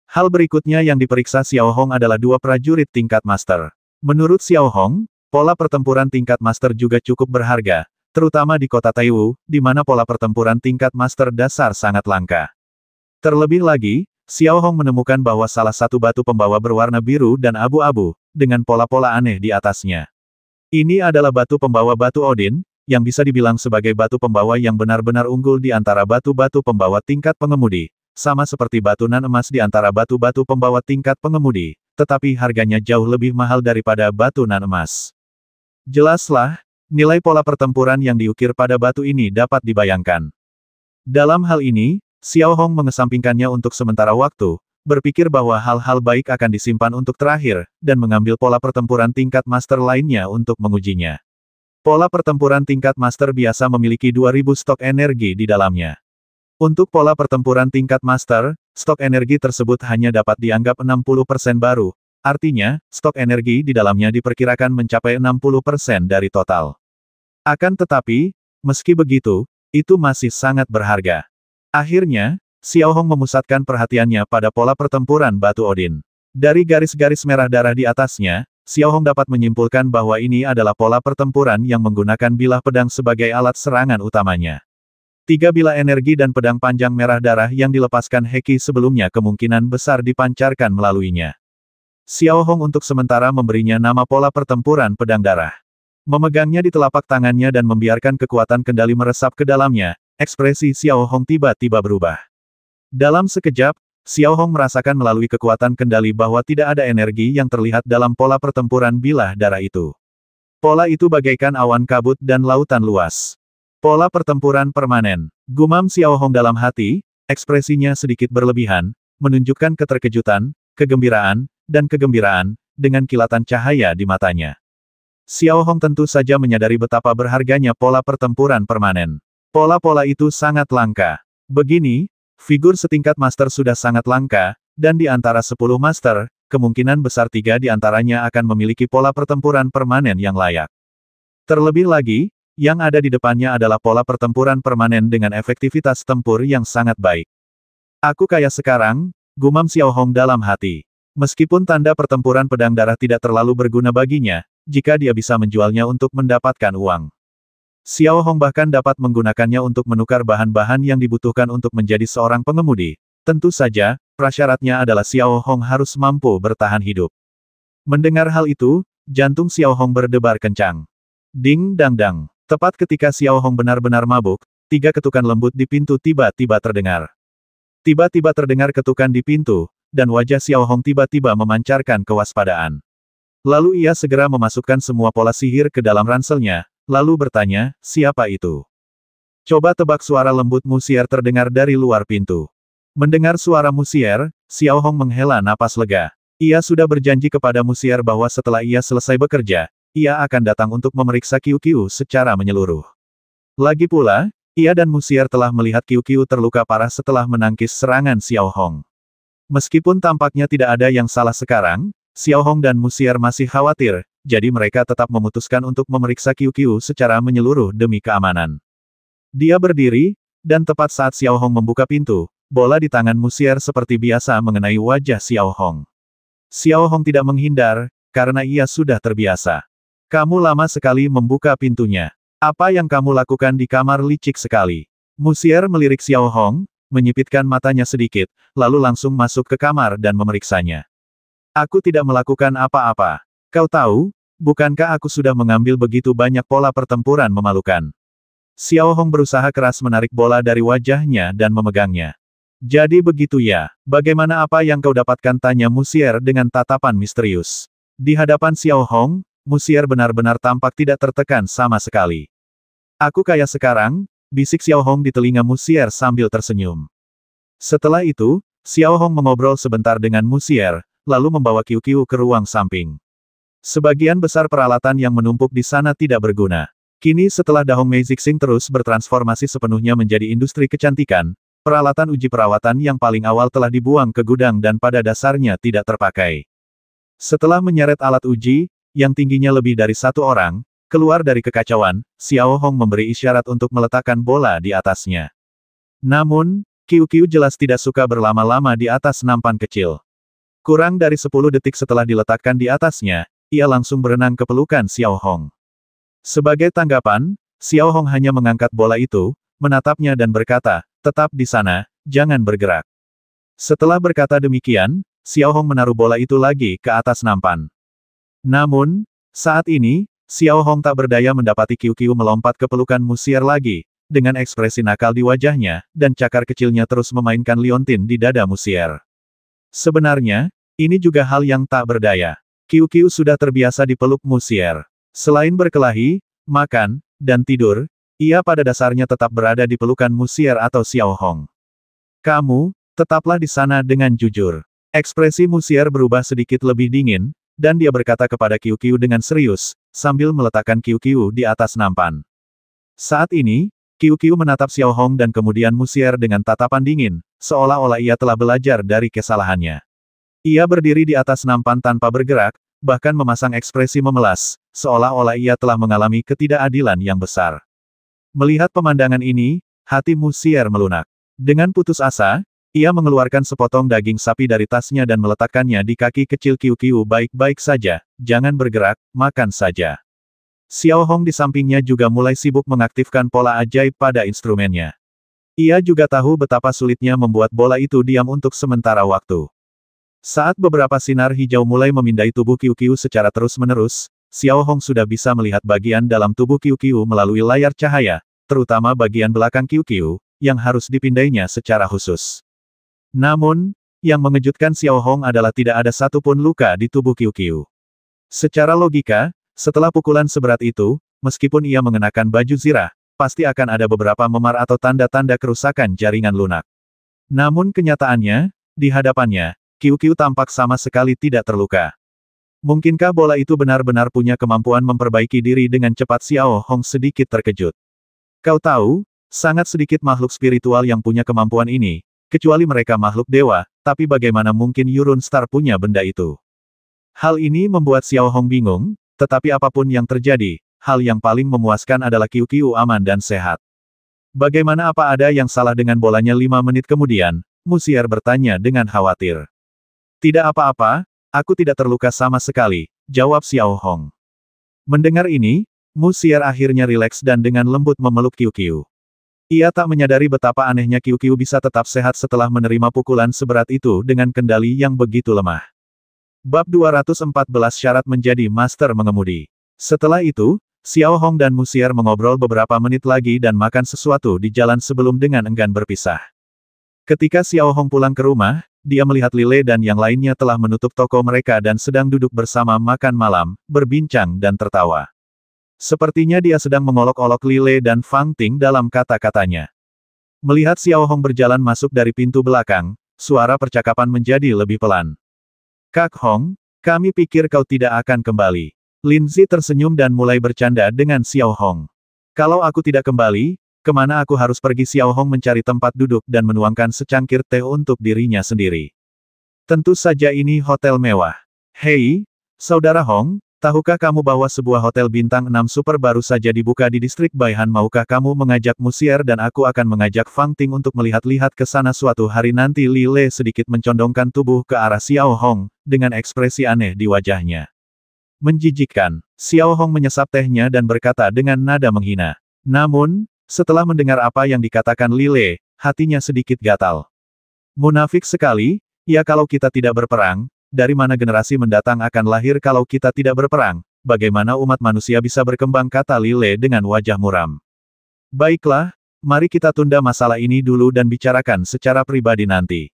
A: Hal berikutnya yang diperiksa Xiao Hong adalah 2 prajurit tingkat master. Menurut Xiao Hong, pola pertempuran tingkat master juga cukup berharga, terutama di kota Taiwu, di mana pola pertempuran tingkat master dasar sangat langka. Terlebih lagi, Xiao Hong menemukan bahwa salah satu batu pembawa berwarna biru dan abu-abu, dengan pola-pola aneh di atasnya. Ini adalah batu pembawa batu Odin, yang bisa dibilang sebagai batu pembawa yang benar-benar unggul di antara batu-batu pembawa tingkat pengemudi, sama seperti batu nan emas di antara batu-batu pembawa tingkat pengemudi, tetapi harganya jauh lebih mahal daripada batu nan emas. Jelaslah, nilai pola pertempuran yang diukir pada batu ini dapat dibayangkan. Dalam hal ini, Xiao Hong mengesampingkannya untuk sementara waktu, berpikir bahwa hal-hal baik akan disimpan untuk terakhir, dan mengambil pola pertempuran tingkat master lainnya untuk mengujinya. Pola pertempuran tingkat master biasa memiliki 2000 stok energi di dalamnya. Untuk pola pertempuran tingkat master, stok energi tersebut hanya dapat dianggap 60% baru, artinya, stok energi di dalamnya diperkirakan mencapai 60% dari total. Akan tetapi, meski begitu, itu masih sangat berharga. Akhirnya, Xiao Hong memusatkan perhatiannya pada pola pertempuran batu Odin. Dari garis-garis merah darah di atasnya, Xiao Hong dapat menyimpulkan bahwa ini adalah pola pertempuran yang menggunakan bilah pedang sebagai alat serangan utamanya. 3 bilah energi dan pedang panjang merah darah yang dilepaskan Heki sebelumnya kemungkinan besar dipancarkan melaluinya. Xiao Hong untuk sementara memberinya nama pola pertempuran pedang darah. Memegangnya di telapak tangannya dan membiarkan kekuatan kendali meresap ke dalamnya, ekspresi Xiao Hong tiba-tiba berubah. Dalam sekejap, Xiao Hong merasakan melalui kekuatan kendali bahwa tidak ada energi yang terlihat dalam pola pertempuran bilah darah itu. Pola itu bagaikan awan kabut dan lautan luas. Pola pertempuran permanen. Gumam Xiao Hong dalam hati, ekspresinya sedikit berlebihan, menunjukkan keterkejutan, kegembiraan, dengan kilatan cahaya di matanya. Xiao Hong tentu saja menyadari betapa berharganya pola pertempuran permanen. Pola-pola itu sangat langka. Begini, figur setingkat master sudah sangat langka, dan di antara 10 master, kemungkinan besar 3 di antaranya akan memiliki pola pertempuran permanen yang layak. Terlebih lagi, yang ada di depannya adalah pola pertempuran permanen dengan efektivitas tempur yang sangat baik. Aku kaya sekarang, gumam Xiao Hong dalam hati. Meskipun tanda pertempuran pedang darah tidak terlalu berguna baginya, jika dia bisa menjualnya untuk mendapatkan uang. Xiao Hong bahkan dapat menggunakannya untuk menukar bahan-bahan yang dibutuhkan untuk menjadi seorang pengemudi. Tentu saja, prasyaratnya adalah Xiao Hong harus mampu bertahan hidup. Mendengar hal itu, jantung Xiao Hong berdebar kencang. Ding dang dang. Tepat ketika Xiao Hong benar-benar mabuk, 3 ketukan lembut di pintu tiba-tiba terdengar. Tiba-tiba terdengar ketukan di pintu, dan wajah Xiao Hong tiba-tiba memancarkan kewaspadaan. Lalu ia segera memasukkan semua pola sihir ke dalam ranselnya, lalu bertanya, siapa itu? Coba tebak, suara lembut Musier terdengar dari luar pintu. Mendengar suara Musier, Xiao Hong menghela napas lega. Ia sudah berjanji kepada Musier bahwa setelah ia selesai bekerja, ia akan datang untuk memeriksa Qiu secara menyeluruh. Lagi pula, ia dan Musier telah melihat Qiu terluka parah setelah menangkis serangan Xiao Hong. Meskipun tampaknya tidak ada yang salah sekarang, Xiao Hong dan Musier masih khawatir, jadi mereka tetap memutuskan untuk memeriksa Qiu secara menyeluruh demi keamanan. Dia berdiri, dan tepat saat Xiao Hong membuka pintu, bola di tangan Musier seperti biasa mengenai wajah Xiao Hong. Xiao Hong tidak menghindar, karena ia sudah terbiasa. Kamu lama sekali membuka pintunya. Apa yang kamu lakukan di kamar licik sekali? Musier melirik Xiao Hong, menyipitkan matanya sedikit, lalu langsung masuk ke kamar dan memeriksanya. Aku tidak melakukan apa-apa. Kau tahu, bukankah aku sudah mengambil begitu banyak pola pertempuran memalukan? Xiao Hong berusaha keras menarik bola dari wajahnya dan memegangnya. Jadi begitu ya, bagaimana apa yang kau dapatkan, tanya Musier dengan tatapan misterius. Di hadapan Xiao Hong, Musier benar-benar tampak tidak tertekan sama sekali. Aku kaya sekarang, bisik Xiao Hong di telinga Musier sambil tersenyum. Setelah itu, Xiao Hong mengobrol sebentar dengan Musier, lalu membawa Qiu ke ruang samping. Sebagian besar peralatan yang menumpuk di sana tidak berguna. Kini setelah Dahong Mei Zixing terus bertransformasi sepenuhnya menjadi industri kecantikan, peralatan uji perawatan yang paling awal telah dibuang ke gudang dan pada dasarnya tidak terpakai. Setelah menyeret alat uji, yang tingginya lebih dari 1 orang, keluar dari kekacauan, Xiao Hong memberi isyarat untuk meletakkan bola di atasnya. Namun, Qiu jelas tidak suka berlama-lama di atas nampan kecil. Kurang dari 10 detik setelah diletakkan di atasnya, ia langsung berenang ke pelukan Xiao Hong. Sebagai tanggapan, Xiao Hong hanya mengangkat bola itu, menatapnya dan berkata, tetap di sana, jangan bergerak. Setelah berkata demikian, Xiao Hong menaruh bola itu lagi ke atas nampan. Namun, saat ini, Xiao Hong tak berdaya mendapati Qiu melompat ke pelukan Musier lagi, dengan ekspresi nakal di wajahnya, dan cakar kecilnya terus memainkan liontin di dada Musier. Sebenarnya, ini juga hal yang tak berdaya. Qiu sudah terbiasa dipeluk Musier. Selain berkelahi, makan, dan tidur, ia pada dasarnya tetap berada di pelukan Musier atau Xiao Hong. Kamu, tetaplah di sana dengan jujur. Ekspresi Musier berubah sedikit lebih dingin, dan dia berkata kepada Qiu dengan serius, sambil meletakkan Qiu di atas nampan. Saat ini, Qiu menatap Xiao Hong dan kemudian Musier dengan tatapan dingin, seolah-olah ia telah belajar dari kesalahannya. Ia berdiri di atas nampan tanpa bergerak, bahkan memasang ekspresi memelas, seolah-olah ia telah mengalami ketidakadilan yang besar. Melihat pemandangan ini, hati Musier melunak. Dengan putus asa, ia mengeluarkan sepotong daging sapi dari tasnya dan meletakkannya di kaki kecil Qiu. Baik-baik saja, jangan bergerak, makan saja. Xiao Hong di sampingnya juga mulai sibuk mengaktifkan pola ajaib pada instrumennya. Ia juga tahu betapa sulitnya membuat bola itu diam untuk sementara waktu. Saat beberapa sinar hijau mulai memindai tubuh Qiu secara terus-menerus, Xiao Hong sudah bisa melihat bagian dalam tubuh Qiu melalui layar cahaya, terutama bagian belakang Qiu, yang harus dipindainya secara khusus. Namun, yang mengejutkan Xiao Hong adalah tidak ada satupun luka di tubuh Qiu. Secara logika, setelah pukulan seberat itu, meskipun ia mengenakan baju zirah, pasti akan ada beberapa memar atau tanda-tanda kerusakan jaringan lunak. Namun kenyataannya, di hadapannya, Qiu tampak sama sekali tidak terluka. Mungkinkah bola itu benar-benar punya kemampuan memperbaiki diri dengan cepat? Xiao Hong sedikit terkejut. Kau tahu, sangat sedikit makhluk spiritual yang punya kemampuan ini, kecuali mereka makhluk dewa, tapi bagaimana mungkin Yurun Star punya benda itu? Hal ini membuat Xiao Hong bingung, tetapi apapun yang terjadi, hal yang paling memuaskan adalah Qiu Qiu aman dan sehat. Bagaimana, apa ada yang salah dengan bolanya? 5 menit kemudian, Musier bertanya dengan khawatir. Tidak apa-apa, aku tidak terluka sama sekali, jawab Xiao Hong. Mendengar ini, Musier akhirnya rileks dan dengan lembut memeluk Qiu Qiu. Ia tak menyadari betapa anehnya Qiu Qiu bisa tetap sehat setelah menerima pukulan seberat itu dengan kendali yang begitu lemah. Bab 214 Syarat menjadi Master Mengemudi. Setelah itu, Xiao Hong dan Musier mengobrol beberapa menit lagi dan makan sesuatu di jalan sebelum dengan enggan berpisah. Ketika Xiao Hong pulang ke rumah, dia melihat Lile dan yang lainnya telah menutup toko mereka dan sedang duduk bersama makan malam, berbincang dan tertawa. Sepertinya dia sedang mengolok-olok Lile dan Fang Ting dalam kata-katanya. Melihat Xiao Hong berjalan masuk dari pintu belakang, suara percakapan menjadi lebih pelan. Kak Hong, kami pikir kau tidak akan kembali. Linzi tersenyum dan mulai bercanda dengan Xiao Hong. Kalau aku tidak kembali, kemana aku harus pergi? Xiao Hong mencari tempat duduk dan menuangkan secangkir teh untuk dirinya sendiri. Tentu saja ini hotel mewah. Hei, Saudara Hong, tahukah kamu bahwa sebuah hotel bintang 6 super baru saja dibuka di distrik Baihan? Maukah kamu mengajak Musier dan aku akan mengajak Fang Ting untuk melihat-lihat ke sana suatu hari nanti? Lile sedikit mencondongkan tubuh ke arah Xiao Hong, dengan ekspresi aneh di wajahnya. Menjijikkan, Xiao Hong menyesap tehnya dan berkata dengan nada menghina. Namun, setelah mendengar apa yang dikatakan Lile, hatinya sedikit gatal. Munafik sekali, ya kalau kita tidak berperang, dari mana generasi mendatang akan lahir kalau kita tidak berperang? Bagaimana umat manusia bisa berkembang? Kata Lile dengan wajah muram. Baiklah, mari kita tunda masalah ini dulu dan bicarakan secara pribadi nanti.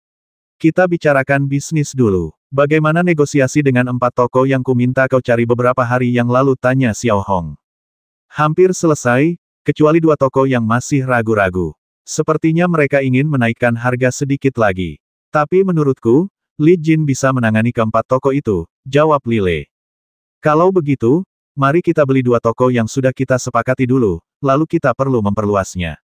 A: Kita bicarakan bisnis dulu. Bagaimana negosiasi dengan 4 toko yang kuminta kau cari beberapa hari yang lalu? Tanya Xiao Hong. Hampir selesai, kecuali 2 toko yang masih ragu-ragu. Sepertinya mereka ingin menaikkan harga sedikit lagi. Tapi menurutku, Li Jin bisa menangani ke-4 toko itu, jawab Lile. Kalau begitu, mari kita beli 2 toko yang sudah kita sepakati dulu, lalu kita perlu memperluasnya.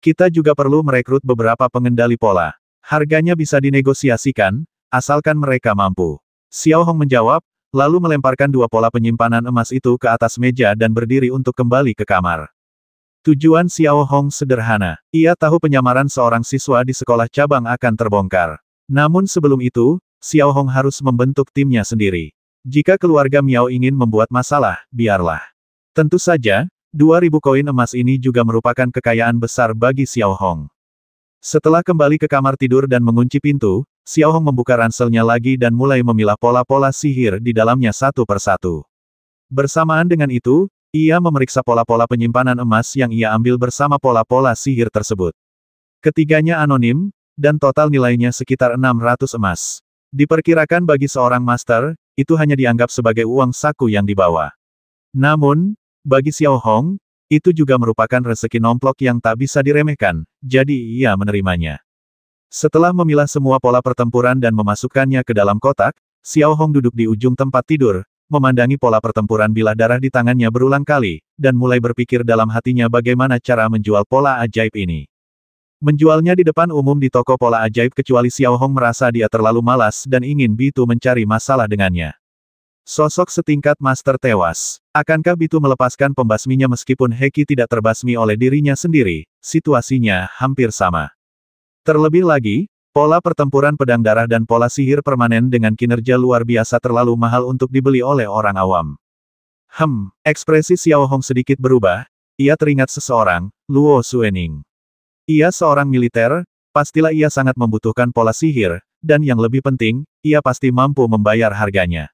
A: Kita juga perlu merekrut beberapa pengendali pola. Harganya bisa dinegosiasikan, asalkan mereka mampu. Xiao Hong menjawab, lalu melemparkan 2 pola penyimpanan emas itu ke atas meja dan berdiri untuk kembali ke kamar. Tujuan Xiao Hong sederhana. Ia tahu penyamaran seorang siswa di sekolah cabang akan terbongkar. Namun sebelum itu, Xiao Hong harus membentuk timnya sendiri. Jika keluarga Miao ingin membuat masalah, biarlah. Tentu saja, 2.000 koin emas ini juga merupakan kekayaan besar bagi Xiao Hong. Setelah kembali ke kamar tidur dan mengunci pintu, Xiao Hong membuka ranselnya lagi dan mulai memilah pola-pola sihir di dalamnya satu persatu. Bersamaan dengan itu, ia memeriksa pola-pola penyimpanan emas yang ia ambil bersama pola-pola sihir tersebut. Ketiganya anonim, dan total nilainya sekitar 600 emas. Diperkirakan bagi seorang master, itu hanya dianggap sebagai uang saku yang dibawa. Namun, bagi Xiao Hong, itu juga merupakan rezeki nomplok yang tak bisa diremehkan, jadi ia menerimanya. Setelah memilah semua pola pertempuran dan memasukkannya ke dalam kotak, Xiao Hong duduk di ujung tempat tidur, memandangi pola pertempuran bilah darah di tangannya berulang kali, dan mulai berpikir dalam hatinya bagaimana cara menjual pola ajaib ini. Menjualnya di depan umum di toko pola ajaib kecuali Xiao Hong merasa dia terlalu malas dan ingin Bitu mencari masalah dengannya. Sosok setingkat master tewas. Akankah Bitu melepaskan pembasminya meskipun Heki tidak terbasmi oleh dirinya sendiri? Situasinya hampir sama. Terlebih lagi, pola pertempuran pedang darah dan pola sihir permanen dengan kinerja luar biasa terlalu mahal untuk dibeli oleh orang awam. Ekspresi Xiao Hong sedikit berubah, ia teringat seseorang, Luo Xuening. Ia seorang militer, pastilah ia sangat membutuhkan pola sihir, dan yang lebih penting, ia pasti mampu membayar harganya.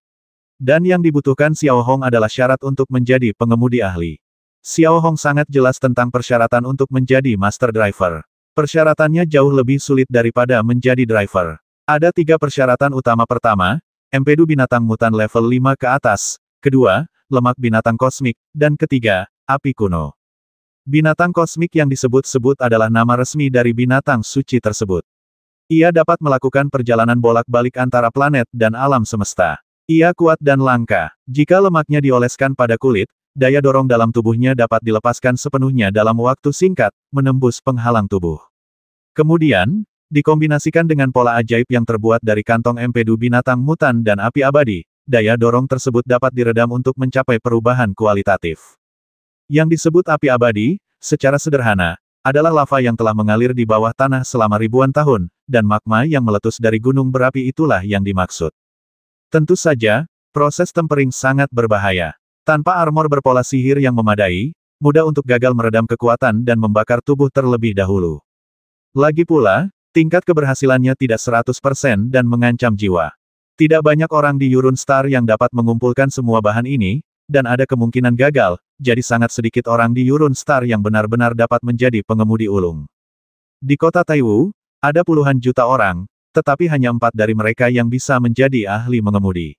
A: Dan yang dibutuhkan Xiao Hong adalah syarat untuk menjadi pengemudi ahli. Xiao Hong sangat jelas tentang persyaratan untuk menjadi master driver. Persyaratannya jauh lebih sulit daripada menjadi driver. Ada 3 persyaratan utama. Pertama, empedu binatang mutan level 5 ke atas. Kedua, lemak binatang kosmik. Dan ketiga, api kuno. Binatang kosmik yang disebut-sebut adalah nama resmi dari binatang suci tersebut. Ia dapat melakukan perjalanan bolak-balik antara planet dan alam semesta. Ia kuat dan langka. Jika lemaknya dioleskan pada kulit, daya dorong dalam tubuhnya dapat dilepaskan sepenuhnya dalam waktu singkat, menembus penghalang tubuh. Kemudian, dikombinasikan dengan pola ajaib yang terbuat dari kantong empedu binatang mutan dan api abadi, daya dorong tersebut dapat diredam untuk mencapai perubahan kualitatif. Yang disebut api abadi, secara sederhana, adalah lava yang telah mengalir di bawah tanah selama ribuan tahun, dan magma yang meletus dari gunung berapi itulah yang dimaksud. Tentu saja, proses tempering sangat berbahaya. Tanpa armor berpola sihir yang memadai, mudah untuk gagal meredam kekuatan dan membakar tubuh terlebih dahulu. Lagi pula, tingkat keberhasilannya tidak 100% dan mengancam jiwa. Tidak banyak orang di Yurun Star yang dapat mengumpulkan semua bahan ini, dan ada kemungkinan gagal, jadi sangat sedikit orang di Yurun Star yang benar-benar dapat menjadi pengemudi ulung. Di kota Taiwu, ada puluhan juta orang, tetapi hanya 4 dari mereka yang bisa menjadi ahli mengemudi.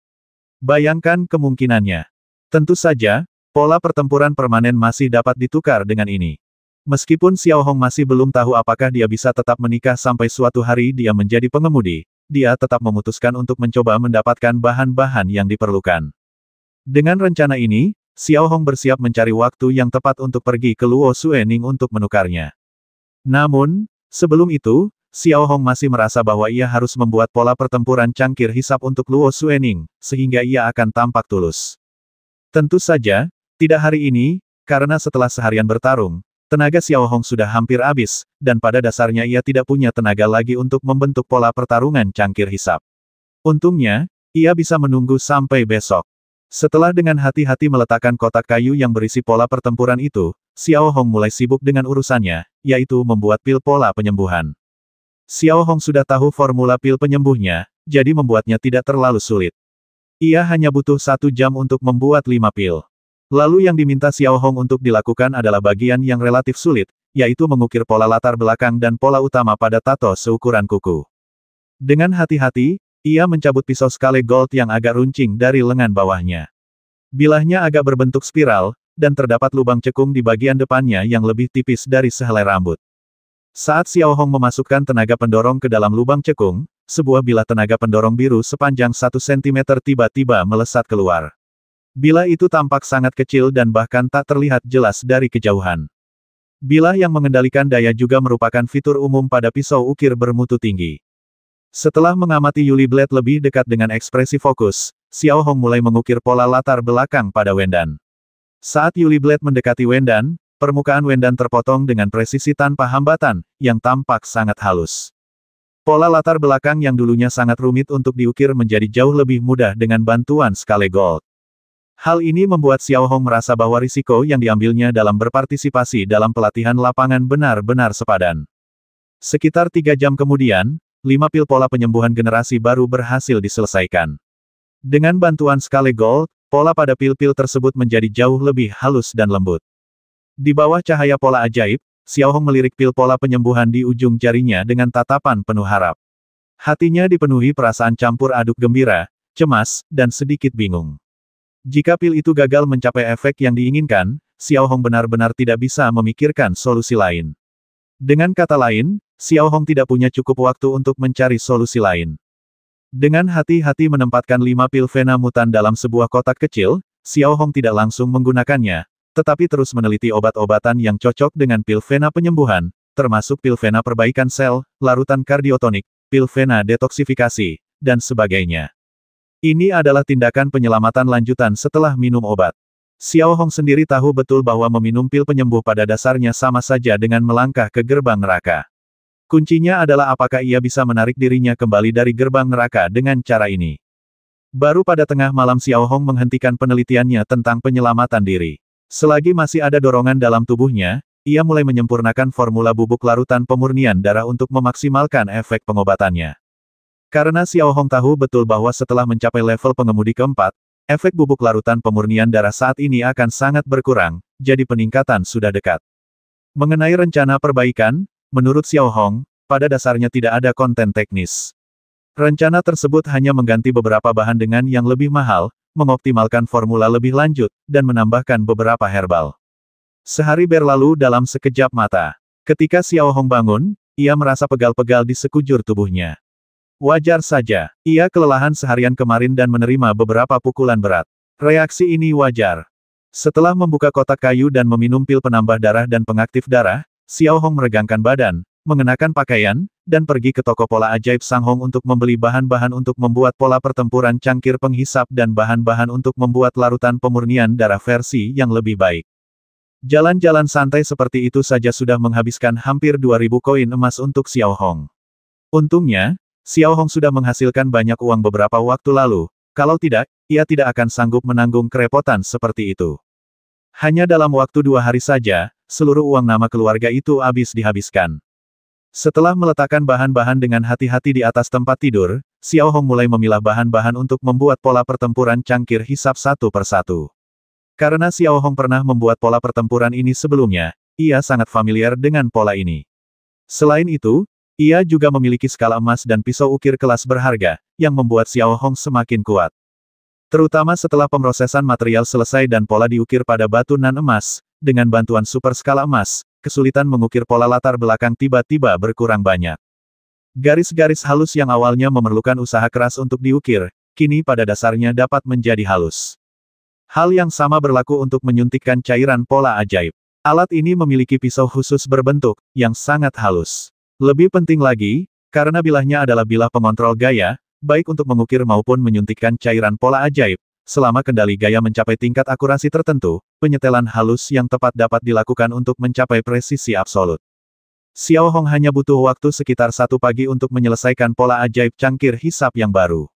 A: Bayangkan kemungkinannya. Tentu saja, pola pertempuran permanen masih dapat ditukar dengan ini. Meskipun Xiao Hong masih belum tahu apakah dia bisa tetap menikah sampai suatu hari dia menjadi pengemudi, dia tetap memutuskan untuk mencoba mendapatkan bahan-bahan yang diperlukan. Dengan rencana ini, Xiao Hong bersiap mencari waktu yang tepat untuk pergi ke Luo Suening untuk menukarnya. Namun, sebelum itu, Xiao Hong masih merasa bahwa ia harus membuat pola pertempuran cangkir hisap untuk Luo Suening, sehingga ia akan tampak tulus. Tentu saja, tidak hari ini, karena setelah seharian bertarung, tenaga Xiao Hong sudah hampir habis, dan pada dasarnya ia tidak punya tenaga lagi untuk membentuk pola pertarungan cangkir hisap. Untungnya, ia bisa menunggu sampai besok. Setelah dengan hati-hati meletakkan kotak kayu yang berisi pola pertempuran itu, Xiao Hong mulai sibuk dengan urusannya, yaitu membuat pil pola penyembuhan. Xiao Hong sudah tahu formula pil penyembuhnya, jadi membuatnya tidak terlalu sulit. Ia hanya butuh 1 jam untuk membuat 5 pil. Lalu yang diminta Xiao Hong untuk dilakukan adalah bagian yang relatif sulit, yaitu mengukir pola latar belakang dan pola utama pada tato seukuran kuku. Dengan hati-hati, ia mencabut pisau skale gold yang agak runcing dari lengan bawahnya. Bilahnya agak berbentuk spiral, dan terdapat lubang cekung di bagian depannya yang lebih tipis dari sehelai rambut. Saat Xiao Hong memasukkan tenaga pendorong ke dalam lubang cekung, sebuah bilah tenaga pendorong biru sepanjang 1 cm tiba-tiba melesat keluar. Bilah itu tampak sangat kecil dan bahkan tak terlihat jelas dari kejauhan. Bilah yang mengendalikan daya juga merupakan fitur umum pada pisau ukir bermutu tinggi. Setelah mengamati Yuli Blade lebih dekat dengan ekspresi fokus, Xiao Hong mulai mengukir pola latar belakang pada Wendan. Saat Yuli Blade mendekati Wendan, permukaan Wendan terpotong dengan presisi tanpa hambatan, yang tampak sangat halus. Pola latar belakang yang dulunya sangat rumit untuk diukir menjadi jauh lebih mudah dengan bantuan skale gold. Hal ini membuat Xiao Hong merasa bahwa risiko yang diambilnya dalam berpartisipasi dalam pelatihan lapangan benar-benar sepadan. Sekitar 3 jam kemudian, 5 pil pola penyembuhan generasi baru berhasil diselesaikan. Dengan bantuan skale gold, pola pada pil-pil tersebut menjadi jauh lebih halus dan lembut. Di bawah cahaya pola ajaib, Xiao Hong melirik pil pola penyembuhan di ujung jarinya dengan tatapan penuh harap. Hatinya dipenuhi perasaan campur aduk gembira, cemas, dan sedikit bingung. Jika pil itu gagal mencapai efek yang diinginkan, Xiao Hong benar-benar tidak bisa memikirkan solusi lain. Dengan kata lain, Xiao Hong tidak punya cukup waktu untuk mencari solusi lain. Dengan hati-hati menempatkan 5 pil vena mutan dalam sebuah kotak kecil, Xiao Hong tidak langsung menggunakannya, tetapi terus meneliti obat-obatan yang cocok dengan pil vena penyembuhan, termasuk pil vena perbaikan sel, larutan kardiotonik, pil vena detoksifikasi, dan sebagainya. Ini adalah tindakan penyelamatan lanjutan setelah minum obat. Xiao Hong sendiri tahu betul bahwa meminum pil penyembuh pada dasarnya sama saja dengan melangkah ke gerbang neraka. Kuncinya adalah apakah ia bisa menarik dirinya kembali dari gerbang neraka dengan cara ini. Baru pada tengah malam Xiao Hong menghentikan penelitiannya tentang penyelamatan diri. Selagi masih ada dorongan dalam tubuhnya, ia mulai menyempurnakan formula bubuk larutan pemurnian darah untuk memaksimalkan efek pengobatannya. Karena Xiao Hong tahu betul bahwa setelah mencapai level pengemudi keempat, efek bubuk larutan pemurnian darah saat ini akan sangat berkurang, jadi peningkatan sudah dekat. Mengenai rencana perbaikan, menurut Xiao Hong, pada dasarnya tidak ada konten teknis. Rencana tersebut hanya mengganti beberapa bahan dengan yang lebih mahal, mengoptimalkan formula lebih lanjut, dan menambahkan beberapa herbal. Sehari berlalu dalam sekejap mata. Ketika Xiao Hong bangun, ia merasa pegal-pegal di sekujur tubuhnya. Wajar saja, ia kelelahan seharian kemarin dan menerima beberapa pukulan berat. Reaksi ini wajar. Setelah membuka kotak kayu dan meminum pil penambah darah dan pengaktif darah, Xiao Hong meregangkan badan, mengenakan pakaian, dan pergi ke toko pola ajaib Sang Hong untuk membeli bahan-bahan untuk membuat pola pertempuran cangkir penghisap dan bahan-bahan untuk membuat larutan pemurnian darah versi yang lebih baik. Jalan-jalan santai seperti itu saja sudah menghabiskan hampir 2.000 koin emas untuk Xiao Hong. Untungnya, Xiao Hong sudah menghasilkan banyak uang beberapa waktu lalu, kalau tidak, ia tidak akan sanggup menanggung kerepotan seperti itu. Hanya dalam waktu 2 hari saja, seluruh uang nama keluarga itu habis dihabiskan. Setelah meletakkan bahan-bahan dengan hati-hati di atas tempat tidur, Xiao Hong mulai memilah bahan-bahan untuk membuat pola pertempuran cangkir hisap satu persatu. Karena Xiao Hong pernah membuat pola pertempuran ini sebelumnya, ia sangat familiar dengan pola ini. Selain itu, ia juga memiliki skala emas dan pisau ukir kelas berharga, yang membuat Xiao Hong semakin kuat. Terutama setelah pemrosesan material selesai dan pola diukir pada batu nan emas, dengan bantuan super skala emas, kesulitan mengukir pola latar belakang tiba-tiba berkurang banyak. Garis-garis halus yang awalnya memerlukan usaha keras untuk diukir, kini pada dasarnya dapat menjadi halus. Hal yang sama berlaku untuk menyuntikkan cairan pola ajaib. Alat ini memiliki pisau khusus berbentuk, yang sangat halus. Lebih penting lagi, karena bilahnya adalah bilah pengontrol gaya, baik untuk mengukir maupun menyuntikkan cairan pola ajaib, selama kendali gaya mencapai tingkat akurasi tertentu, penyetelan halus yang tepat dapat dilakukan untuk mencapai presisi absolut. Xiao Hong hanya butuh waktu sekitar 1 pagi untuk menyelesaikan pola ajaib cangkir hisap yang baru.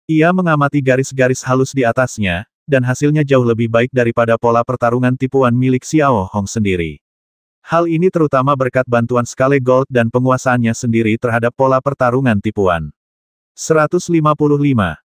A: Ia mengamati garis-garis halus di atasnya, dan hasilnya jauh lebih baik daripada pola pertarungan tipuan milik Xiao Hong sendiri. Hal ini terutama berkat bantuan skala gold dan penguasaannya sendiri terhadap pola pertarungan tipuan. 155.